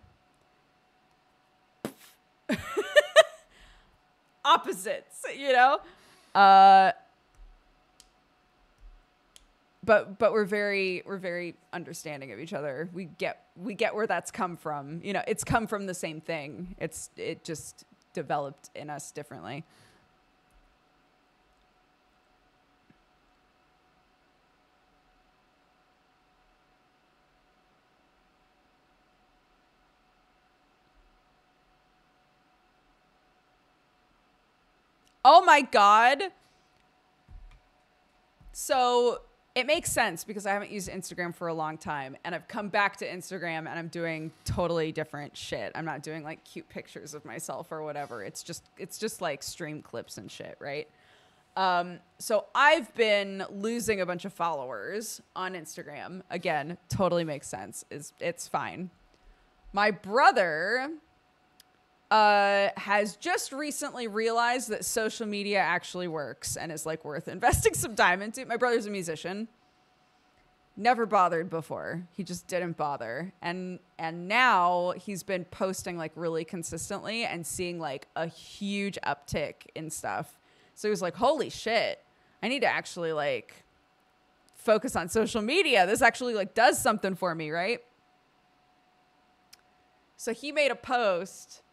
Opposites, you know? But we're very understanding of each other. We get where that's come from. You know, it's come from the same thing. It just developed in us differently. Oh my God. So it makes sense because I haven't used Instagram for a long time and I've come back to Instagram and I'm doing totally different shit. I'm not doing like cute pictures of myself or whatever. It's just like stream clips and shit, right? So I've been losing a bunch of followers on Instagram. Again, totally makes sense. It's fine. My brother has just recently realized that social media actually works and is like worth investing some time into. My brother's a musician. Never bothered before. He just didn't bother. And now he's been posting like really consistently and seeing like a huge uptick in stuff. So he was like, holy shit, I need to actually like focus on social media. This actually like does something for me, right? So he made a post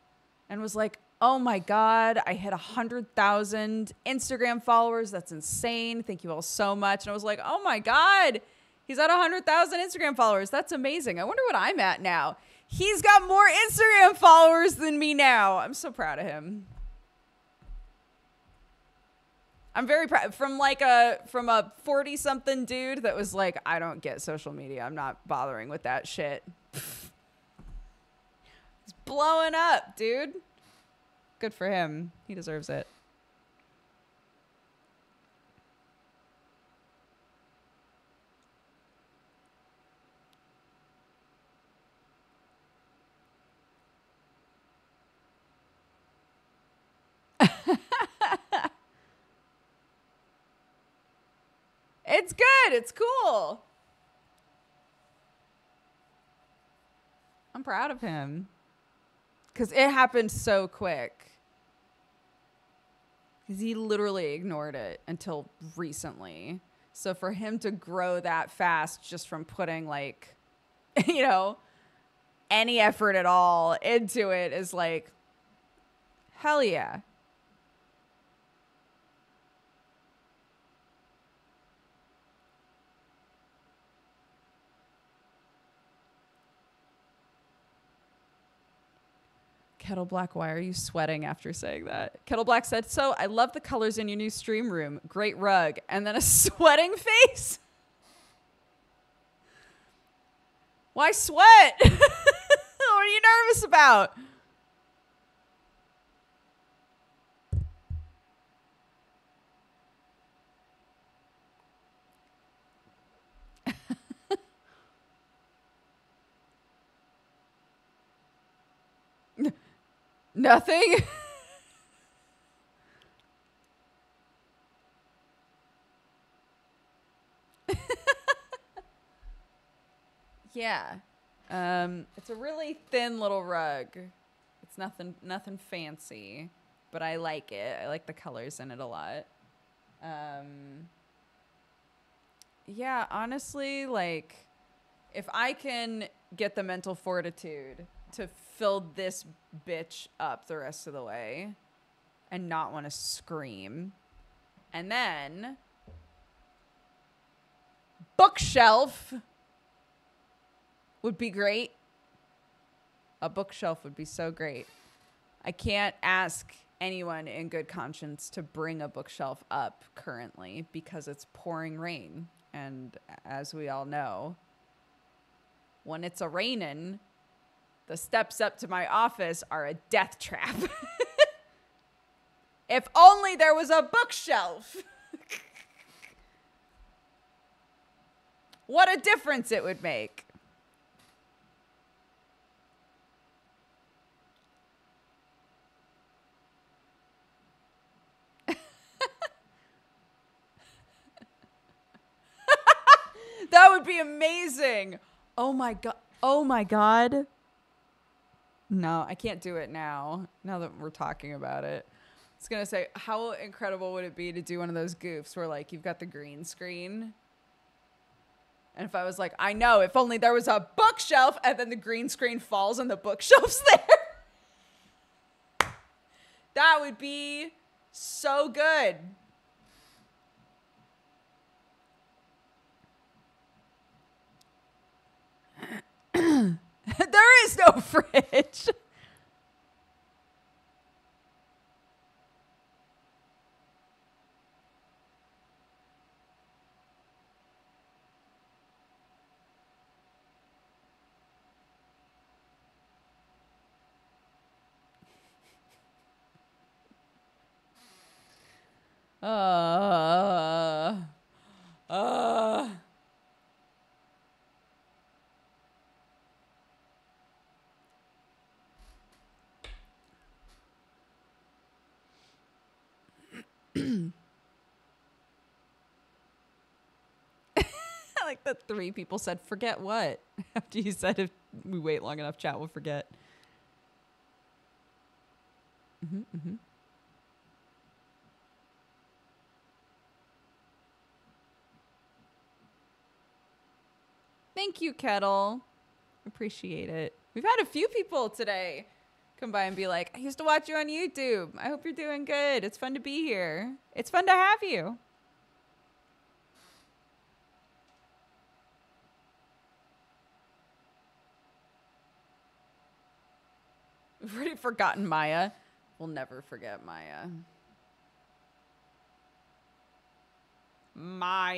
and was like, oh my God, I hit 100,000 Instagram followers. That's insane. Thank you all so much. And I was like, oh my God, he's at 100,000 Instagram followers. That's amazing. I wonder what I'm at now. He's got more Instagram followers than me now. I'm so proud of him. I'm very proud from a 40-something dude that was like, I don't get social media. I'm not bothering with that shit. He's blowing up, dude. Good for him. He deserves it. It's good. It's cool. I'm proud of him. Because it happened so quick. Because he literally ignored it until recently. So for him to grow that fast just from putting like, you know, any effort at all into it is like, hell yeah. Kettle Black, why are you sweating after saying that? Kettle Black said, so I love the colors in your new stream room. Great rug. And then a sweating face. Why sweat? What are you nervous about? Nothing. Yeah. It's a really thin little rug. It's nothing fancy, but I like it. I like the colors in it a lot. Yeah, honestly, like if I can get the mental fortitude to fill this bitch up the rest of the way and not want to scream. And then bookshelf would be great. A bookshelf would be so great. I can't ask anyone in good conscience to bring a bookshelf up currently because it's pouring rain. And as we all know, when it's a-raining, the steps up to my office are a death trap. If only there was a bookshelf. What a difference it would make. That would be amazing. Oh my God. Oh my God. No, I can't do it now that we're talking about it. I was going to say, how incredible would it be to do one of those goofs where, like, you've got the green screen? And if I was like, I know, if only there was a bookshelf, and then the green screen falls and the bookshelf's there. That would be so good. There is no fridge. Like the 3 people said, forget what? After you said if we wait long enough, chat will forget. Thank you, Kettle. Appreciate it. We've had a few people today come by and be like, I used to watch you on YouTube. I hope you're doing good. It's fun to be here. It's fun to have you. We've already forgotten Maya. We'll never forget Maya. Maya.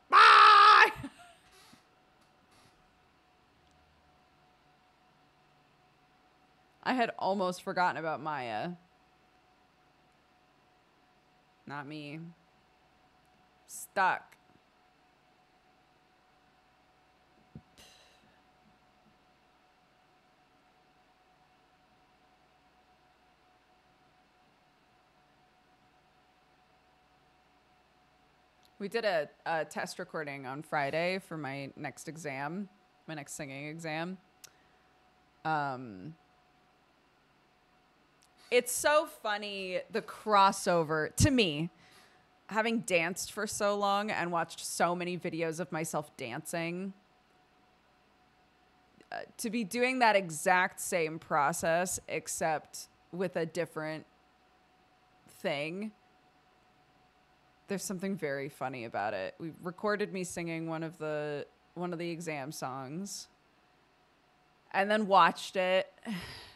Bye. I had almost forgotten about Maya. Not me. Stuck. We did a test recording on Friday for my next exam, my next singing exam. It's so funny, the crossover, to me, having danced for so long and watched so many videos of myself dancing, to be doing that exact same process, except with a different thing. There's something very funny about it. We recorded me singing one of the exam songs and then watched it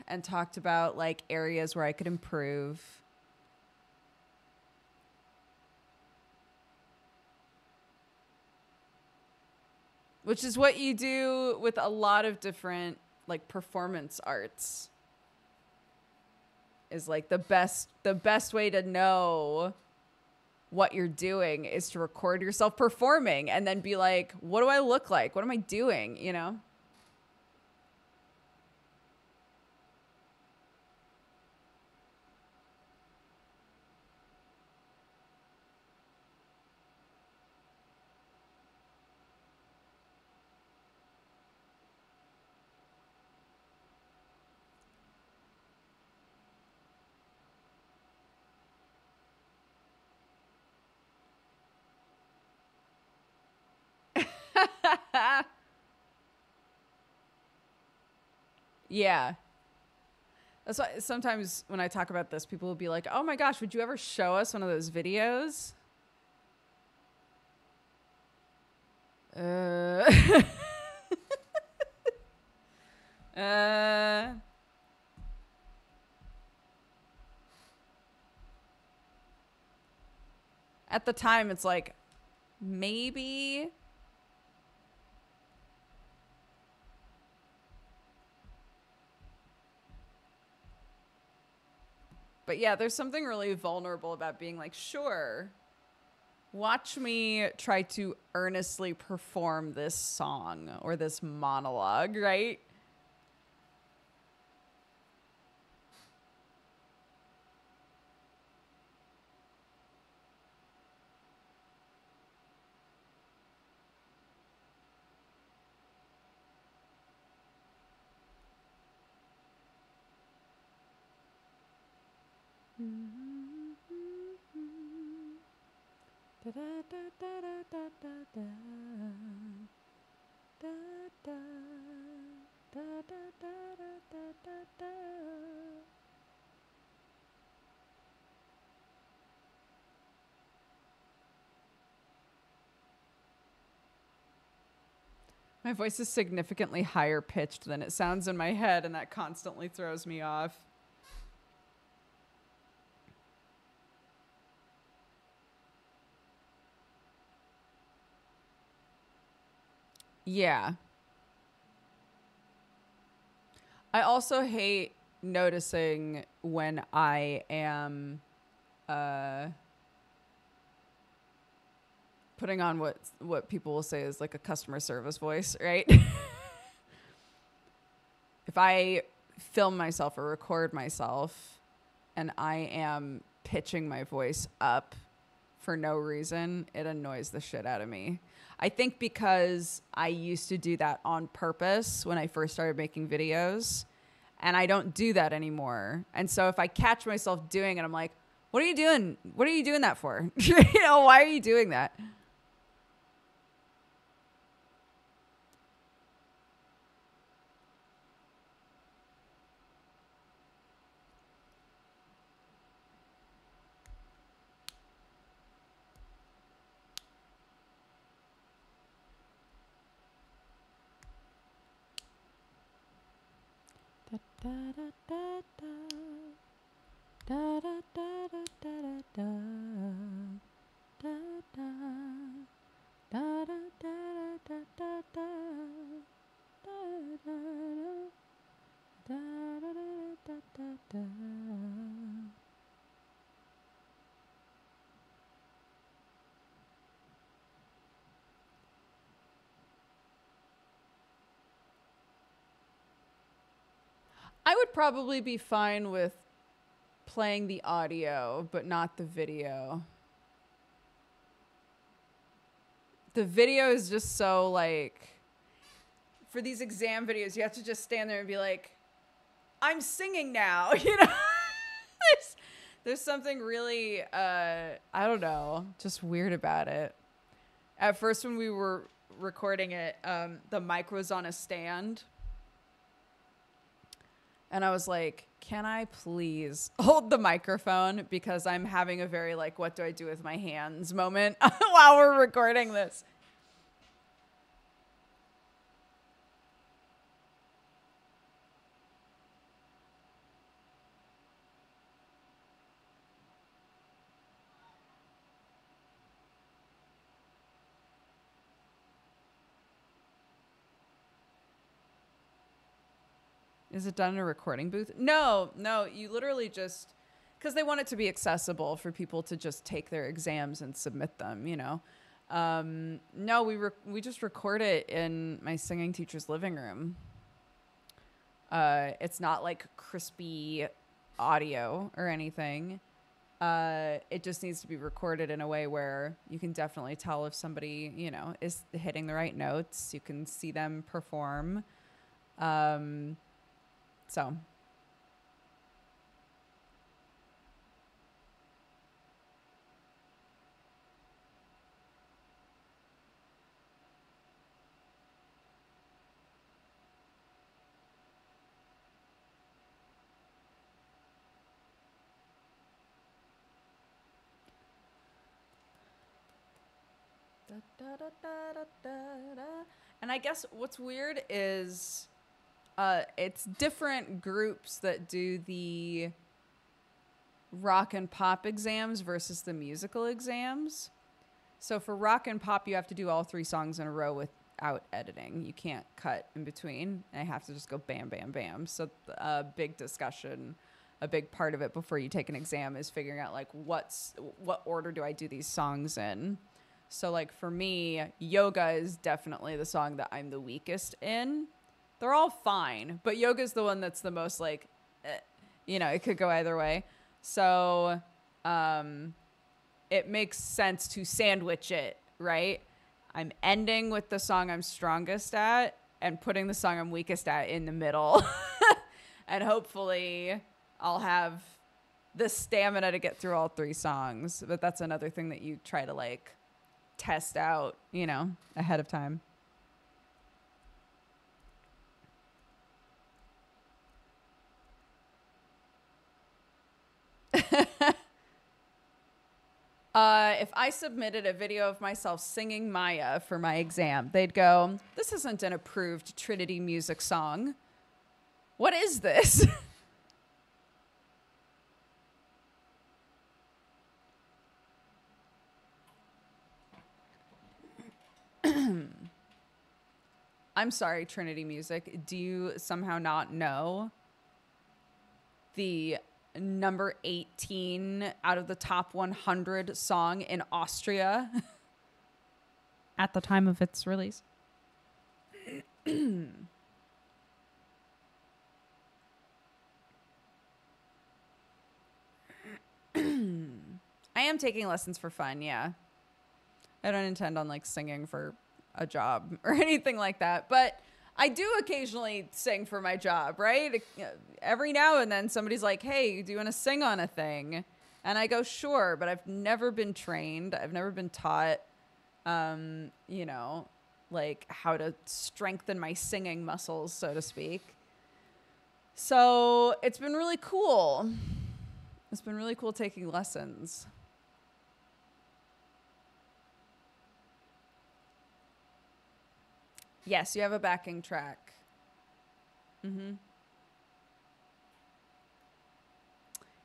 and talked about like areas where I could improve. Which is what you do with a lot of different like performance arts. Is like the best way to know what you're doing is to record yourself performing and then be like, what do I look like? What am I doing? You know? Yeah. That's why sometimes when I talk about this, people will be like, oh my gosh, would you ever show us one of those videos? At the time, it's like, maybe. But yeah, there's something really vulnerable about being like, sure, watch me try to earnestly perform this song or this monologue, right? My voice is significantly higher pitched than it sounds in my head, and that constantly throws me off. Yeah. I also hate noticing when I am putting on what people will say is like a customer service voice, right? If I film myself or record myself and I am pitching my voice up for no reason, it annoys the shit out of me. I think because I used to do that on purpose when I first started making videos, and I don't do that anymore. And so if I catch myself doing it, I'm like, What are you doing? What are you doing that for? You know, why are you doing that? I would probably be fine with playing the audio, but not the video. The video is just so like, for these exam videos, you have to just stand there and be like, I'm singing now, you know? there's something really, I don't know, just weird about it. At first when we were recording it, the mic was on a stand. And I was like, can I please hold the microphone? Because I'm having a very like, what do I do with my hands moment while we're recording this. Is it done in a recording booth? No, you literally just, because they want it to be accessible for people to just take their exams and submit them, you know? No, we just record it in my singing teacher's living room. It's not like crispy audio or anything. It just needs to be recorded in a way where you can definitely tell if somebody, you know, is hitting the right notes. You can see them perform. So. And I guess what's weird is it's different groups that do the rock and pop exams versus the musical exams. So for rock and pop, you have to do all 3 songs in a row without editing. You can't cut in between. I have to just go bam, bam, bam. So a big discussion, a big part of it before you take an exam is figuring out like what order do I do these songs in. So like for me, Yoga is definitely the song that I'm the weakest in. They're all fine, but Yoga's the one that's the most like, you know, it could go either way. So it makes sense to sandwich it, right? I'm ending with the song I'm strongest at and putting the song I'm weakest at in the middle. And hopefully I'll have the stamina to get through all 3 songs. But that's another thing that you try to like test out, you know, ahead of time. If I submitted a video of myself singing Maya for my exam, they'd go, this isn't an approved Trinity music song. What is this? I'm sorry, Trinity Music. Do you somehow not know the number 18 out of the top 100 song in Austria at the time of its release? I am taking lessons for fun, yeah. I don't intend on like singing for a job or anything like that, but I do occasionally sing for my job, right? Every now and then somebody's like, hey, do you want to sing on a thing? And I go, sure, but I've never been trained. I've never been taught, you know, like how to strengthen my singing muscles, so to speak. So it's been really cool. It's been really cool taking lessons. Yes, you have a backing track. Mm-hmm.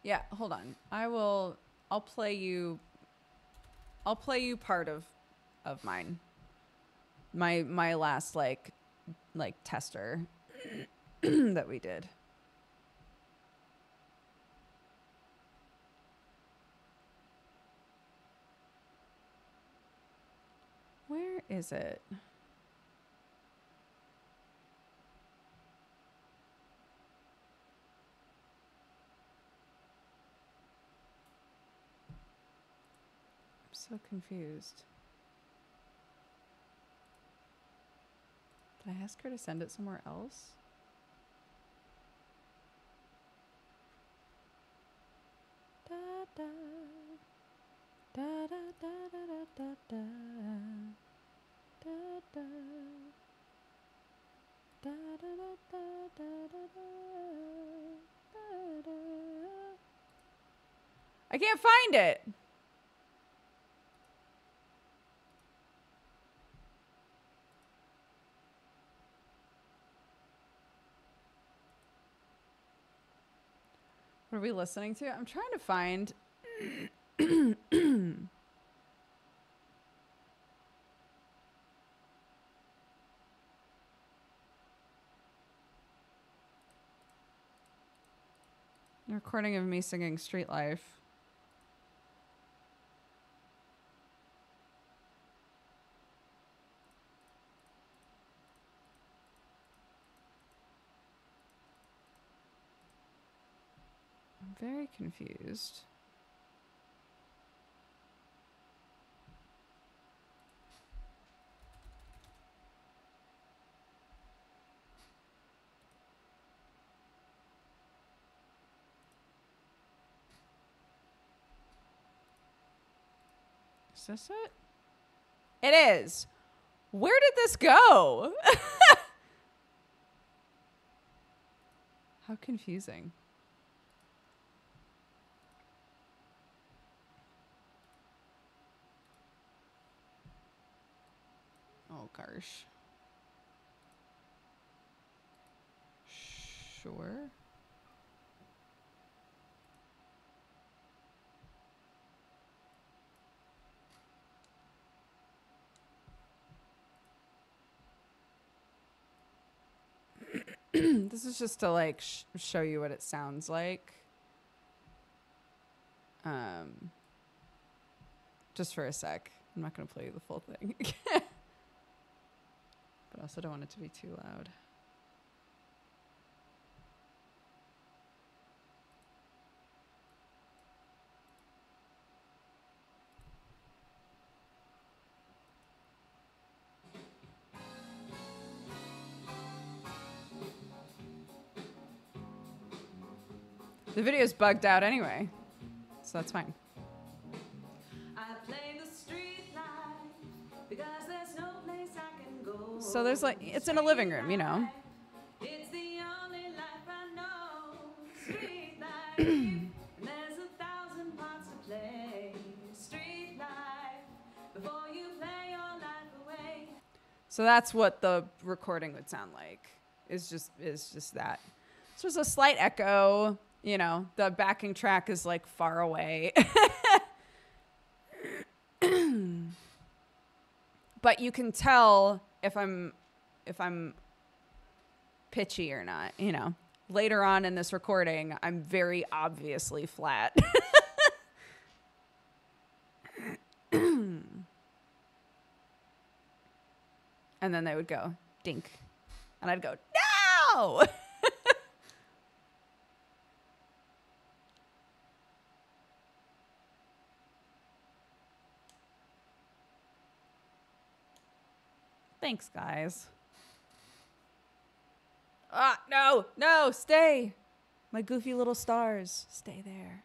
Yeah, hold on. I'll play you part of mine. My last like tester that we did. Where is it? I'm so confused. Did I ask her to send it somewhere else? Da da da da da da da da da da da da da. I can't find it. What are we listening to? I'm trying to find. A recording of me singing Street Life. I'm very confused. Is this it? It is. Where did this go? How confusing. Oh, gosh. Sure. This is just to like show you what it sounds like. Just for a sec. I'm not going to play you the full thing. But I also don't want it to be too loud. The video's bugged out anyway, so that's fine. So there's like, it's in a living room, you know. It's the only life I know. Street life. And there's 1,000 parts to play. Street life. Before you play your life away. So that's what the recording would sound like. Is just that. So there's a slight echo. You know, the backing track is like far away. But you can tell if I'm pitchy or not, you know. Later on in this recording, I'm very obviously flat. And then they would go, dink. And I'd go, no! Thanks, guys. No, stay. My goofy little stars. Stay there.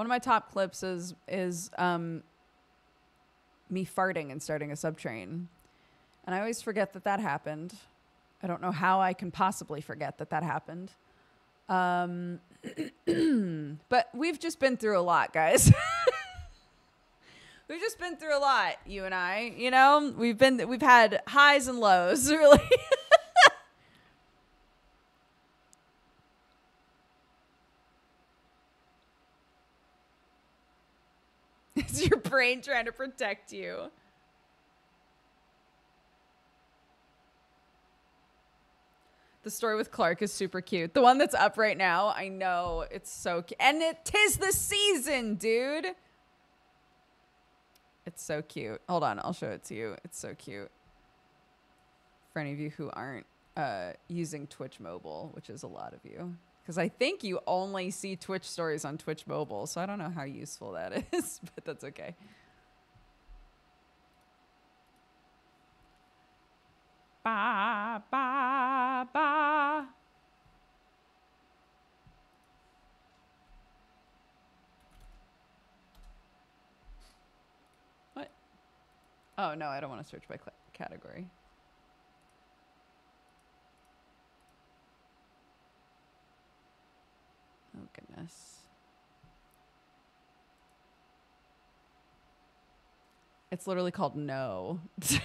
One of my top clips is me farting and starting a subtrain. And I always forget that that happened. I don't know how I can possibly forget that that happened. But we've just been through a lot, guys. We've just been through a lot, you and I. You know, we've had highs and lows, really. It's your brain trying to protect you. The story with Clark is super cute. The one that's up right now, I know. It's so cute. And it 'tis the season, dude. It's so cute. Hold on, I'll show it to you. It's so cute. For any of you who aren't using Twitch Mobile, which is a lot of you. Because I think you only see Twitch stories on Twitch Mobile, so I don't know how useful that is, but that's okay. Ba, ba, ba. What? Oh, no, I don't want to search by category. Oh, goodness. It's literally called No. So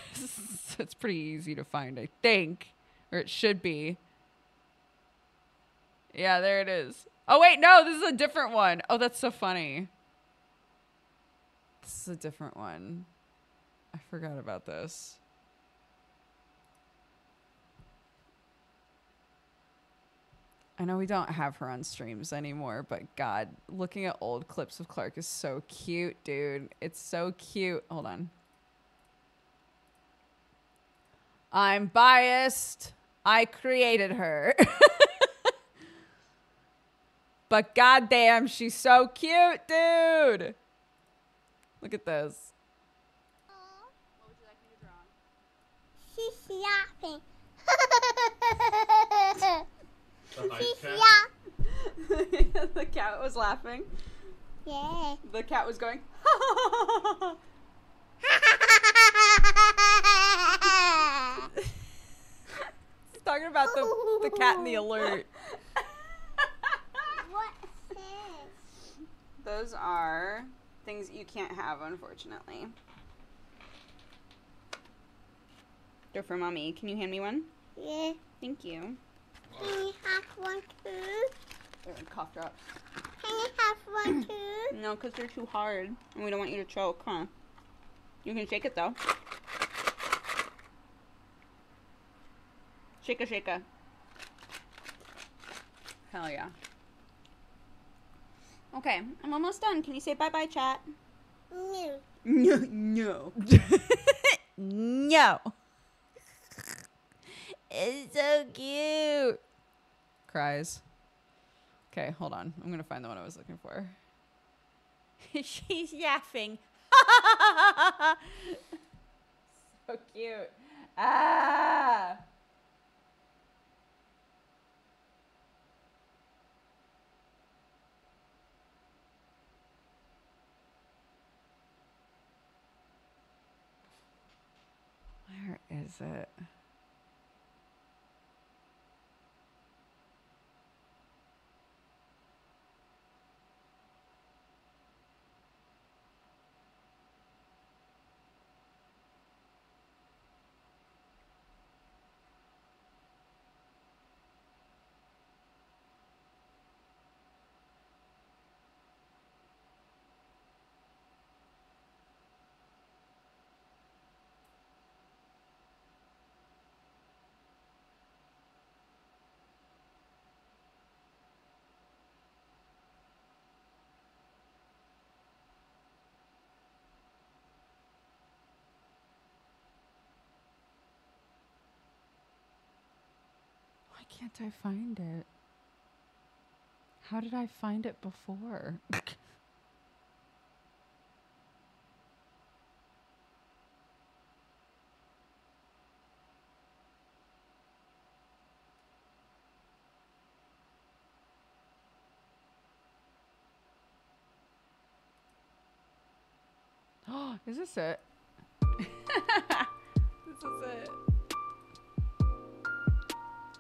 it's pretty easy to find, I think. Or it should be. Yeah, there it is. Oh, wait, no, this is a different one. Oh, that's so funny. This is a different one. I forgot about this. I know we don't have her on streams anymore, but God, looking at old clips of Clark is so cute, dude. It's so cute. Hold on. I'm biased. I created her. But goddamn, she's so cute, dude. Look at this. What would you like me to draw? She's yapping. The cat was laughing. Yeah. The cat was going. He's talking about the cat in the alert. What's this? Those are things you can't have, unfortunately. They're for mommy. Can you hand me one? Yeah. Thank you. Can you have one too? They're cough drops. Can you have one too? No, because they're too hard. And we don't want you to choke, huh? You can shake it, though. Shake a. Hell yeah. Okay, I'm almost done. Can you say bye-bye, chat? No. No. No. It's so cute. Cries. Okay, hold on. I'm going to find the one I was looking for. She's laughing. So cute. Ah. Where is it? Why can't I find it? How did I find it before? Is this it? This is it.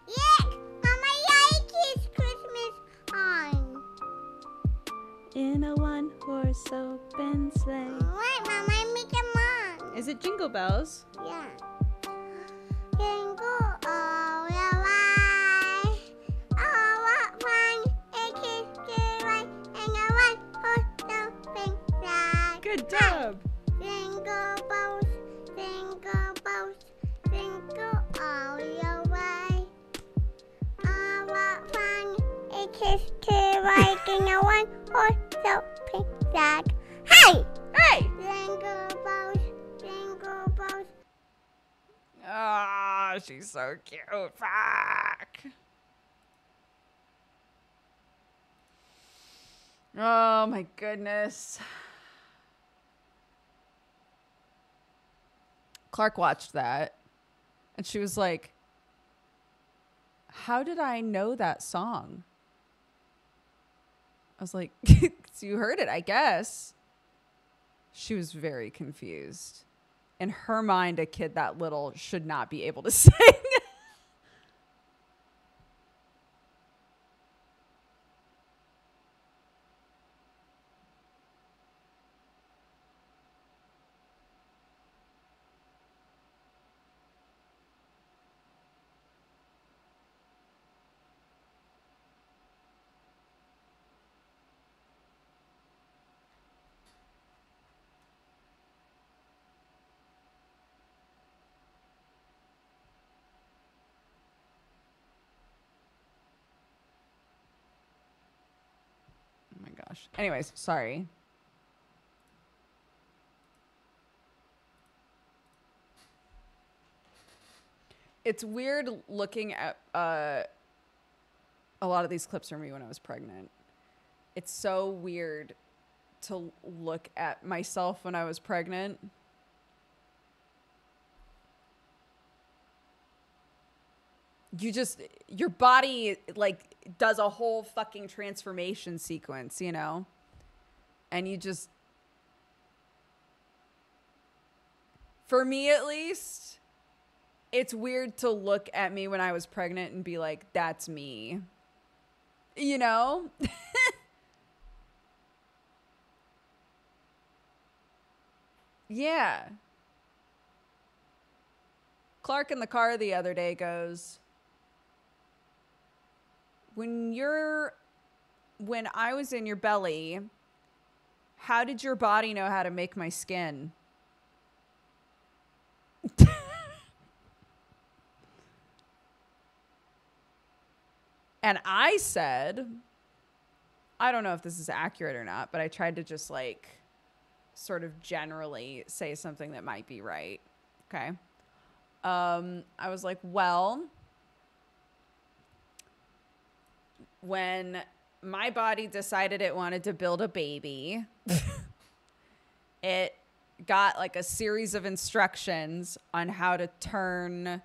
Yes, Mama Yike's Christmas on. In a one-horse open sleigh. What, Mama? Make a mom. Is it Jingle Bells? Yeah. Jingle all the way. Oh, what fun it is to ride in a one-horse open sleigh. Good job. Jingle bells, jingle all the way. Oh, what fun it is to ride in a one-horse open sleigh. Hey! Hey! Jingle bells, jingle bells. Ah, she's so cute. Fuck. Oh my goodness. Clark watched that and she was like, how did I know that song? I was like, so you heard it, I guess. She was very confused. In her mind, a kid that little should not be able to sing. Oh my gosh. Anyways, sorry. It's weird looking at a lot of these clips from me when I was pregnant. It's so weird to look at myself when I was pregnant. Your body like does a whole fucking transformation sequence, you know? And for me at least, it's weird to look at me when I was pregnant and be like, that's me. You know? Yeah. Clark in the car the other day goes, when I was in your belly, how did your body know how to make my skin? And I said, I don't know if this is accurate or not, but I tried to just like sort of generally say something that might be right. Okay. I was like, well, when my body decided it wanted to build a baby, it got like a series of instructions on how to turn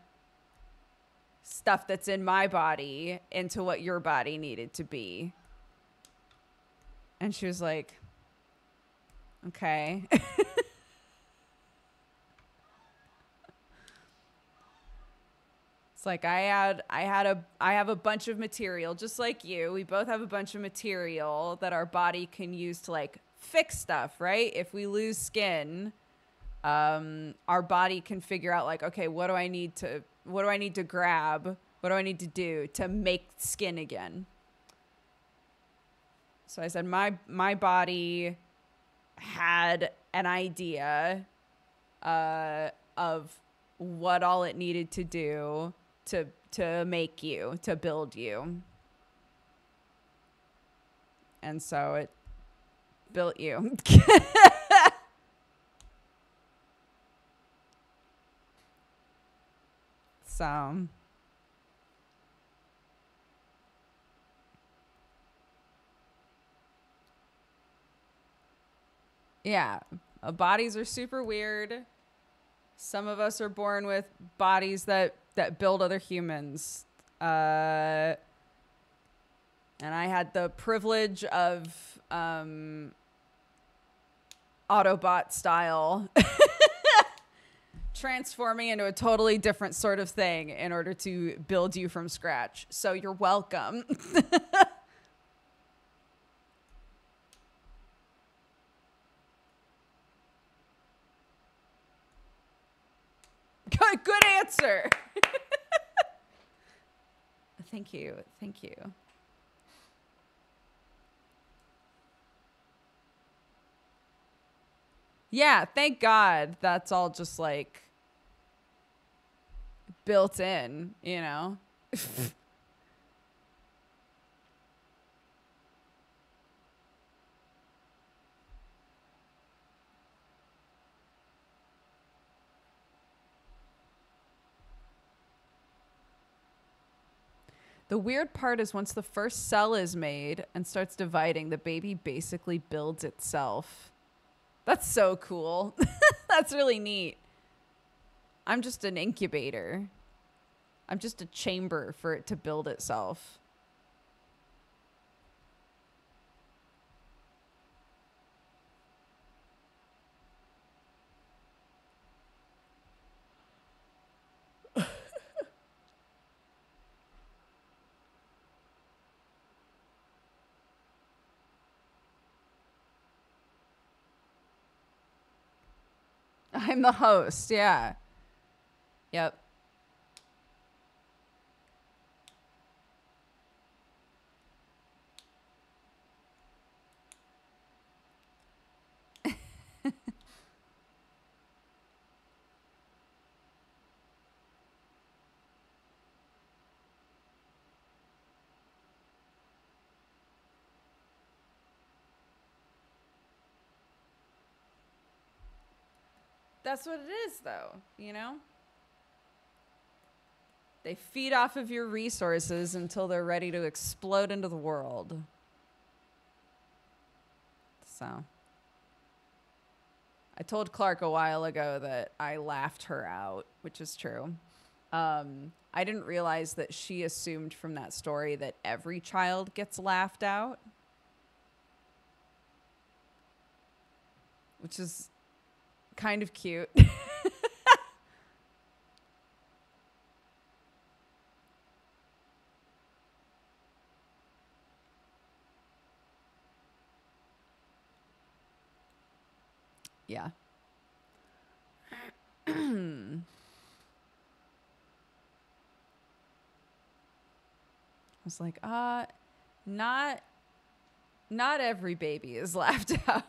stuff that's in my body into what your body needed to be. And she was like, okay. It's like I have a bunch of material just like you. We both have a bunch of material that our body can use to like fix stuff, right? If we lose skin, our body can figure out like, okay, what do I need to grab? What do I need to do to make skin again? So I said my body had an idea of what all it needed to do to make you, to build you. And so it built you. So yeah, bodies are super weird. Some of us are born with bodies that build other humans. And I had the privilege of Autobot style. Transforming into a totally different sort of thing in order to build you from scratch. So you're welcome. Good answer. Thank you. Thank you. Yeah, thank God that's all just like built in, you know? The weird part is once the first cell is made and starts dividing, the baby basically builds itself. That's so cool. That's really neat. I'm just an incubator. I'm just a chamber for it to build itself. I'm the host, yeah. Yep. That's what it is, though, you know? They feed off of your resources until they're ready to explode into the world. So, I told Clark a while ago that I laughed her out, which is true. I didn't realize that she assumed from that story that every child gets laughed out, which is kind of cute. Yeah. I was like, not every baby is laughed out.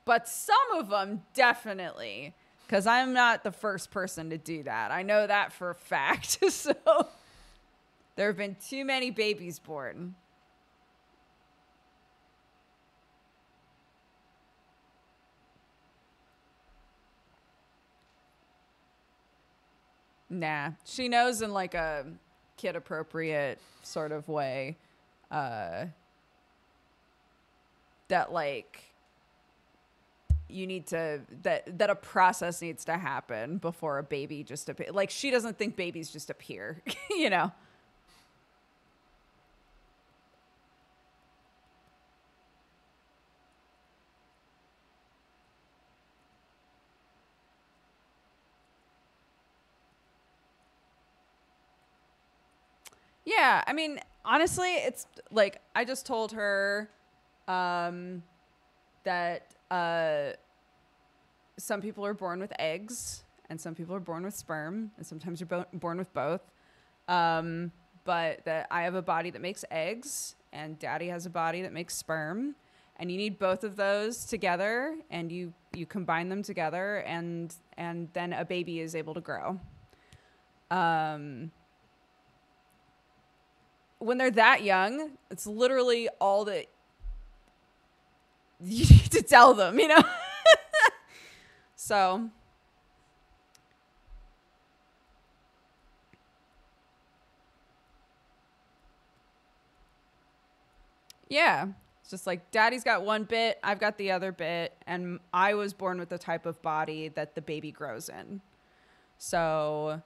But some of them definitely, because I'm not the first person to do that. I know that for a fact. So there have been too many babies born. Nah, she knows in like a kid appropriate sort of way that like you need to that a process needs to happen before a baby just appear. Like she doesn't think babies just appear, you know. Yeah, I mean, honestly, it's like I just told her that some people are born with eggs and some people are born with sperm, and sometimes you're born with both. But that I have a body that makes eggs and daddy has a body that makes sperm, and you need both of those together, and you combine them together, and then a baby is able to grow. When they're that young, it's literally all that you need to tell them, you know? So, yeah. It's just like daddy's got one bit, I've got the other bit, and I was born with the type of body that the baby grows in. So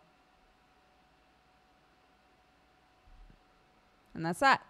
And that's that.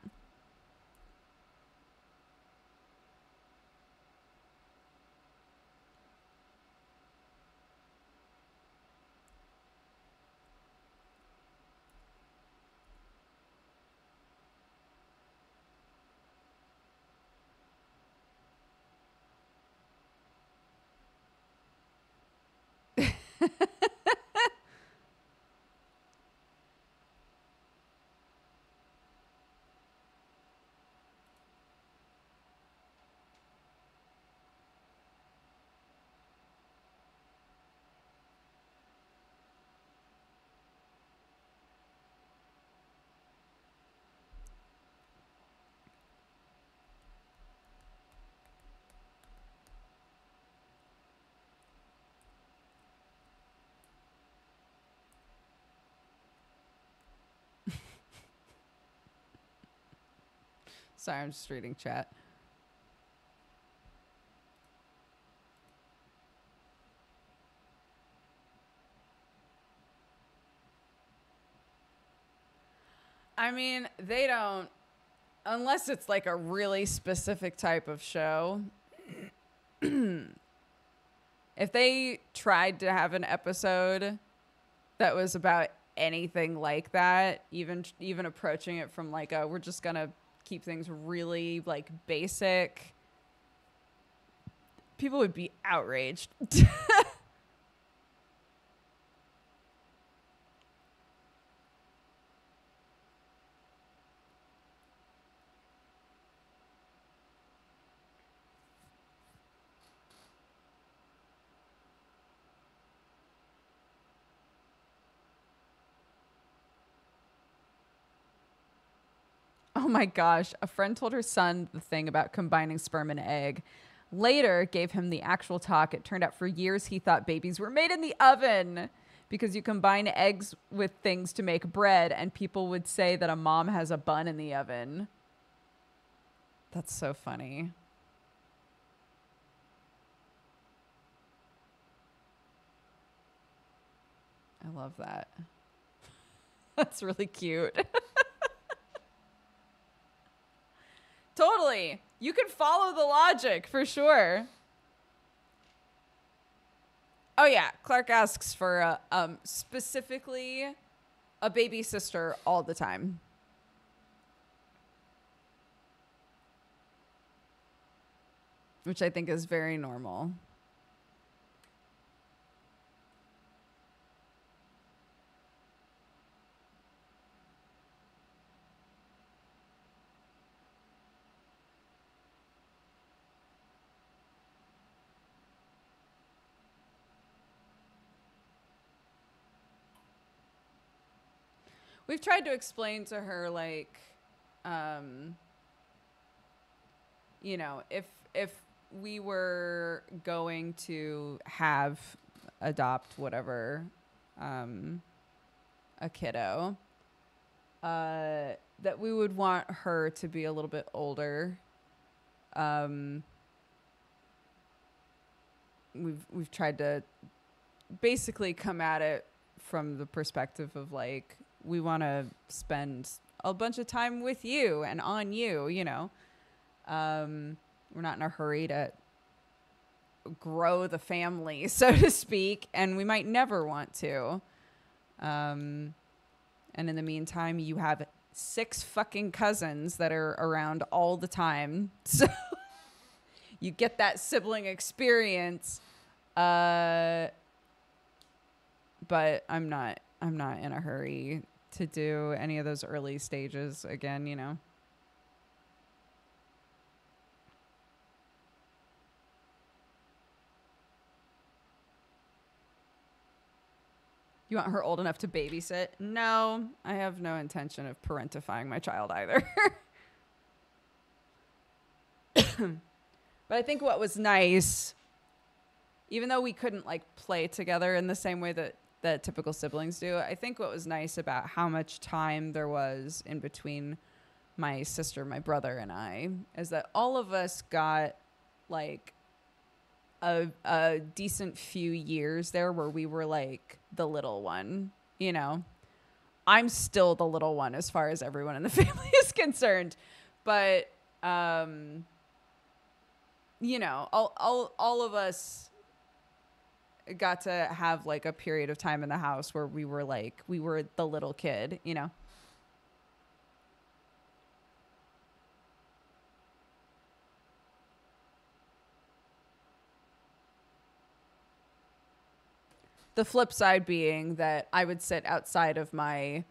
Sorry, I'm just reading chat. I mean, they don't, unless it's like a really specific type of show. If they tried to have an episode that was about anything like that, even approaching it from like a, we're just gonna keep things really like basic, people would be outraged. Oh my gosh. A friend told her son the thing about combining sperm and egg. Later, gave him the actual talk. It turned out for years he thought babies were made in the oven because you combine eggs with things to make bread, and people would say that a mom has a bun in the oven. That's so funny. I love that. That's really cute. Totally. You can follow the logic for sure. Oh yeah, Clark asks for specifically a baby sister all the time. Which I think is very normal. We've tried to explain to her, like, you know, if we were going to adopt whatever, a kiddo, that we would want her to be a little bit older. We've tried to basically come at it from the perspective of like, we want to spend a bunch of time with you and on you, you know. We're not in a hurry to grow the family, so to speak, and we might never want to. And in the meantime, you have 6 fucking cousins that are around all the time. So you get that sibling experience. But I'm not in a hurry to do any of those early stages again, you know. You want her old enough to babysit? No, I have no intention of parentifying my child either. But I think what was nice, even though we couldn't like play together in the same way that typical siblings do, I think what was nice about how much time there was in between my sister, my brother, and I is that all of us got like a decent few years there where we were like the little one, you know. I'm still the little one as far as everyone in the family is concerned. But, you know, all of us got to have like a period of time in the house where we were the little kid, you know? The flip side being that I would sit outside of my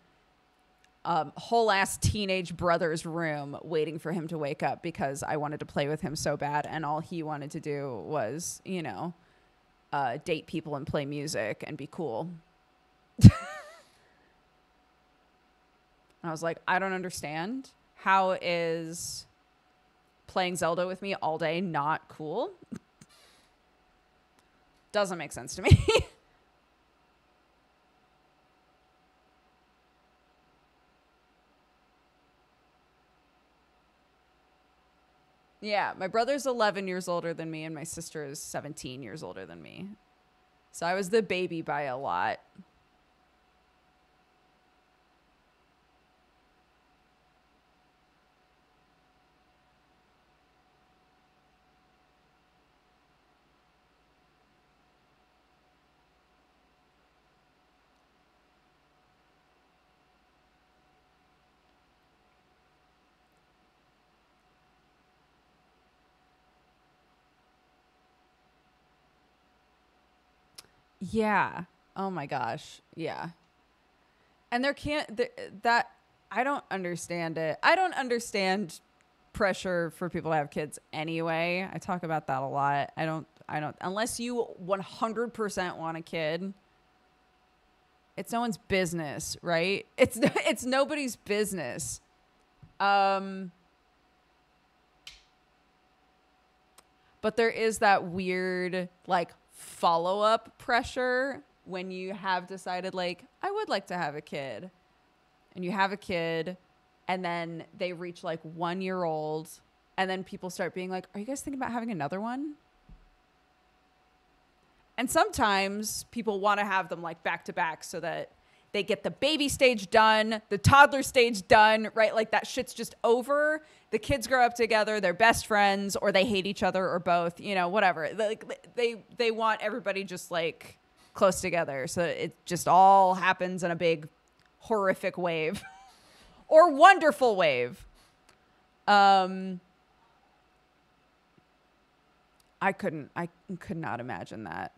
whole ass teenage brother's room waiting for him to wake up because I wanted to play with him so bad. And all he wanted to do was, you know, date people and play music and be cool. I was like, I don't understand. How is playing Zelda with me all day not cool? Doesn't make sense to me. Yeah, my brother's 11 years older than me, and my sister is 17 years older than me. So I was the baby by a lot. Yeah. Oh my gosh. Yeah. And there can't that I don't understand it. I don't understand pressure for people to have kids anyway. I talk about that a lot. I don't unless you 100% want a kid. It's no one's business, right? It's nobody's business. But there is that weird like follow-up pressure when you have decided like I would like to have a kid, and you have a kid, and then they reach like 1 year old, and then people start being like, are you guys thinking about having another one? And sometimes people want to have them like back to back so that they get the baby stage done, the toddler stage done, right? Like that shit's just over. The kids grow up together, they're best friends, or they hate each other, or both, you know, whatever. Like they want everybody just like close together. So it just all happens in a big horrific wave or wonderful wave. I could not imagine that.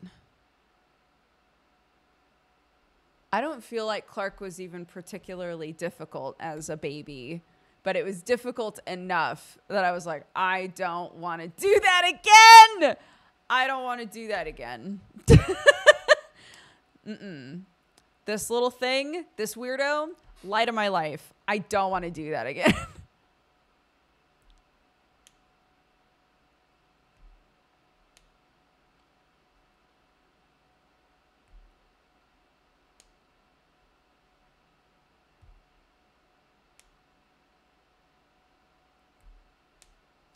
I don't feel like Clark was even particularly difficult as a baby, but it was difficult enough that I was like, I don't want to do that again. I don't want to do that again. This little thing, this weirdo, light of my life. I don't want to do that again.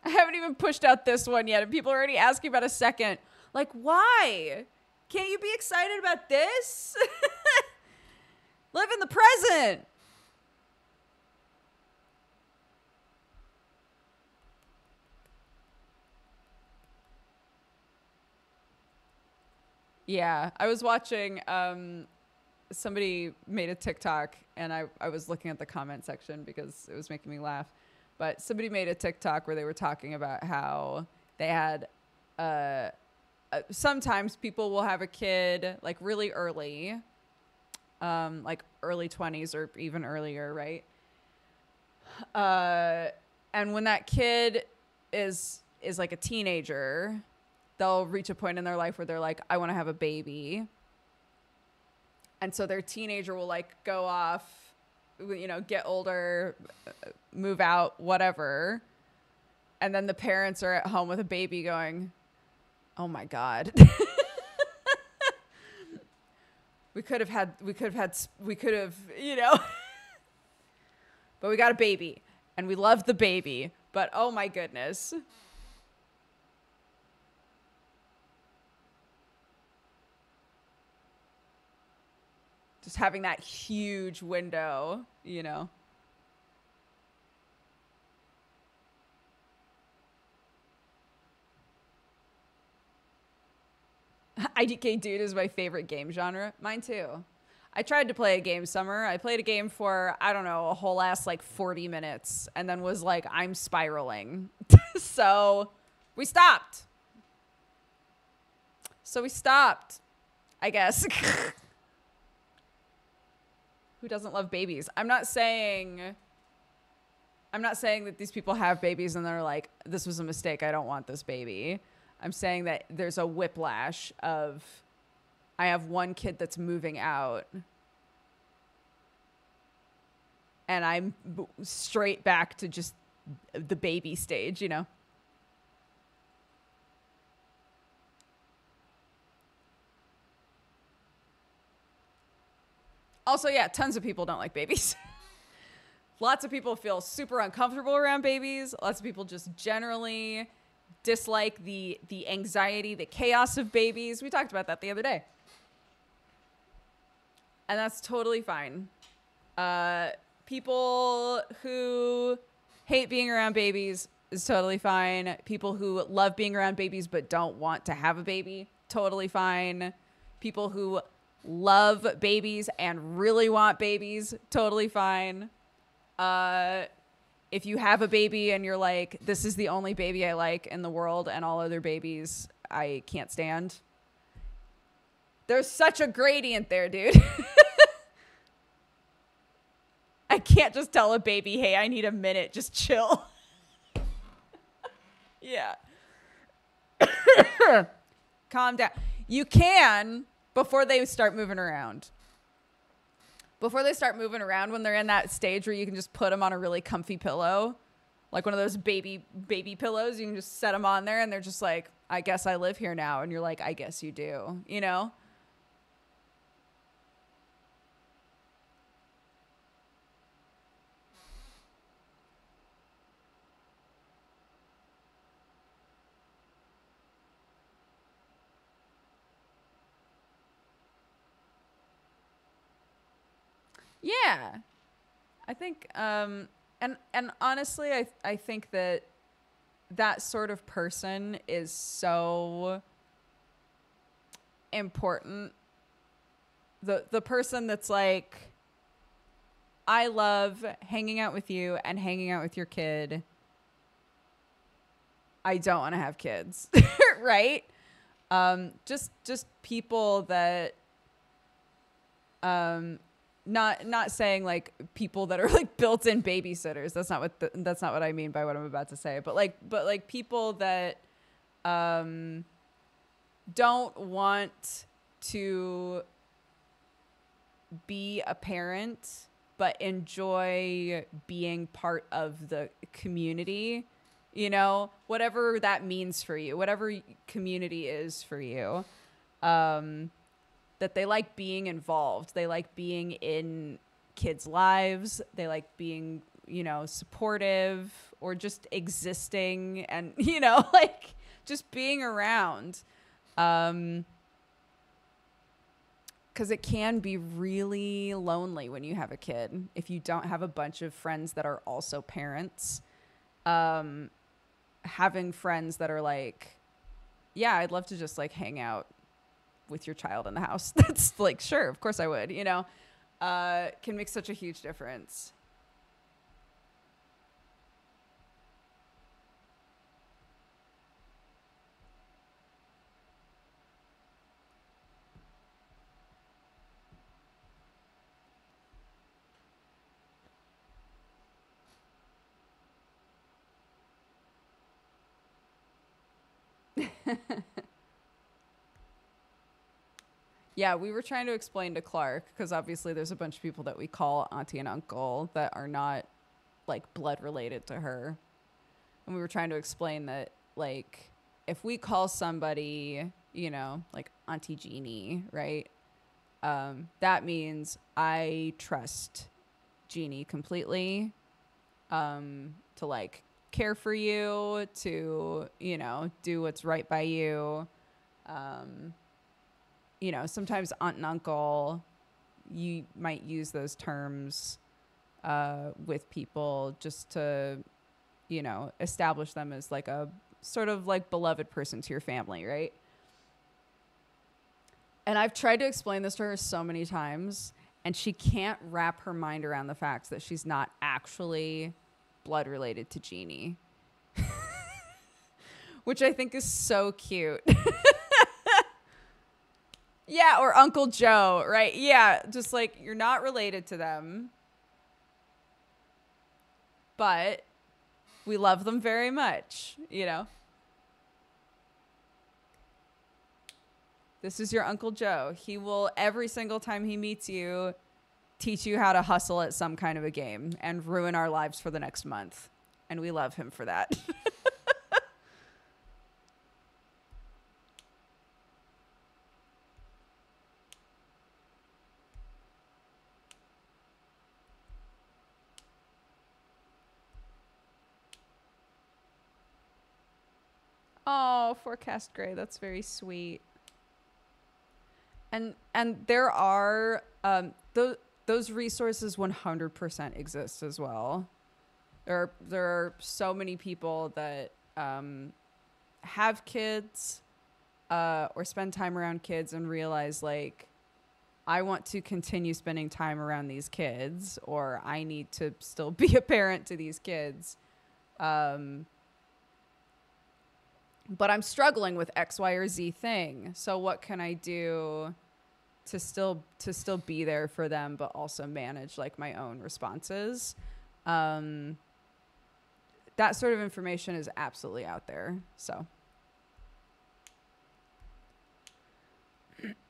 I haven't even pushed out this one yet, and people are already asking about a second. Like, why? Can't you be excited about this? Live in the present. Yeah, I was watching, somebody made a TikTok, and I was looking at the comment section because it was making me laugh. But somebody made a TikTok where they were talking about how they had, sometimes people will have a kid like really early, like early 20s or even earlier, right? And when that kid is like a teenager, they'll reach a point in their life where they're like, I want to have a baby. And so their teenager will like go off, you know, get older, move out, whatever. And then the parents are at home with a baby going, oh my God. we could have, you know, but we got a baby and we love the baby, but oh my goodness. Just having that huge window, you know. IDK Dude is my favorite game genre. Mine too. I tried to play a game summer. I played a game for, I don't know, a whole ass like 40 minutes and then was like, I'm spiraling. So we stopped. I guess. Who doesn't love babies? I'm not saying that these people have babies and they're like, this was a mistake. I don't want this baby. I'm saying that there's a whiplash of, I have one kid that's moving out and I'm straight back to just the baby stage, you know? Also, yeah, tons of people don't like babies. Lots of people feel super uncomfortable around babies. Lots of people just generally dislike the anxiety, the chaos of babies. We talked about that the other day. And that's totally fine. People who hate being around babies is totally fine. People who love being around babies but don't want to have a baby, totally fine. People who love babies and really want babies, totally fine. If you have a baby and you're like, this is the only baby I like in the world and all other babies I can't stand, there's such a gradient there, dude. I can't just tell a baby, hey, I need a minute, just chill. Yeah. Calm down. You can, before they start moving around. Before they start moving around, when they're in that stage where you can just put them on a really comfy pillow, like one of those baby pillows, you can just set them on there and they're just like, I guess I live here now. And you're like, I guess you do, you know? Yeah. I think, and honestly, I think that sort of person is so important. The person that's like, I love hanging out with you and hanging out with your kid. I don't want to have kids, right? Just people that, not saying like people that are like built-in babysitters. That's not what I mean by what I'm about to say. But like people that don't want to be a parent but enjoy being part of the community, you know, whatever that means for you, whatever community is for you. That they like being involved. They like being in kids' lives. They like being, you know, supportive or just existing and, you know, like just being around. 'Cause it can be really lonely when you have a kid. If you don't have a bunch of friends that are also parents, having friends that are like, yeah, I'd love to just like hang out with your child in the house. That's like, sure, of course I would, you know, can make such a huge difference. Yeah, we were trying to explain to Clark, because obviously there's a bunch of people that we call auntie and uncle that are not like blood related to her. And we were trying to explain that, like, if we call somebody, you know, like Auntie Jeannie, right? That means I trust Jeannie completely, to like care for you, to, you know, do what's right by you. You know, sometimes aunt and uncle you might use those terms with people just to, you know, establish them as like a sort of like beloved person to your family, right? And I've tried to explain this to her so many times, and she can't wrap her mind around the fact that she's not actually blood related to Jeannie. Which I think is so cute. Yeah, or Uncle Joe, right? Yeah, just like you're not related to them. But we love them very much, you know? This is your Uncle Joe. He will, every single time he meets you, teach you how to hustle at some kind of a game and ruin our lives for the next month. And we love him for that. Oh, Forecast Gray. That's very sweet. And there are those resources 100% exist as well. There are so many people that have kids or spend time around kids and realize like I want to continue spending time around these kids, or I need to still be a parent to these kids. But I'm struggling with X, Y, or Z thing. So what can I do to still be there for them, but also manage like my own responses? That sort of information is absolutely out there. So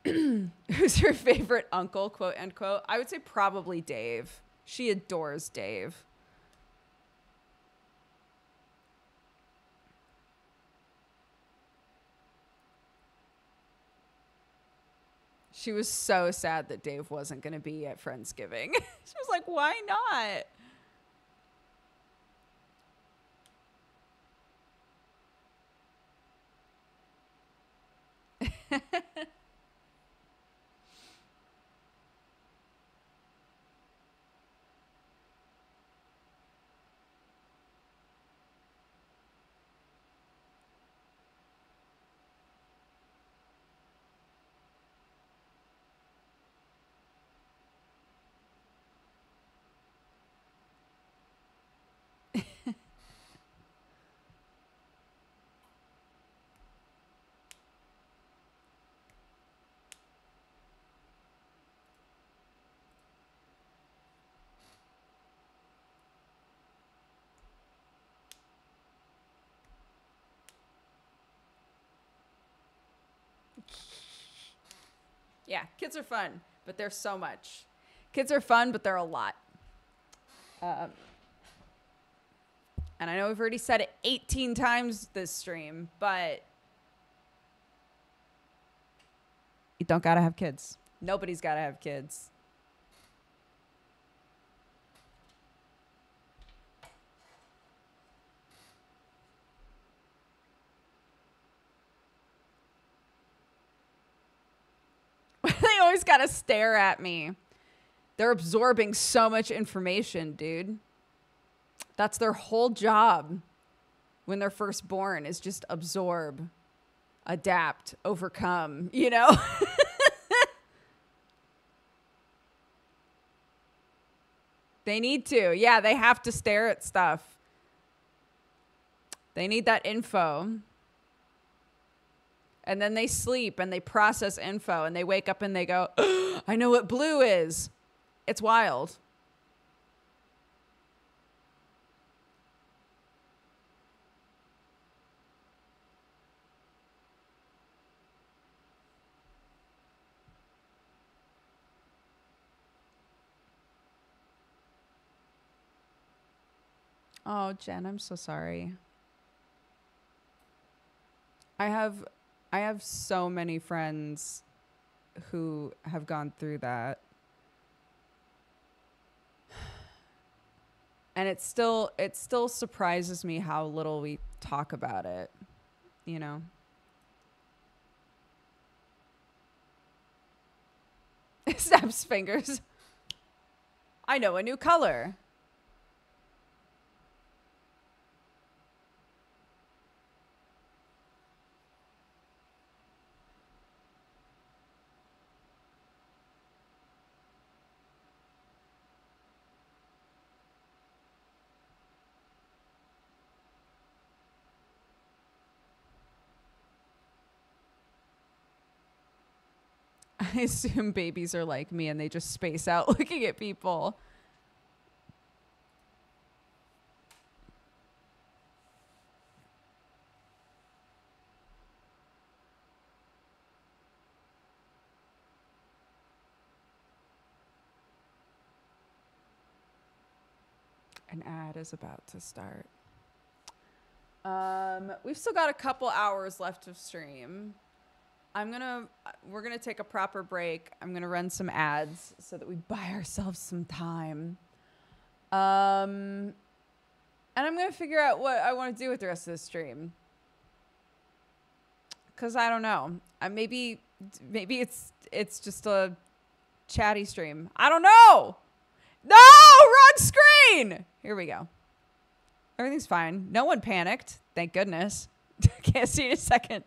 who's your favorite uncle, quote unquote? I would say probably Dave. She adores Dave. She was so sad that Dave wasn't going to be at Friendsgiving. She was like, why not? Yeah, kids are fun, but they're so much. Kids are fun, but they're a lot. And I know we've already said it 18 times this stream, but you don't gotta have kids. Nobody's gotta have kids. They always gotta stare at me. They're absorbing so much information, dude. That's their whole job when they're first born, is just absorb, adapt, overcome, you know? They need to. Yeah, they have to stare at stuff. They need that info. And then they sleep and they process info and they wake up and they go, oh, I know what blue is. It's wild. Oh, Jen, I'm so sorry. I have so many friends who have gone through that. And it still surprises me how little we talk about it, you know? Snaps fingers. I know a new color. I assume babies are like me and they just space out looking at people. An ad is about to start. We've still got a couple hours left of stream. We're gonna take a proper break. I'm gonna run some ads so that we buy ourselves some time. And I'm gonna figure out what I want to do with the rest of the stream. Cause I don't know. Maybe it's just a chatty stream. I don't know. No, wrong screen. Here we go. Everything's fine. No one panicked. Thank goodness. Can't see in a second.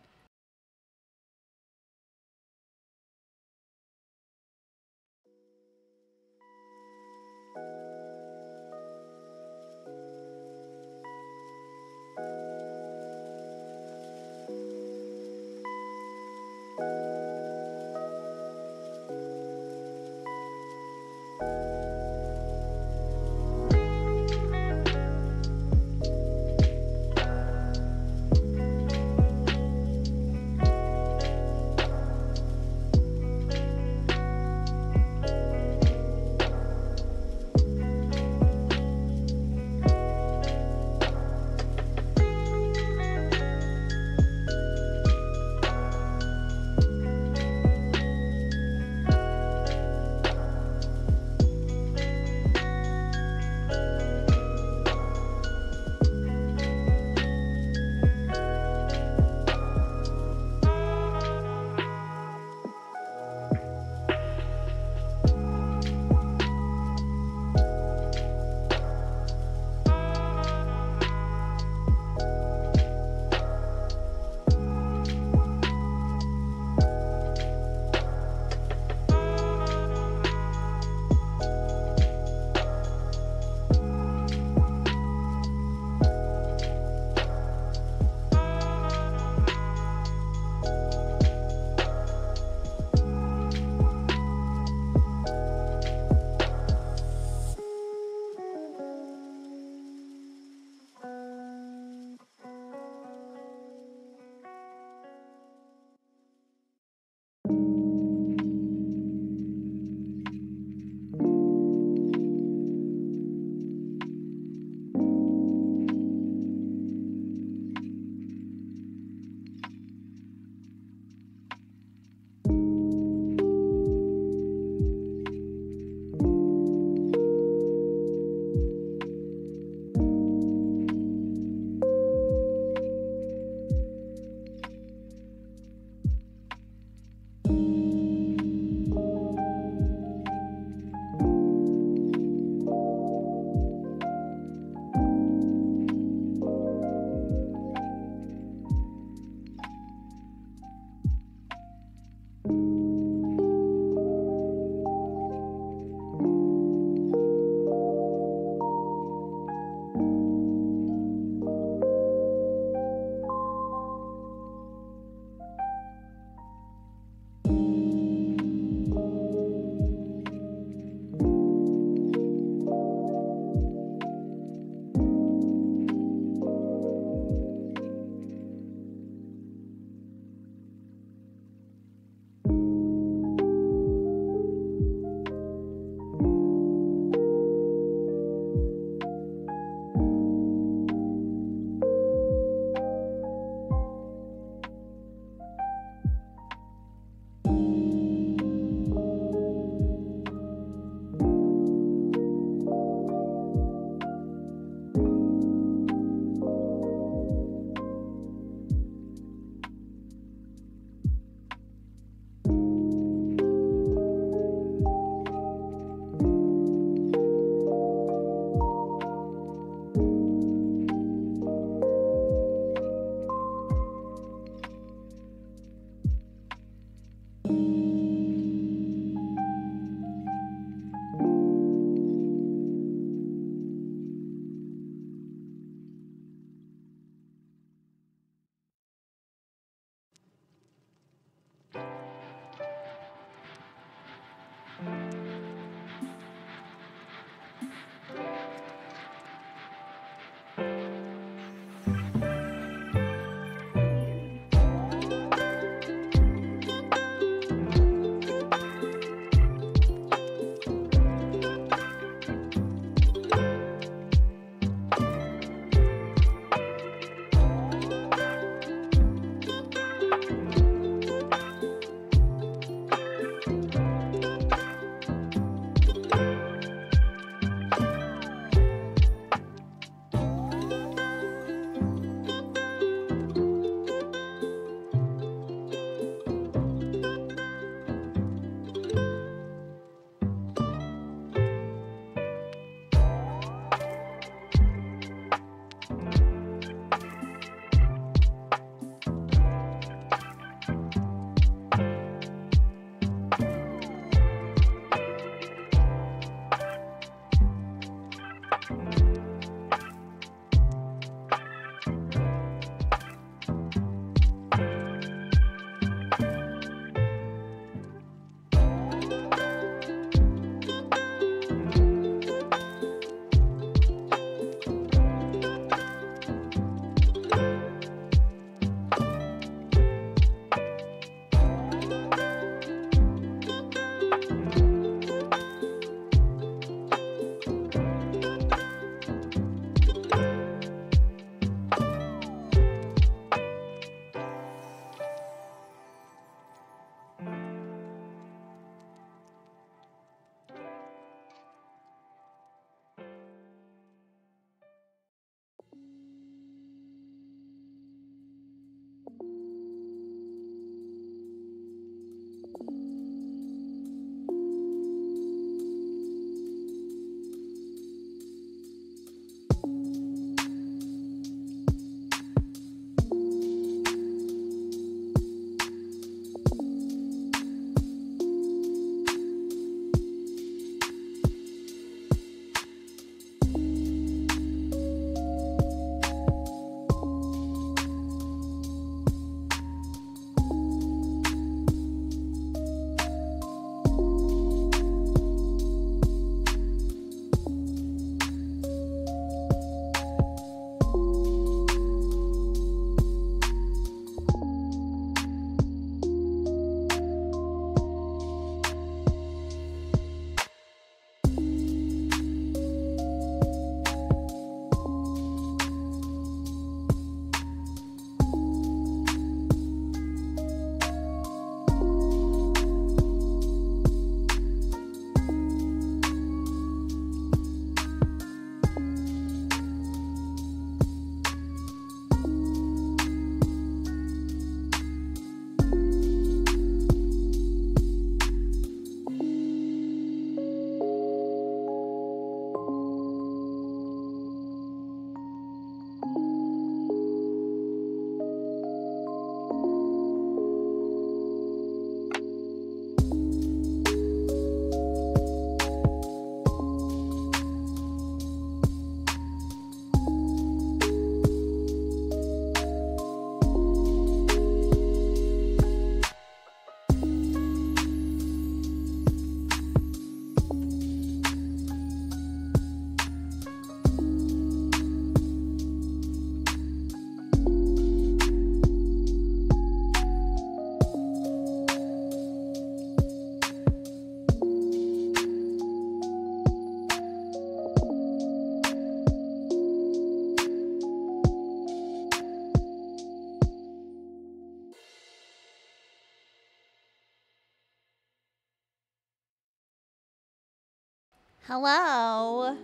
Hello.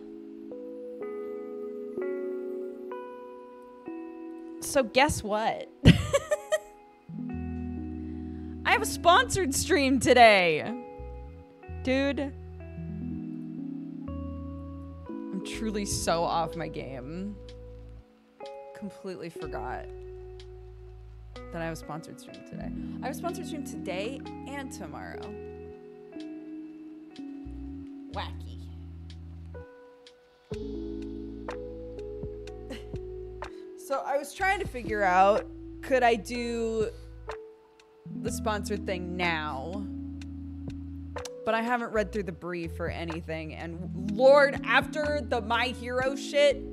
So guess what? I have a sponsored stream today. Dude. I'm truly so off my game. Completely forgot that I have a sponsored stream today. I have a sponsored stream today and tomorrow. Wacky. So I was trying to figure out, could I do the sponsored thing now? But I haven't read through the brief or anything. And Lord, after the My Hero shit,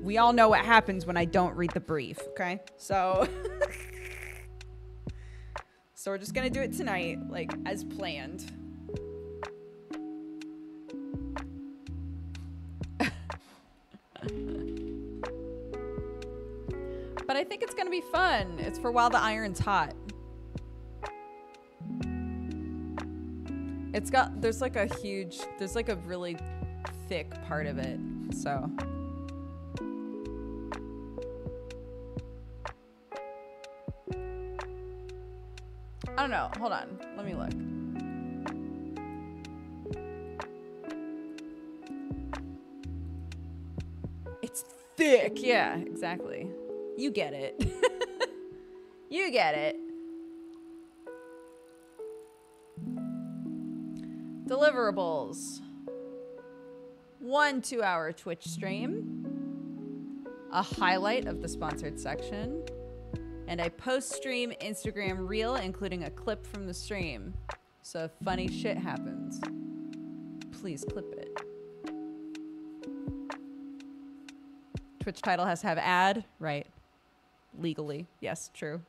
we all know what happens when I don't read the brief, okay? So, so we're just gonna do it tonight, like as planned. But I think it's gonna be fun. It's for While the Iron's Hot. It's got, there's like a really thick part of it, so. I don't know, hold on, let me look. It's thick, yeah, exactly. You get it. You get it. Deliverables. 1 2-hour Twitch stream. A highlight of the sponsored section. And a post-stream Instagram reel, including a clip from the stream. So if funny shit happens, please clip it. Twitch title has to have ad, right? Legally. Yes, true.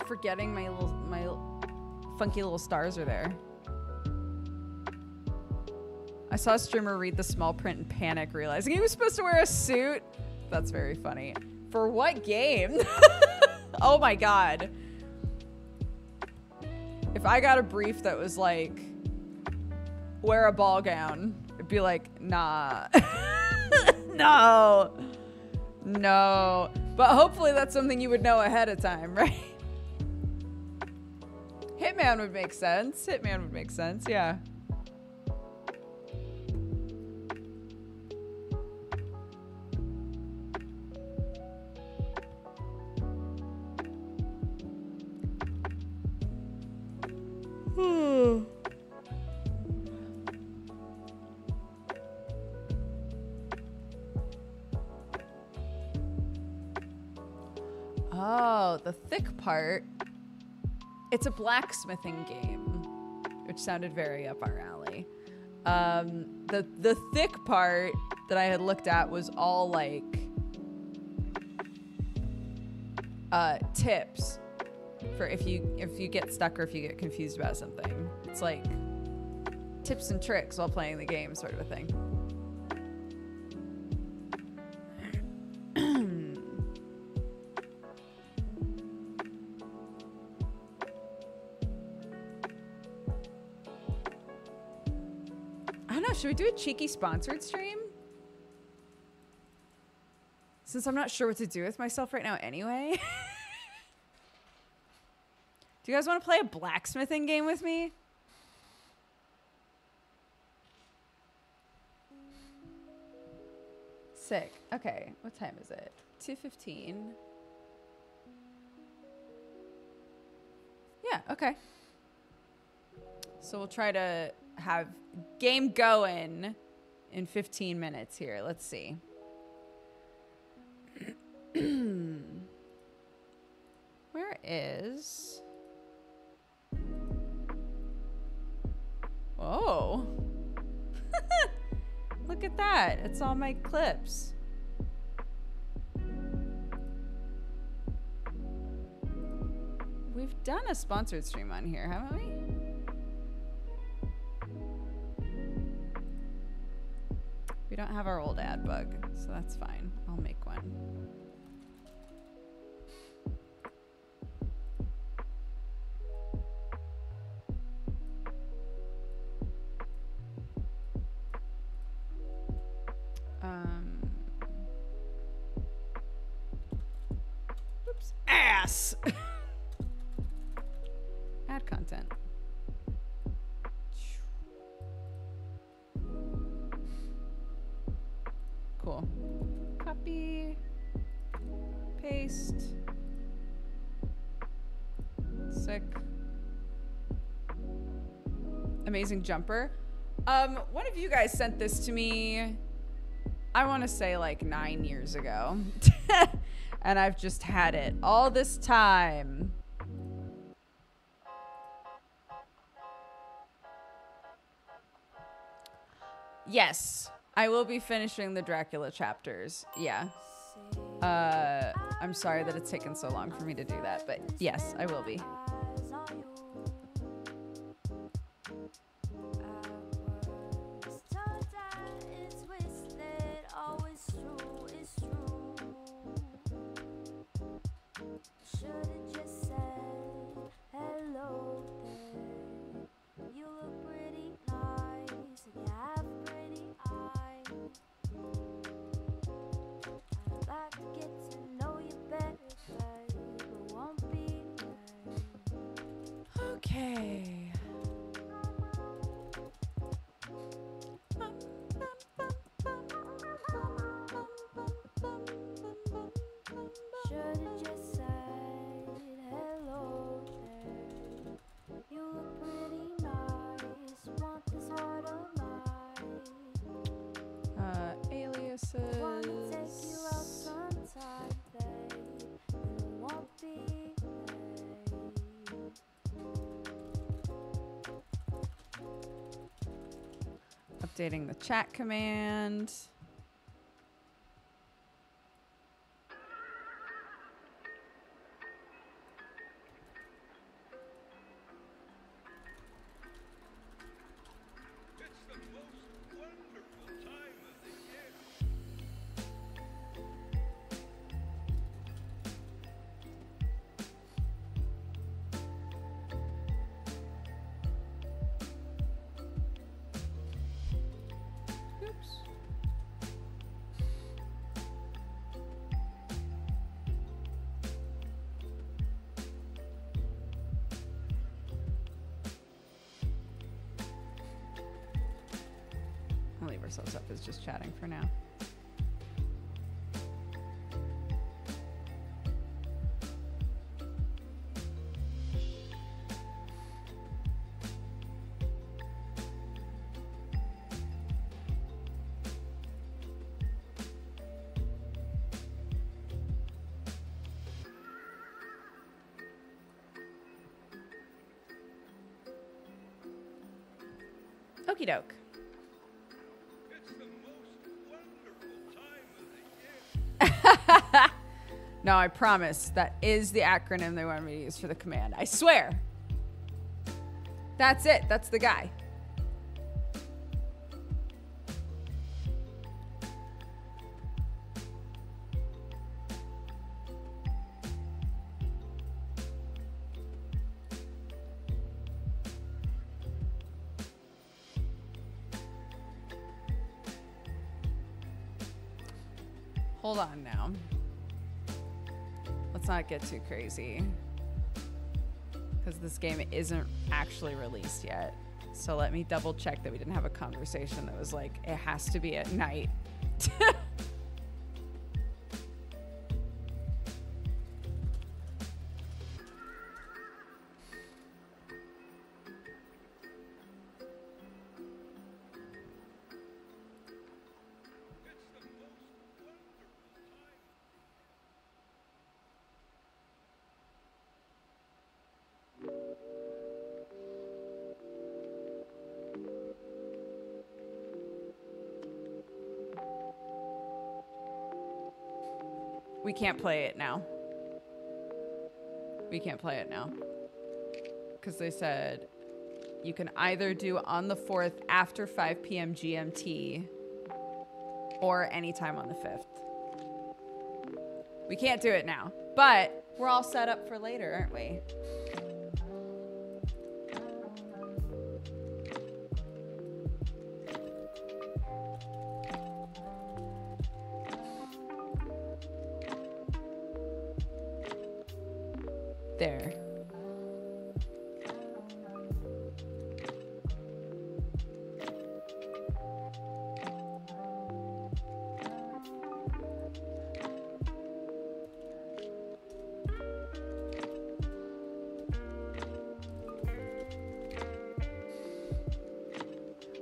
Forgetting my funky little stars are there. I saw a streamer read the small print and panic, realizing he was supposed to wear a suit. That's very funny. For what game? Oh my god. If I got a brief that was like, wear a ball gown, it'd be like, nah. No. No. But hopefully that's something you would know ahead of time, right? Hitman would make sense. Hitman would make sense, yeah. Oh, the thick part. It's a blacksmithing game, which sounded very up our alley. The thick part that I had looked at was all like tips for if you get stuck or if you get confused about something. It's like tips and tricks while playing the game, sort of a thing. Should we do a cheeky sponsored stream? Since I'm not sure what to do with myself right now anyway. Do you guys want to play a blacksmithing game with me? Sick. Okay, what time is it? 2:15. Yeah, okay. So we'll try to have game going in 15 minutes here. Let's see. Where is... Oh. Look at that. It's all my clips. We've done a sponsored stream on here, haven't we? We don't have our old ad bug, so that's fine. I'll make one. Oops. Ass! Ad content. Cool. Copy. Paste. Sick. Amazing jumper. One of you guys sent this to me, I want to say like 9 years ago. And I've just had it all this time. Yes, I will be finishing the Dracula chapters. Yeah. I'm sorry that it's taken so long for me to do that, but yes, I will be. Should've just said hello there. You look pretty nice and you have pretty eyes. I'd like to get to know you better, babe, but won't be late. Okay. Should've just said hello there. You look pretty nice. Want this heart of mine. Aliases. Wanna take you out sometime, babe, and it won't be late. Updating the chat command. It's the most wonderful time of the year. Oops. I'll leave ourselves up as just chatting for now. Okie doke. It's the most wonderful time of the year. No, I promise. That is the acronym they wanted me to use for the command. I swear. That's it. That's the guy. Hold on now. Let's not get too crazy. Because this game isn't actually released yet. So let me double check that we didn't have a conversation that was like, it has to be at night. We can't play it now. We can't play it now. Because they said you can either do on the 4th after 5 p.m. GMT or anytime on the 5th. We can't do it now, but we're all set up for later, aren't we? There.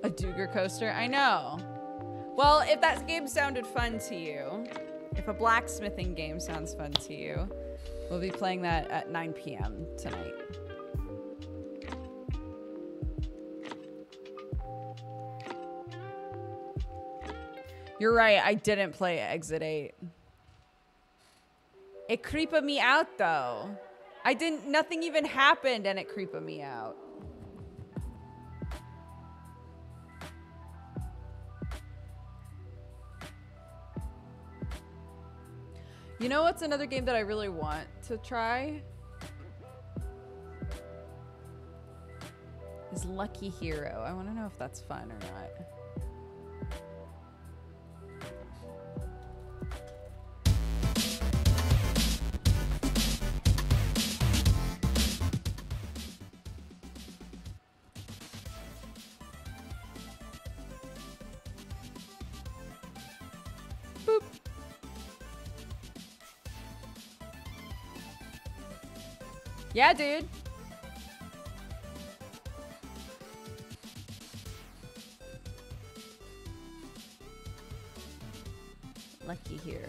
A Duger coaster? I know. Well, if that game sounded fun to you, if a blacksmithing game sounds fun to you, we'll be playing that at 9 p.m. tonight. You're right, I didn't play Exit 8. It creeped me out though. Nothing even happened and it creeped me out. You know what's another game that I really want to try? Is Lucky Hero. I want to know if that's fun or not. Boop. Yeah, dude. Lucky Hero.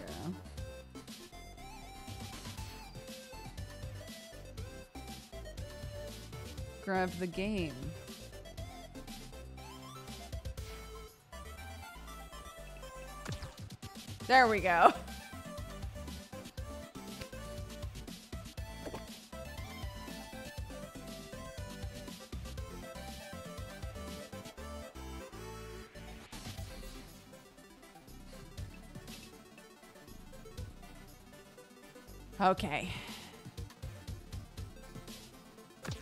Grab the game. There we go. Okay.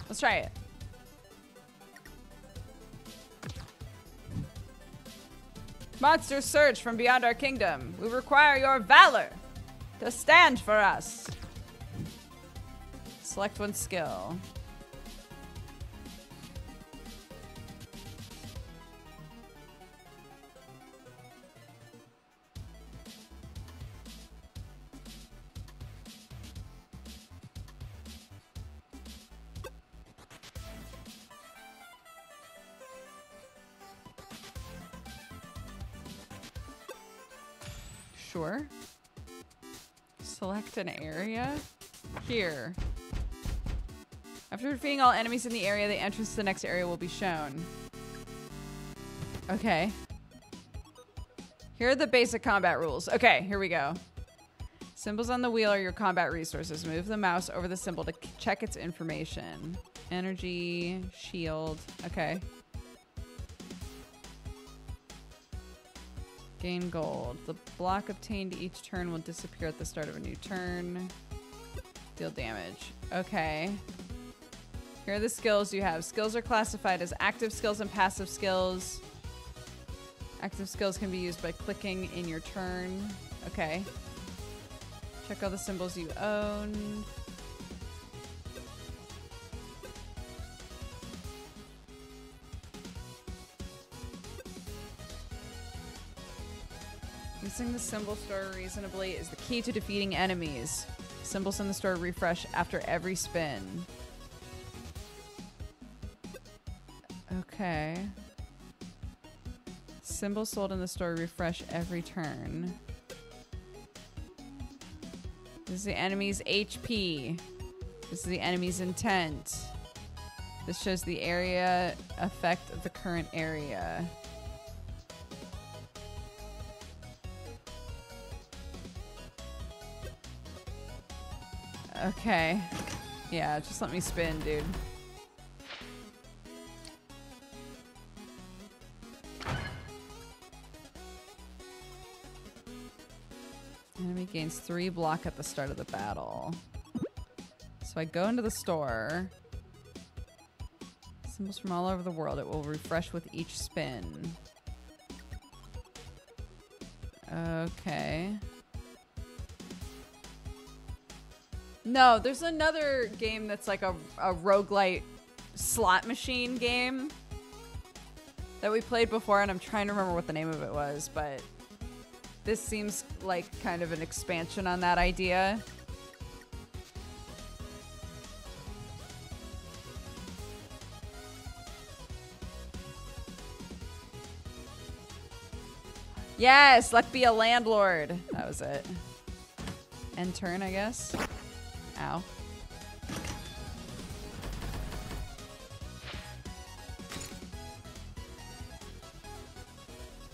Let's try it. Monsters surge from beyond our kingdom. We require your valor to stand for us. Select one skill. Sure. Select an area. Here. After defeating all enemies in the area, the entrance to the next area will be shown. Okay. Here are the basic combat rules. Okay, here we go. Symbols on the wheel are your combat resources. Move the mouse over the symbol to check its information. Energy, shield. Okay. Gain gold. The block obtained each turn will disappear at the start of a new turn. Deal damage. Okay. Here are the skills you have. Skills are classified as active skills and passive skills. Active skills can be used by clicking in your turn. Okay. Check all the symbols you own. Using the symbol store reasonably is the key to defeating enemies. Symbols in the store refresh after every spin. Okay. Symbols sold in the store refresh every turn. This is the enemy's HP. This is the enemy's intent. This shows the area effect of the current area. Okay. Yeah, just let me spin, dude. Enemy gains 3 block at the start of the battle. So I go into the store. Symbols from all over the world. It will refresh with each spin. Okay. No, there's another game that's like a roguelite slot machine game that we played before, and I'm trying to remember what the name of it was, but this seems like kind of an expansion on that idea. Yes, let's be a landlord. That was it. End turn, I guess. Ow.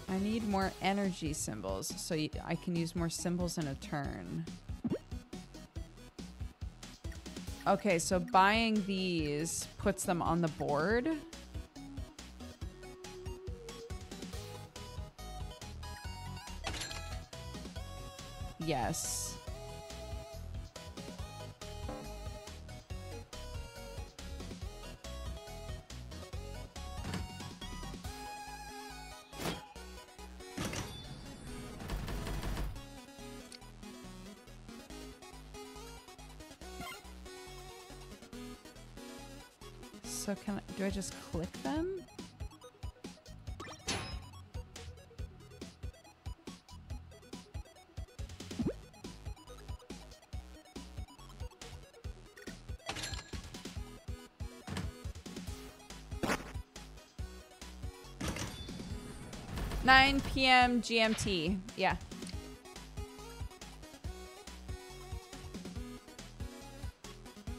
I need more energy symbols so I can use more symbols in a turn. Okay, so buying these puts them on the board. Yes. So do I just click them? (9 p.m. GMT). Yeah.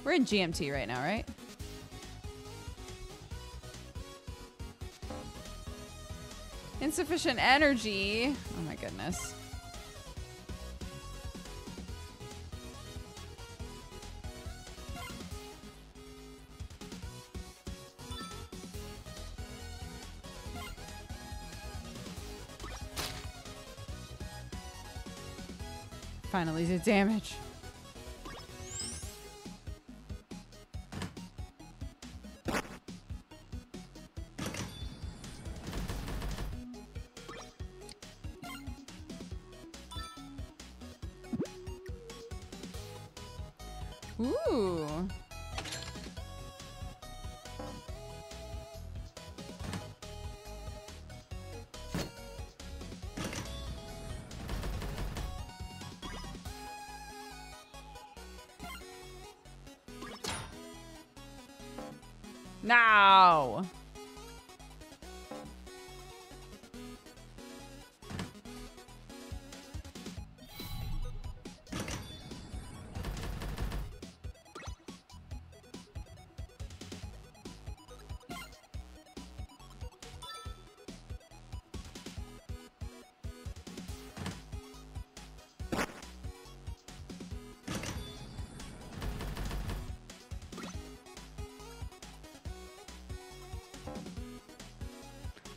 We're in GMT right now, right? Insufficient energy. Oh my goodness. Finally did damage. Ooh. Now.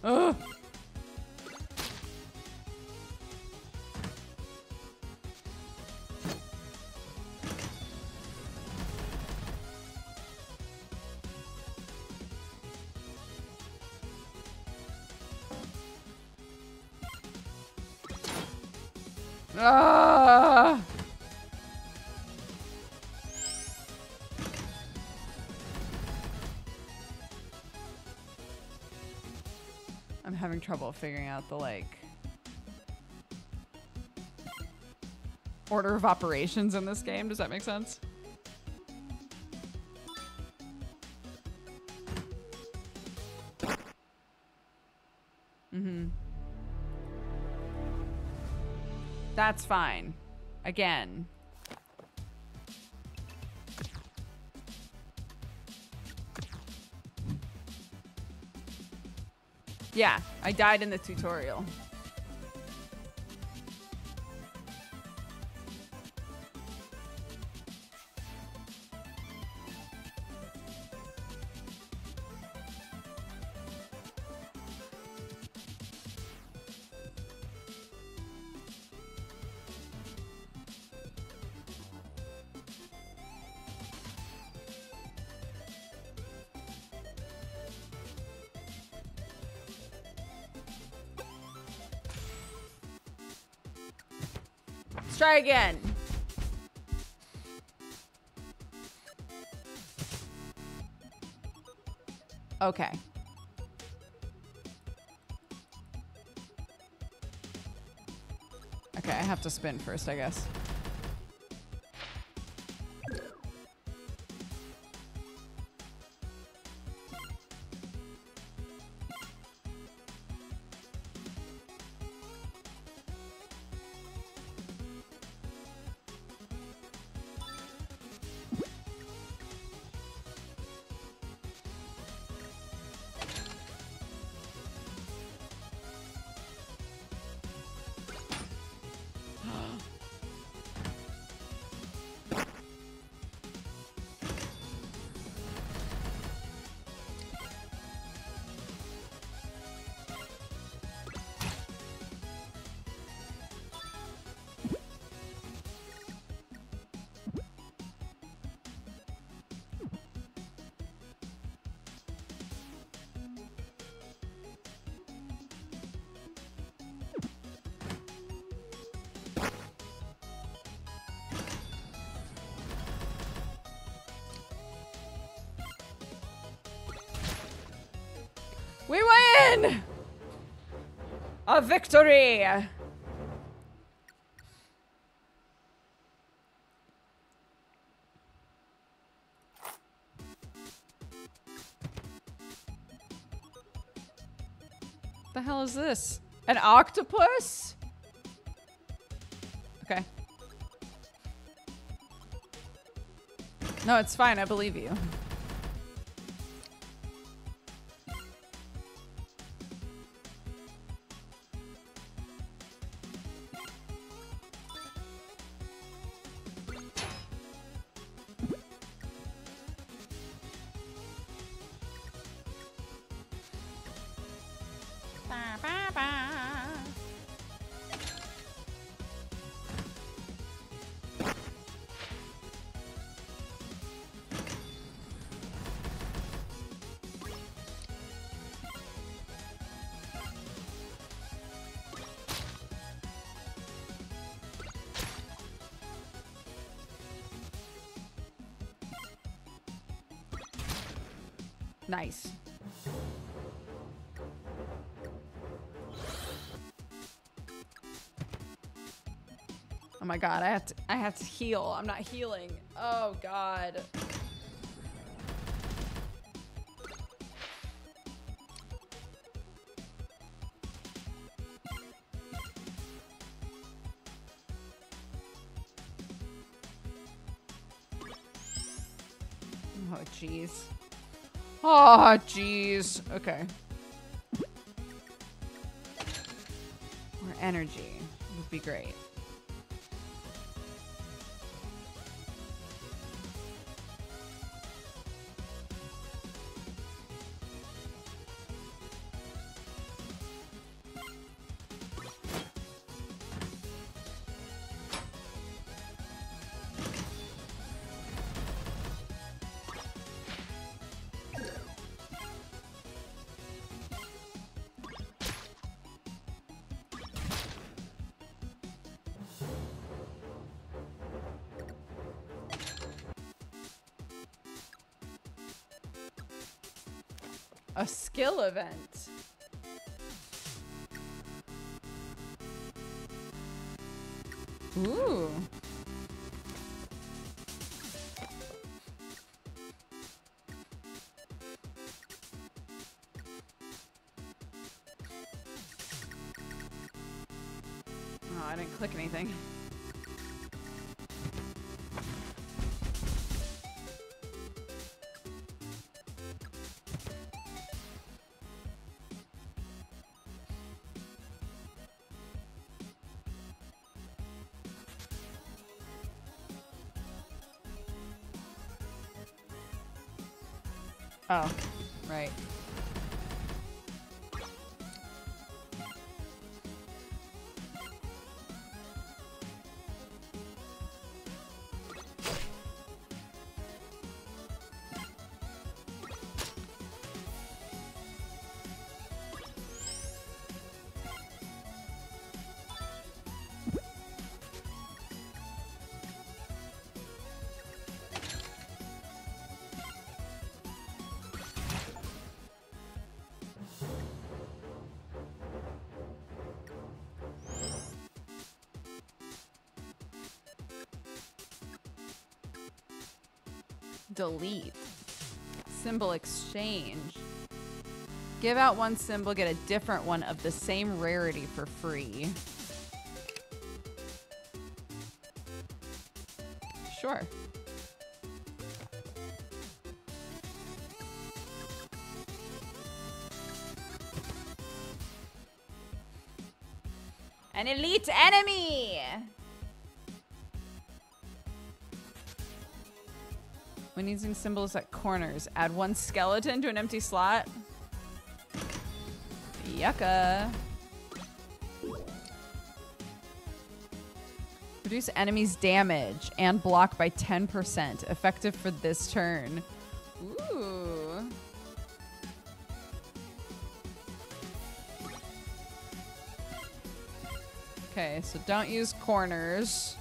Ugh. Ah. I'm having trouble figuring out the, like, order of operations in this game. Does that make sense? Mm-hmm. That's fine. Again. Yeah, I died in the tutorial. Let's try again. Okay. Okay, I have to spin first, I guess. We win! A victory! The hell is this? An octopus? Okay. No, it's fine. I believe you. Nice. Oh my god, I have to heal. I'm not healing. Oh god. Oh jeez. Oh jeez. Okay. More energy would be great. A skill event. Ooh. Oh, I didn't click anything. Oh, right. delete. Symbol exchange. Give out one symbol, get a different one of the same rarity for free. Sure. An elite enemy! When using symbols at corners, add one skeleton to an empty slot. Yucca. Reduce enemies' damage and block by 10%. Effective for this turn. Ooh. Okay, so don't use corners.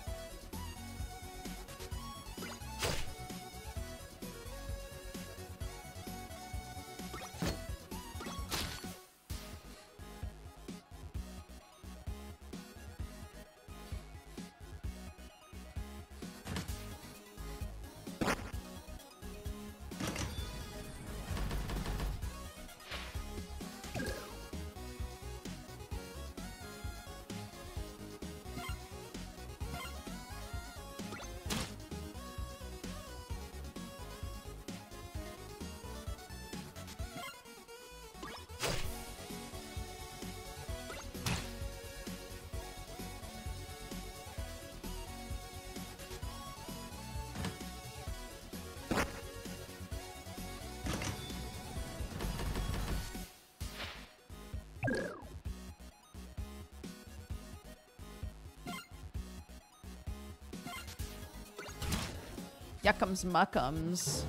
Yuckums muckums.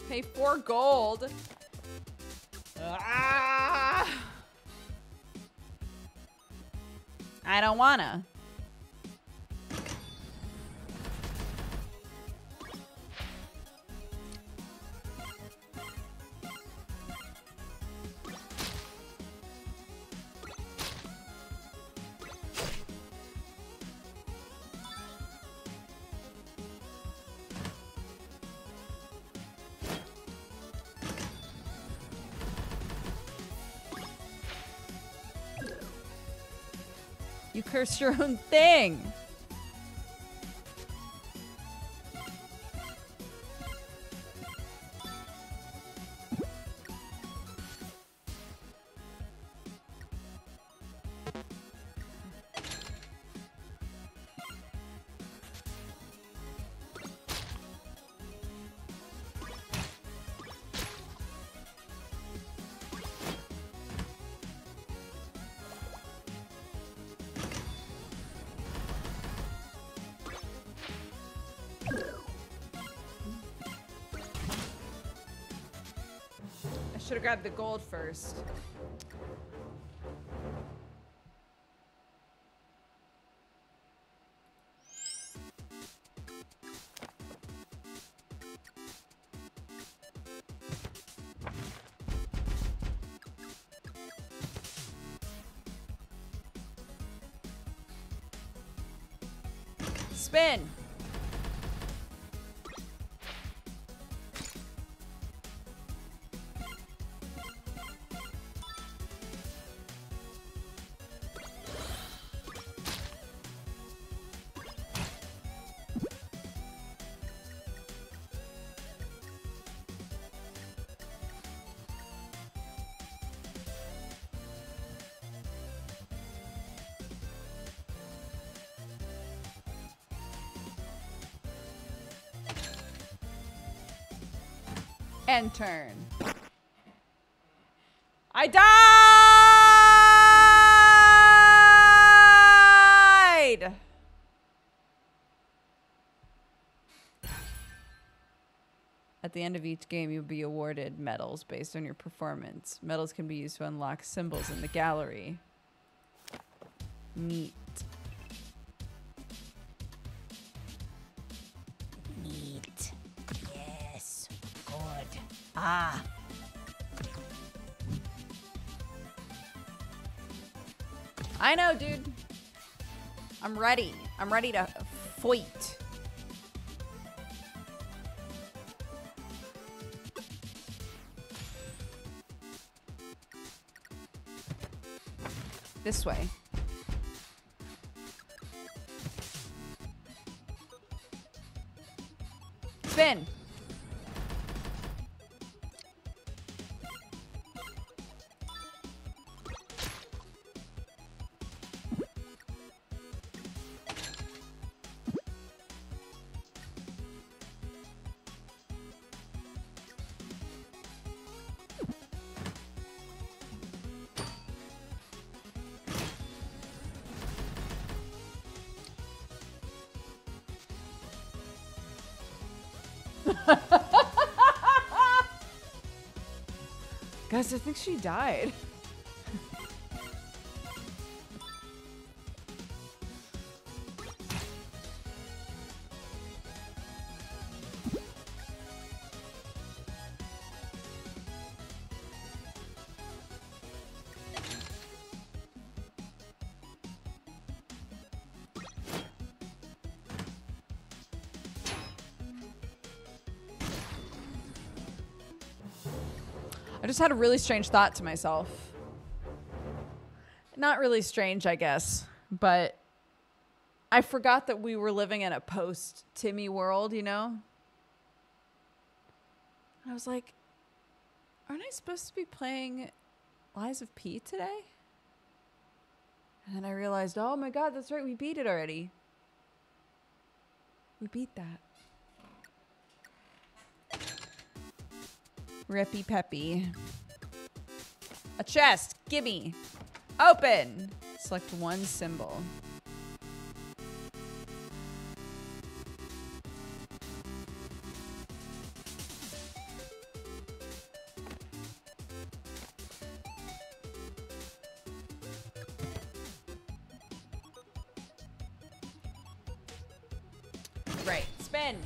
Pay 4 gold. Ah! I don't wanna. You cursed your own thing. Should have grabbed the gold first. Spin. End turn. I died! At the end of each game, you'll be awarded medals based on your performance. Medals can be used to unlock symbols in the gallery. Neat. Ah. I know, dude. I'm ready. I'm ready to fight. This way. Spin. Guys, I think she died. I just had a really strange thought to myself. Not really strange, I guess, but I forgot that we were living in a post-Timmy world, you know? And I was like, aren't I supposed to be playing Lies of P today? And then I realized, oh my god, that's right, we beat it already. We beat that. Rippy peppy. A chest. Gimme. Open. Select one symbol. Right. Spin.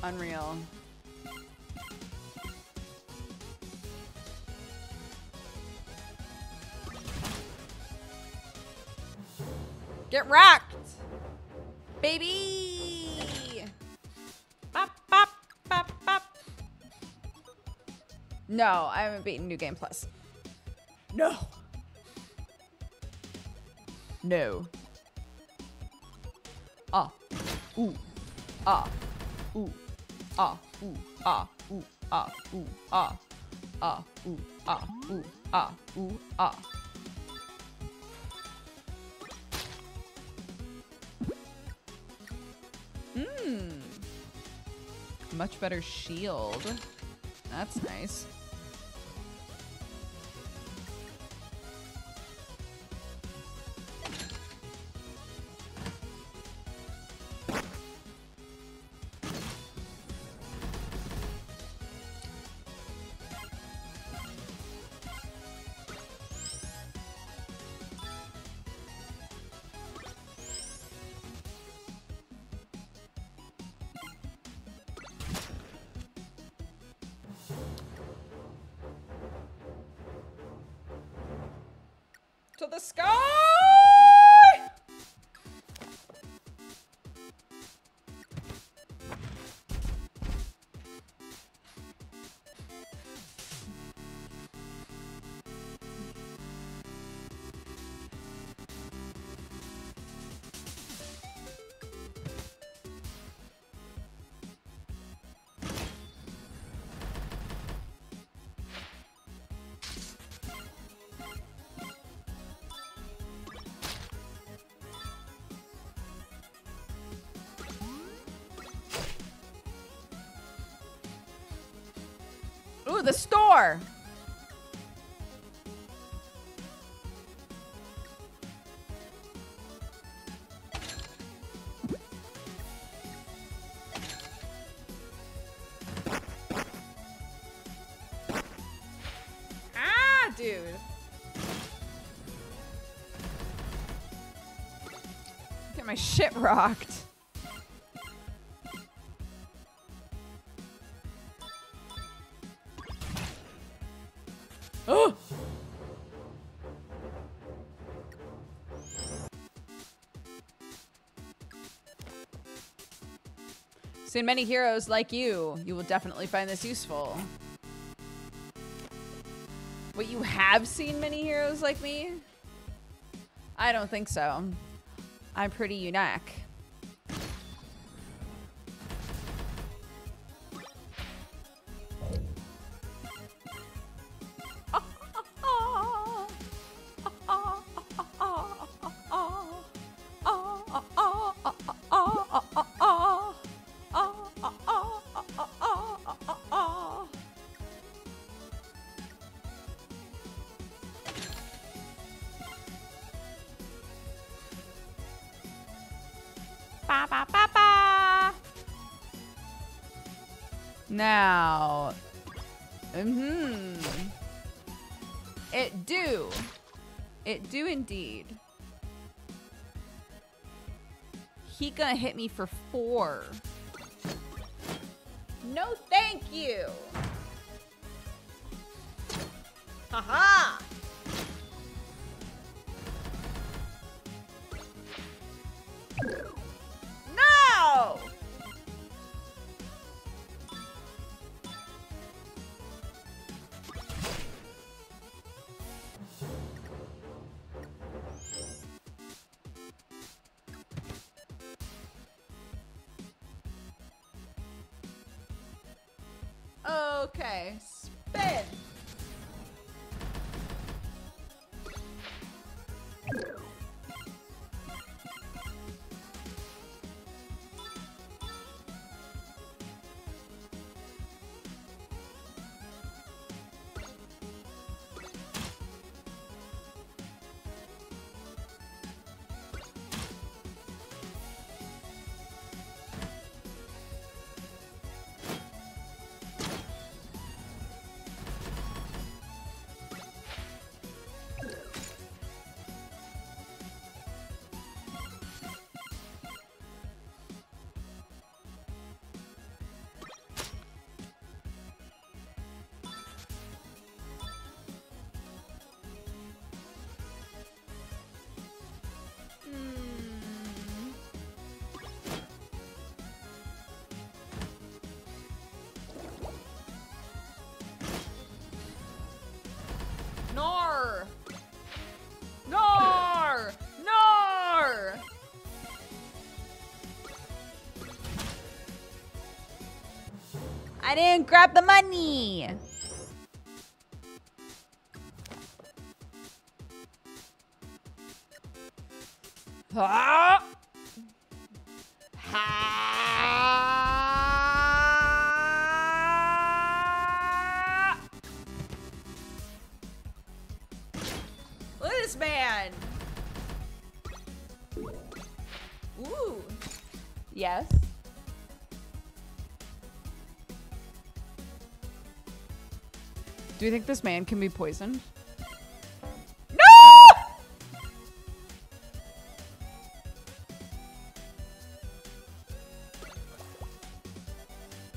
Unreal. Get racked, baby. Bop, bop, bop, bop. No, I haven't beaten New Game Plus. No. No. Ah. Ooh. Ah. Ooh. Ah. Ooh. Ah. Ooh. Ah. Ooh. Ah. Ah. Ooh. Ah. Ooh. Ah. Ooh. Ah. Much better shield. That's nice. To the sky! Ooh, the store. Ah, dude. Get my shit rocked. Oh! Seen many heroes like you. You will definitely find this useful. What, you have seen many heroes like me? I don't think so. I'm pretty unique. Now, it do indeed. He gonna hit me for 4. No, thank you. Haha. No. Okay, spin. Nar! Nar! Nar! I didn't grab the money. Ah! Ha! Look at this man. Ooh. Yes. Do you think this man can be poisoned? No!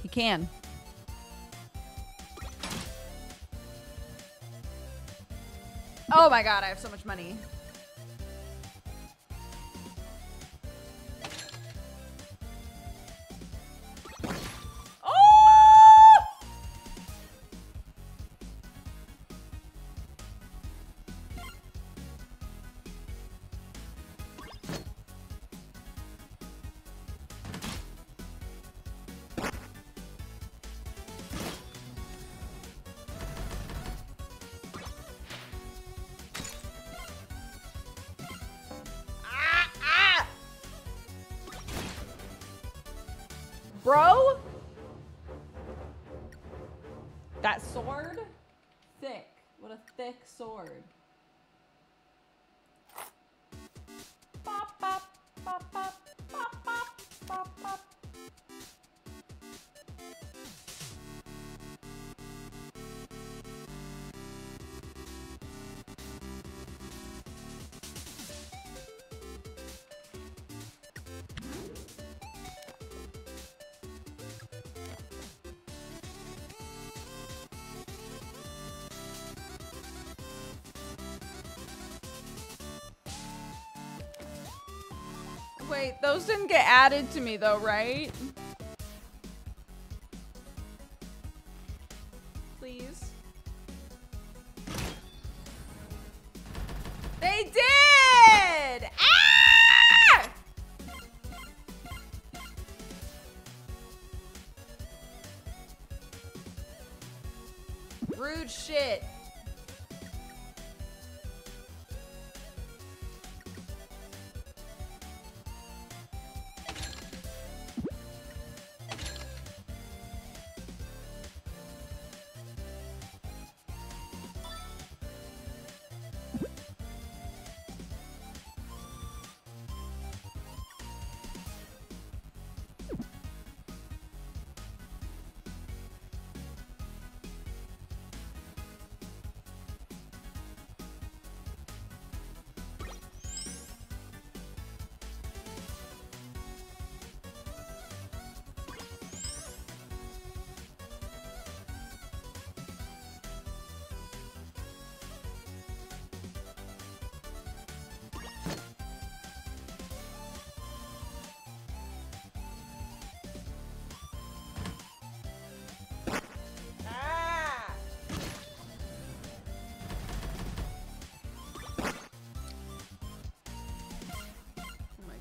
He can. Oh my god, I have so much money. Oh! Bro? That sword? a thick sword. Bop, bop, bop, bop, bop, bop, bop, bop. Wait, those didn't get added to me though, right? Please. They did! Ah! Rude shit.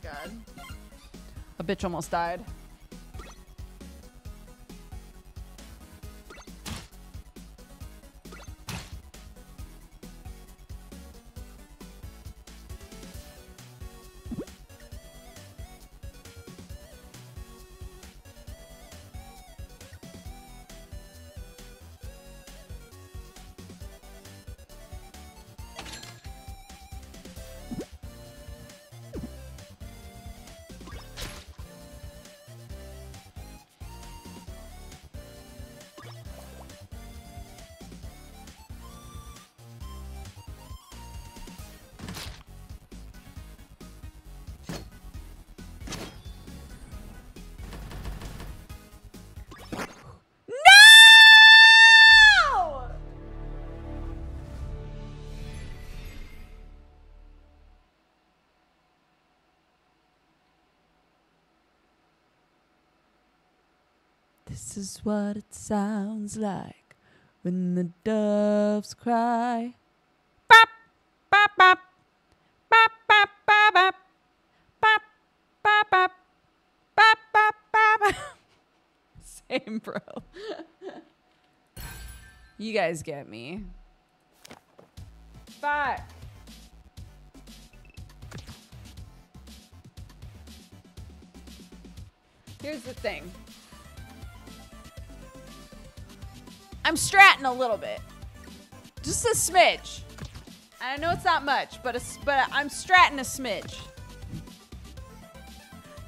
God. A bitch almost died. This is what it sounds like when the doves cry. Bop, bop, bop, bop, bop, bop, bop, bop, bop, bop, bop, bop, bop. Same, bro. You guys get me. Fuck. Here's the thing. I'm stratting a little bit. Just a smidge. I know it's not much, but I'm stratting a smidge.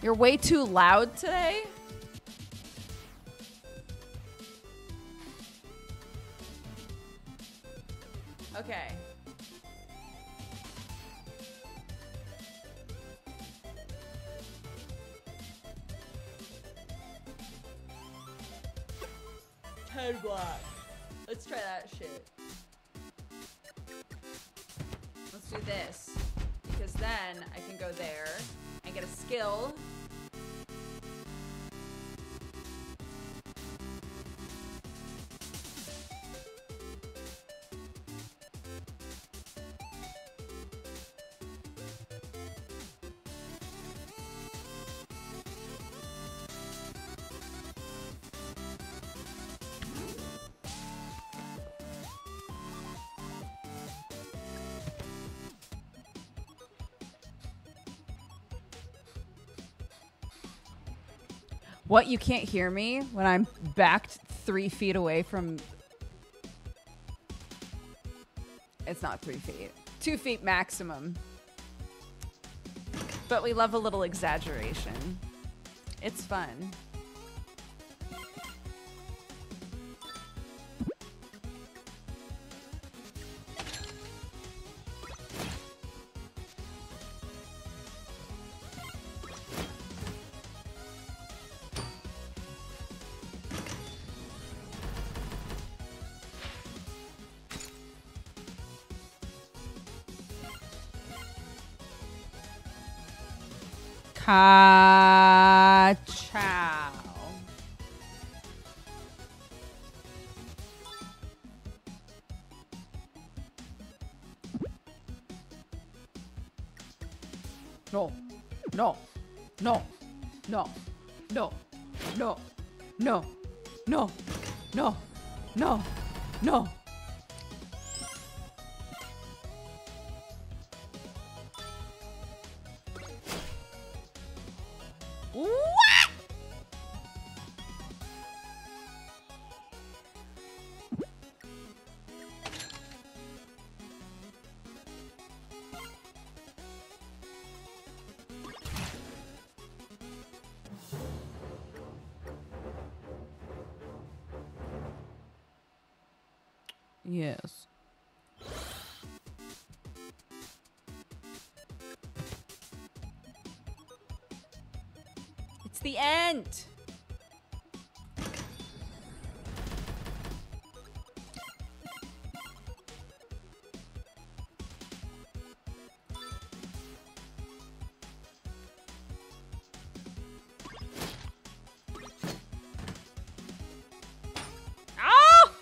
You're way too loud today. Okay. Head block. Let's try that shit. Let's do this. Because then I can go there and get a skill. What, you can't hear me when I'm backed 3 feet away from... It's not 3 feet. 2 feet maximum. But we love a little exaggeration. It's fun. Ka-chow. No, no, no, no, no, no, no, no, no, no, no. What? Yes. It's the end. Ah!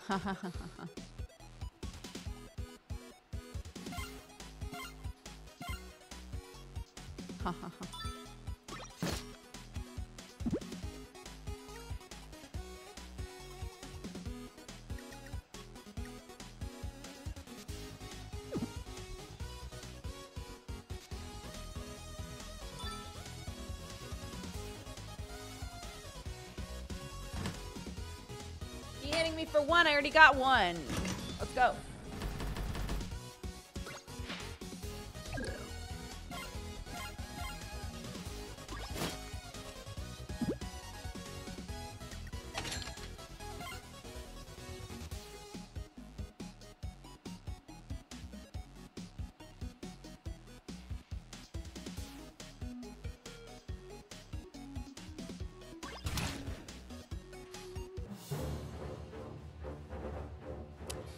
Ha ha ha ha. Ha ha ha. You hitting me for one? I already got one. Let's go.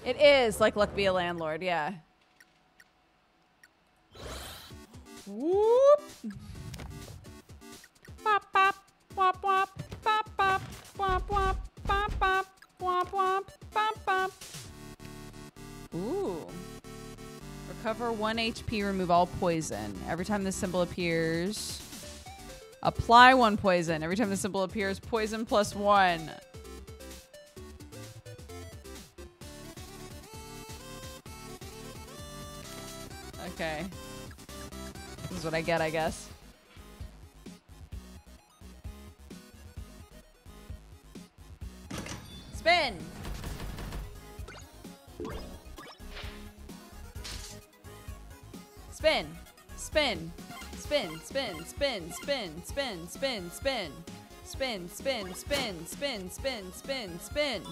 It is like Luck Be a Landlord, yeah. Whoop. Bop, bop, wop, wop, bop, bop, wop, wop, bop, bop, wop, wop, bop, bop. Ooh. Recover 1 HP, remove all poison. Every time this symbol appears, apply 1 poison. Every time the symbol appears, poison +1. Okay. This is what I get, I guess. Spin! Spin! Spin! Spin, spin, spin, spin, spin, spin, spin. Spin, spin, spin, spin, spin, spin, spin.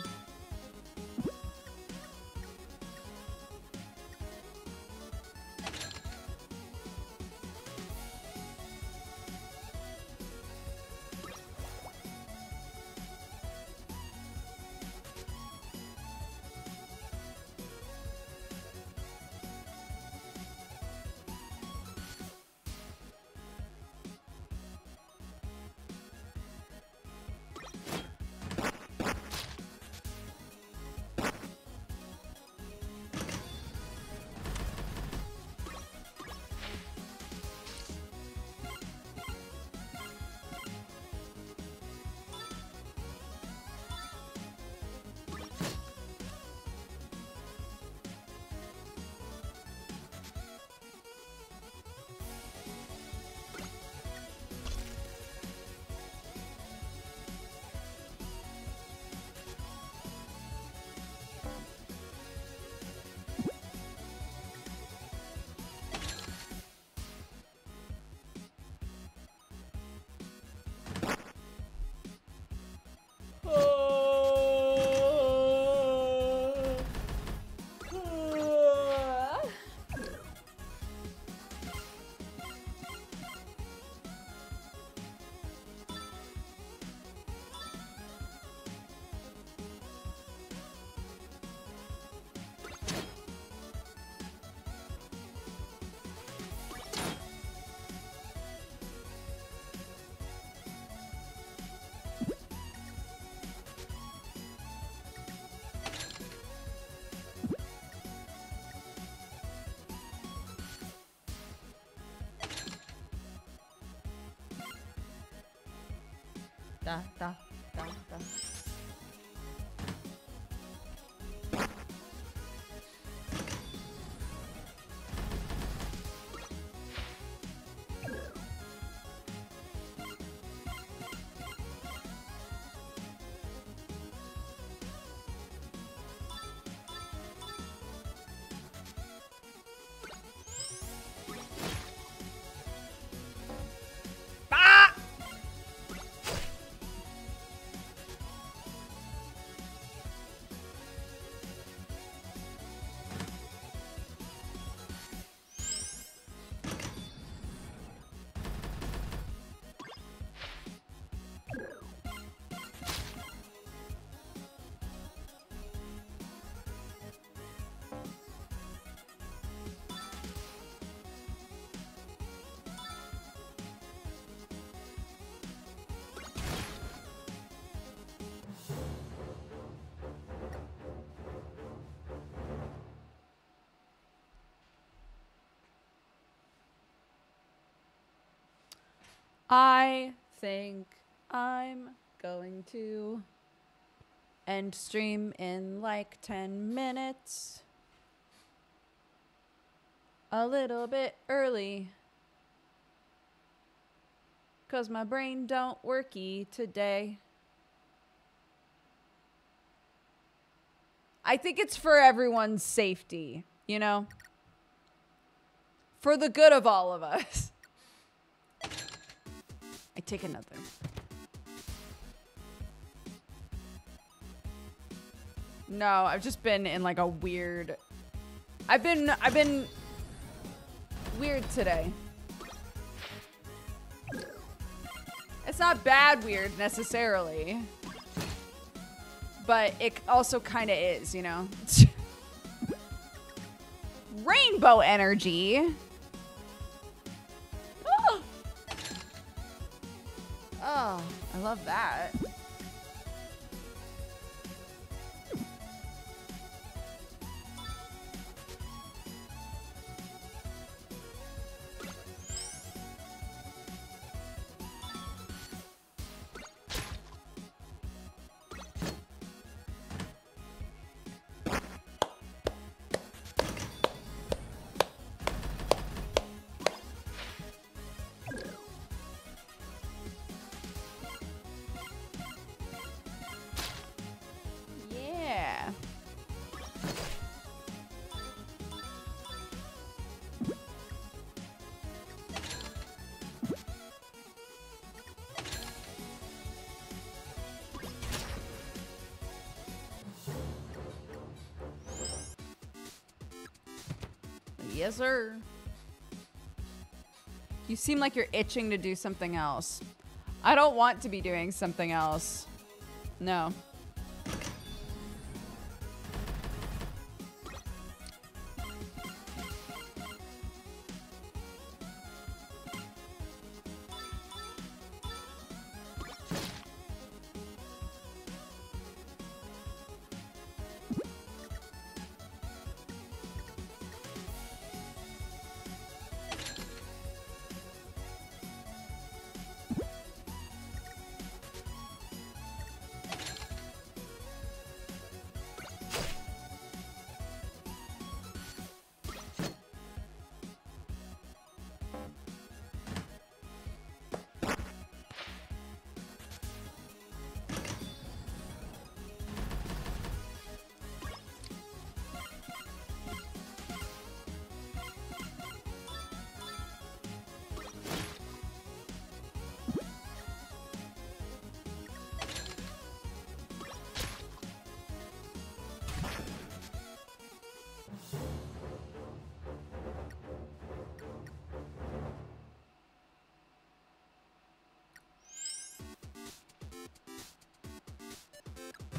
Da, da, da, da. I think I'm going to end stream in like 10 minutes. A little bit early. 'Cause my brain don't worky today. I think it's for everyone's safety, you know? For the good of all of us. I take another. No, I've just been in like a weird... I've been weird today. It's not bad weird necessarily. But it also kind of is, you know? Rainbow energy. Oh. Oh, I love that. Yes, sir. You seem like you're itching to do something else. I don't want to be doing something else. No.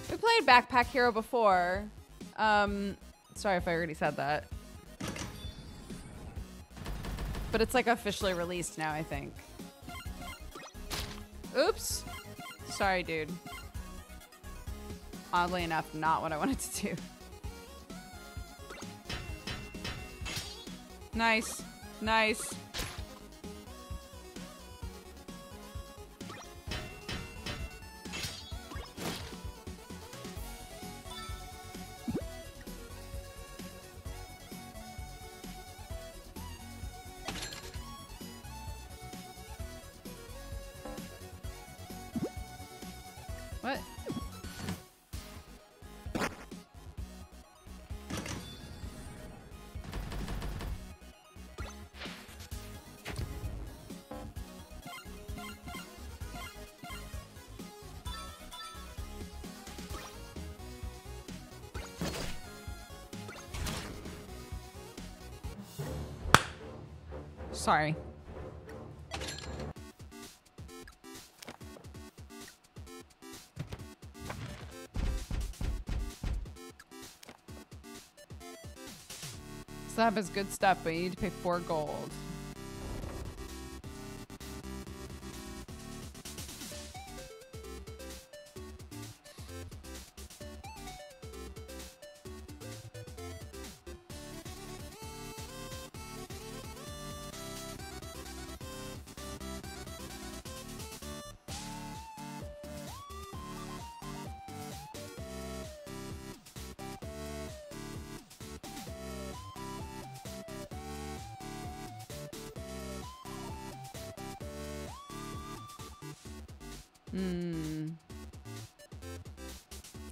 We played Backpack Hero before. Sorry if I already said that. But it's like officially released now, I think. Oops. Sorry, dude. Oddly enough, not what I wanted to do. Nice. Nice. What? Sorry. Slab is good stuff, but you need to pay 4 gold.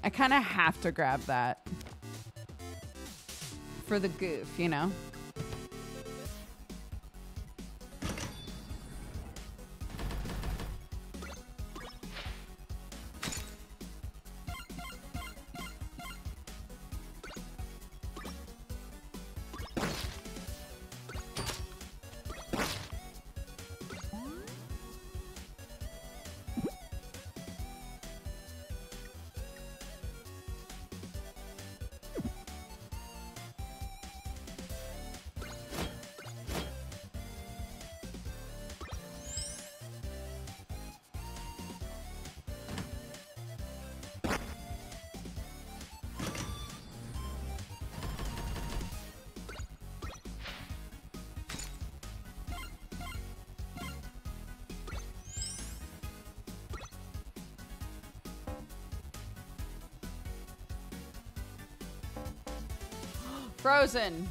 I kind of have to grab that for the goof, you know? Frozen.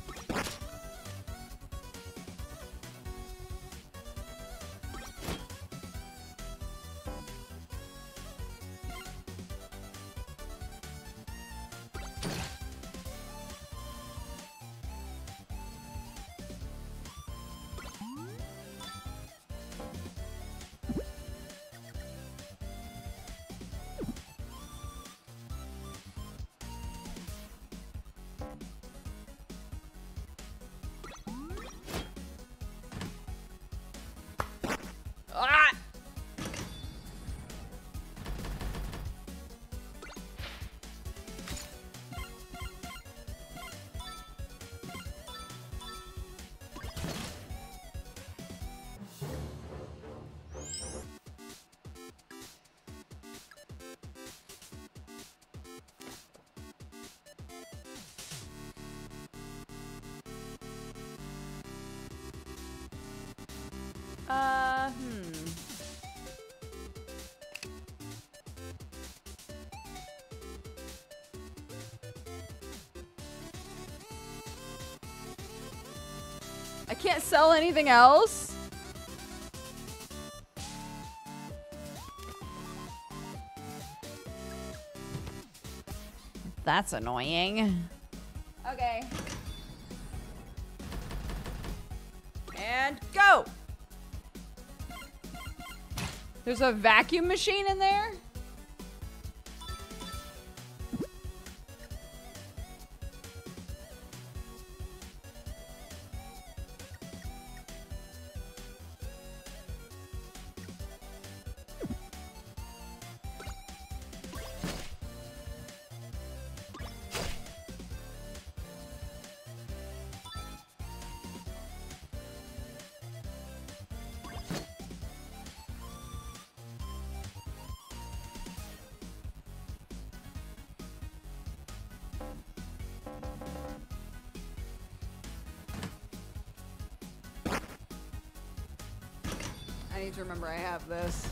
I can't sell anything else? That's annoying. Okay. And go! There's a vacuum machine in there? I need to remember I have this.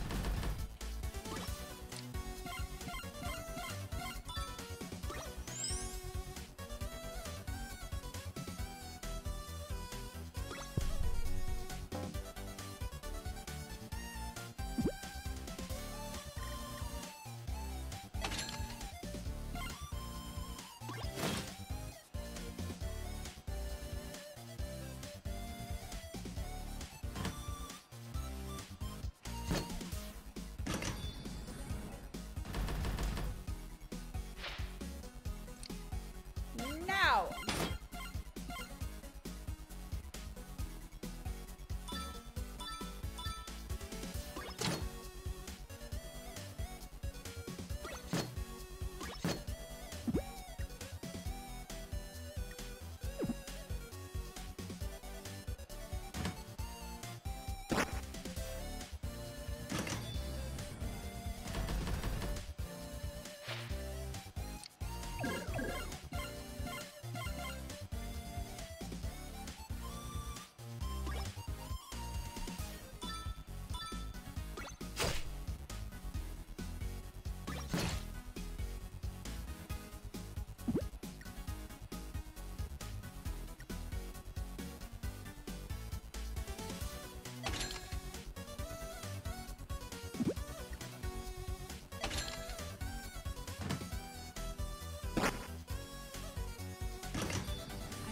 Now!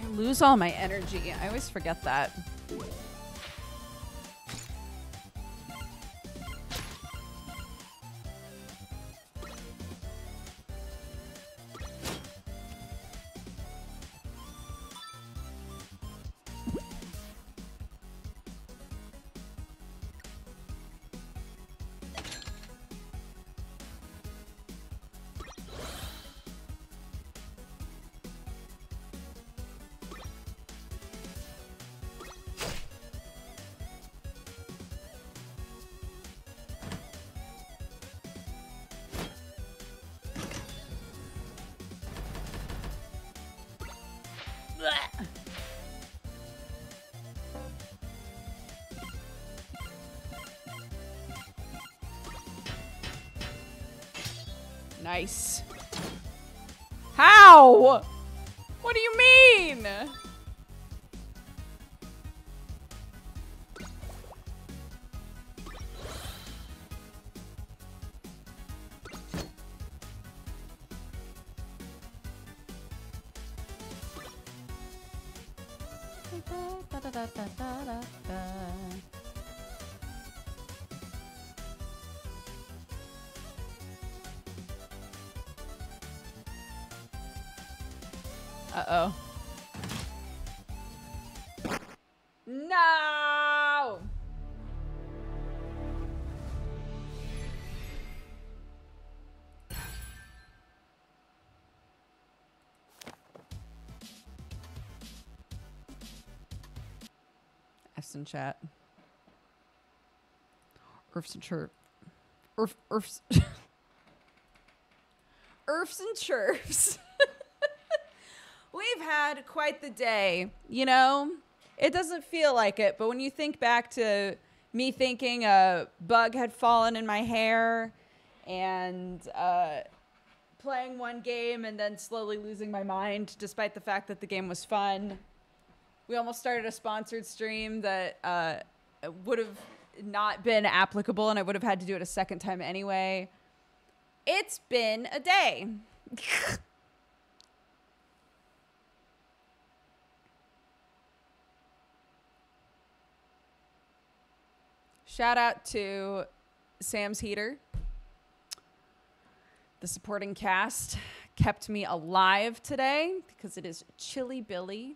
I lose all my energy. I always forget that. Nice. How? What do you mean? Uh-oh. No! F's in chat. Earths and chirp. Earths. Earths and chirps. We've had quite the day, you know? It doesn't feel like it, but when you think back to me thinking a bug had fallen in my hair and playing one game and then slowly losing my mind despite the fact that the game was fun, We almost started a sponsored stream that would have not been applicable, and I would have had to do it a second time anyway. It's been a day. Shout out to Sam's Heater. The supporting cast kept me alive today because it is Chilly Billy.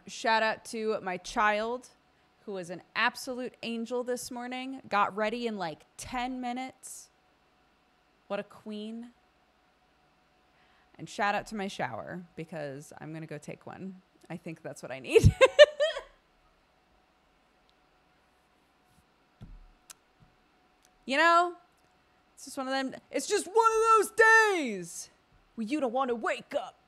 Shout out to my child, who was an absolute angel this morning. Got ready in like 10 minutes. What a queen. And shout out to my shower, because I'm going to go take one. I think that's what I need. You know, it's just one of them. It's just one of those days where you don't want to wake up.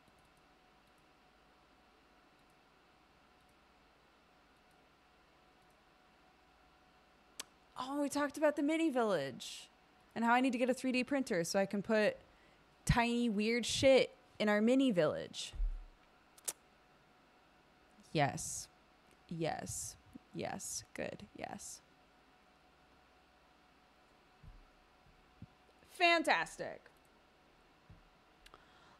Oh, we talked about the mini village and how I need to get a 3D printer so I can put tiny weird shit in our mini village. Yes. Yes. Yes. Good. Yes. Fantastic.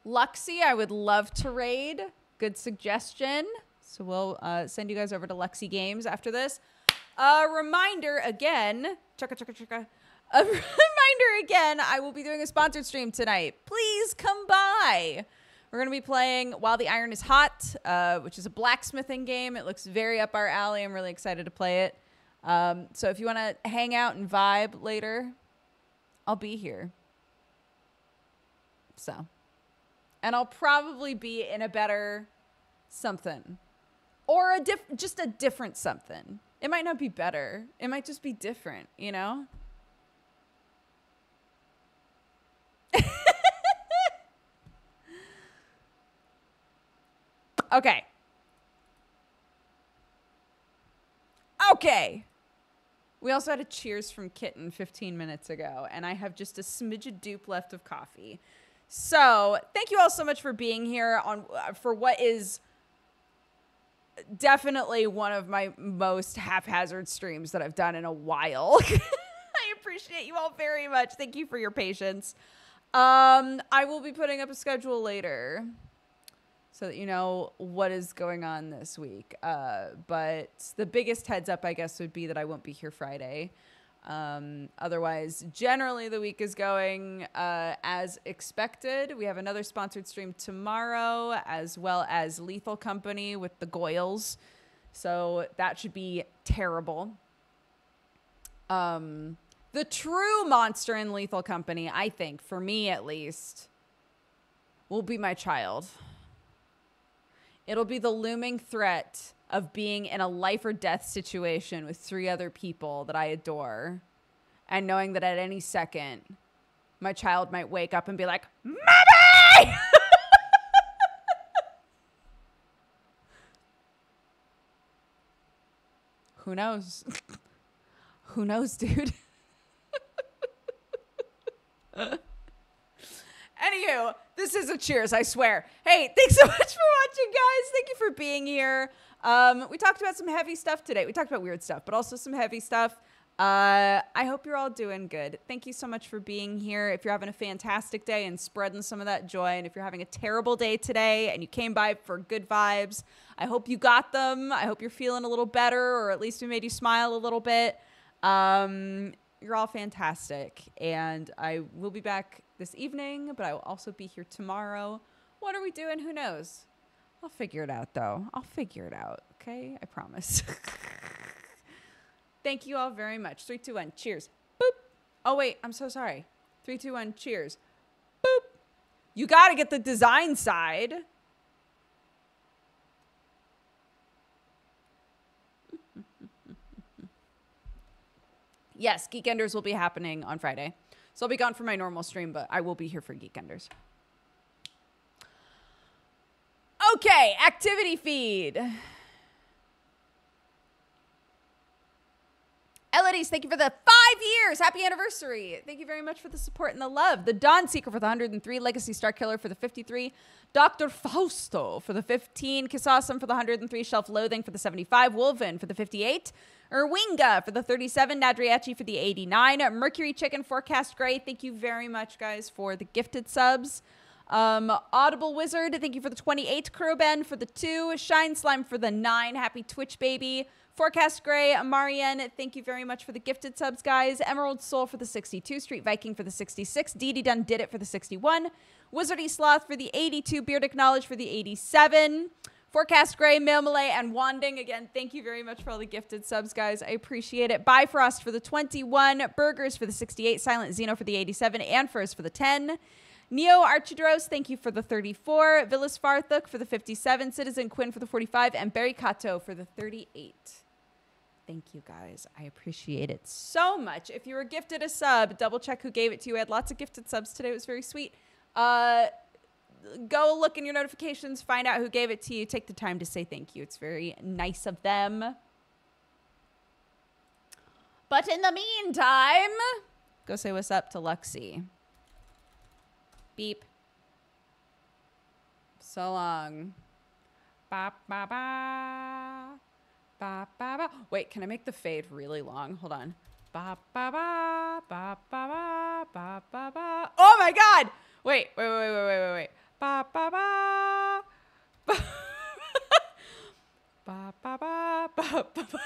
Luxie, I would love to raid. Good suggestion. So we'll send you guys over to Luxie Games after this. A reminder again. A reminder again. I will be doing a sponsored stream tonight. Please come by. We're going to be playing While the Iron is Hot, which is a blacksmithing game. It looks very up our alley. I'm really excited to play it. So if you want to hang out and vibe later, I'll be here. So. And I'll probably be in a better something. Or just a different something. It might not be better. It might just be different, you know? Okay. Okay. We also had a cheers from Kitten 15 minutes ago, and I have just a smidge of dupe left of coffee. So thank you all so much for being here for what is definitely one of my most haphazard streams that I've done in a while. I appreciate you all very much. Thank you for your patience. I will be putting up a schedule later so that you know what is going on this week. But the biggest heads up, I guess, would be that I won't be here Friday. Otherwise, generally the week is going as expected. We have another sponsored stream tomorrow, as well as Lethal Company with the Goyles. So that should be terrible. The true monster in Lethal Company, I think, for me at least, will be my child. It'll be the looming threat of being in a life or death situation with 3 other people that I adore, and knowing that at any second my child might wake up and be like, "Mommy!" Who knows? Who knows, dude? Anywho, this is a cheers, I swear. Hey, thanks so much for watching, guys. Thank you for being here. We talked about some heavy stuff today. We talked about weird stuff, but also some heavy stuff. I hope you're all doing good. Thank you so much for being here. If you're having a fantastic day and spreading some of that joy, and if you're having a terrible day today and you came by for good vibes, I hope you got them. I hope you're feeling a little better, or at least we made you smile a little bit. You're all fantastic, and I will be back this evening, but I will also be here tomorrow. What are we doing? Who knows? I'll figure it out, though. I'll figure it out, okay? I promise. Thank you all very much. 3, 2, 1, cheers. Boop. Oh, wait, I'm so sorry. 3, 2, 1, cheers. Boop. You got to get the design side. Yes, Geek Enders will be happening on Friday. So I'll be gone for my normal stream, but I will be here for Geek Enders. Okay, activity feed. Elodie Buddies, thank you for the 5 years. Happy anniversary. Thank you very much for the support and the love. The Dawn Seeker for the 103. Legacy Star Killer for the 53. Dr. Fausto for the 15. Kiss Awesome for the 103. Shelf Loathing for the 75. Wolven for the 58. Erwinga for the 37. Nadriachi for the 89. Mercury Chicken Forecast Gray. Thank you very much, guys, for the gifted subs. Audible Wizard, thank you for the 28. Kuroben for the 2. Shine Slime for the 9. Happy Twitch Baby. Forecast Gray, Marian, thank you very much for the gifted subs, guys. Emerald Soul for the 62. Street Viking for the 66. Dee Dun Did It for the 61. Wizardy Sloth for the 82. Beardic Knowledge for the 87. Forecast Gray, Mail Malay, and Wanding. Again, thank you very much for all the gifted subs, guys. I appreciate it. Bifrost for the 21. Burgers for the 68. Silent Xeno for the 87. Anfers for the 10. Neo Archidros, thank you for the 34. Villas Farthuk for the 57. Citizen Quinn for the 45. And Barry Kato for the 38. Thank you, guys. I appreciate it so much. If you were gifted a sub, double check who gave it to you. I had lots of gifted subs today. It was very sweet. Go look in your notifications, find out who gave it to you. Take the time to say thank you. It's very nice of them. But in the meantime, go say what's up to Luxie. Beep. So long. Ba ba ba. Ba ba ba. Wait, can I make the fade really long? Hold on. Ba ba ba ba ba ba ba ba ba. Oh my god! Wait. Ba ba ba. Ba ba ba ba ba ba.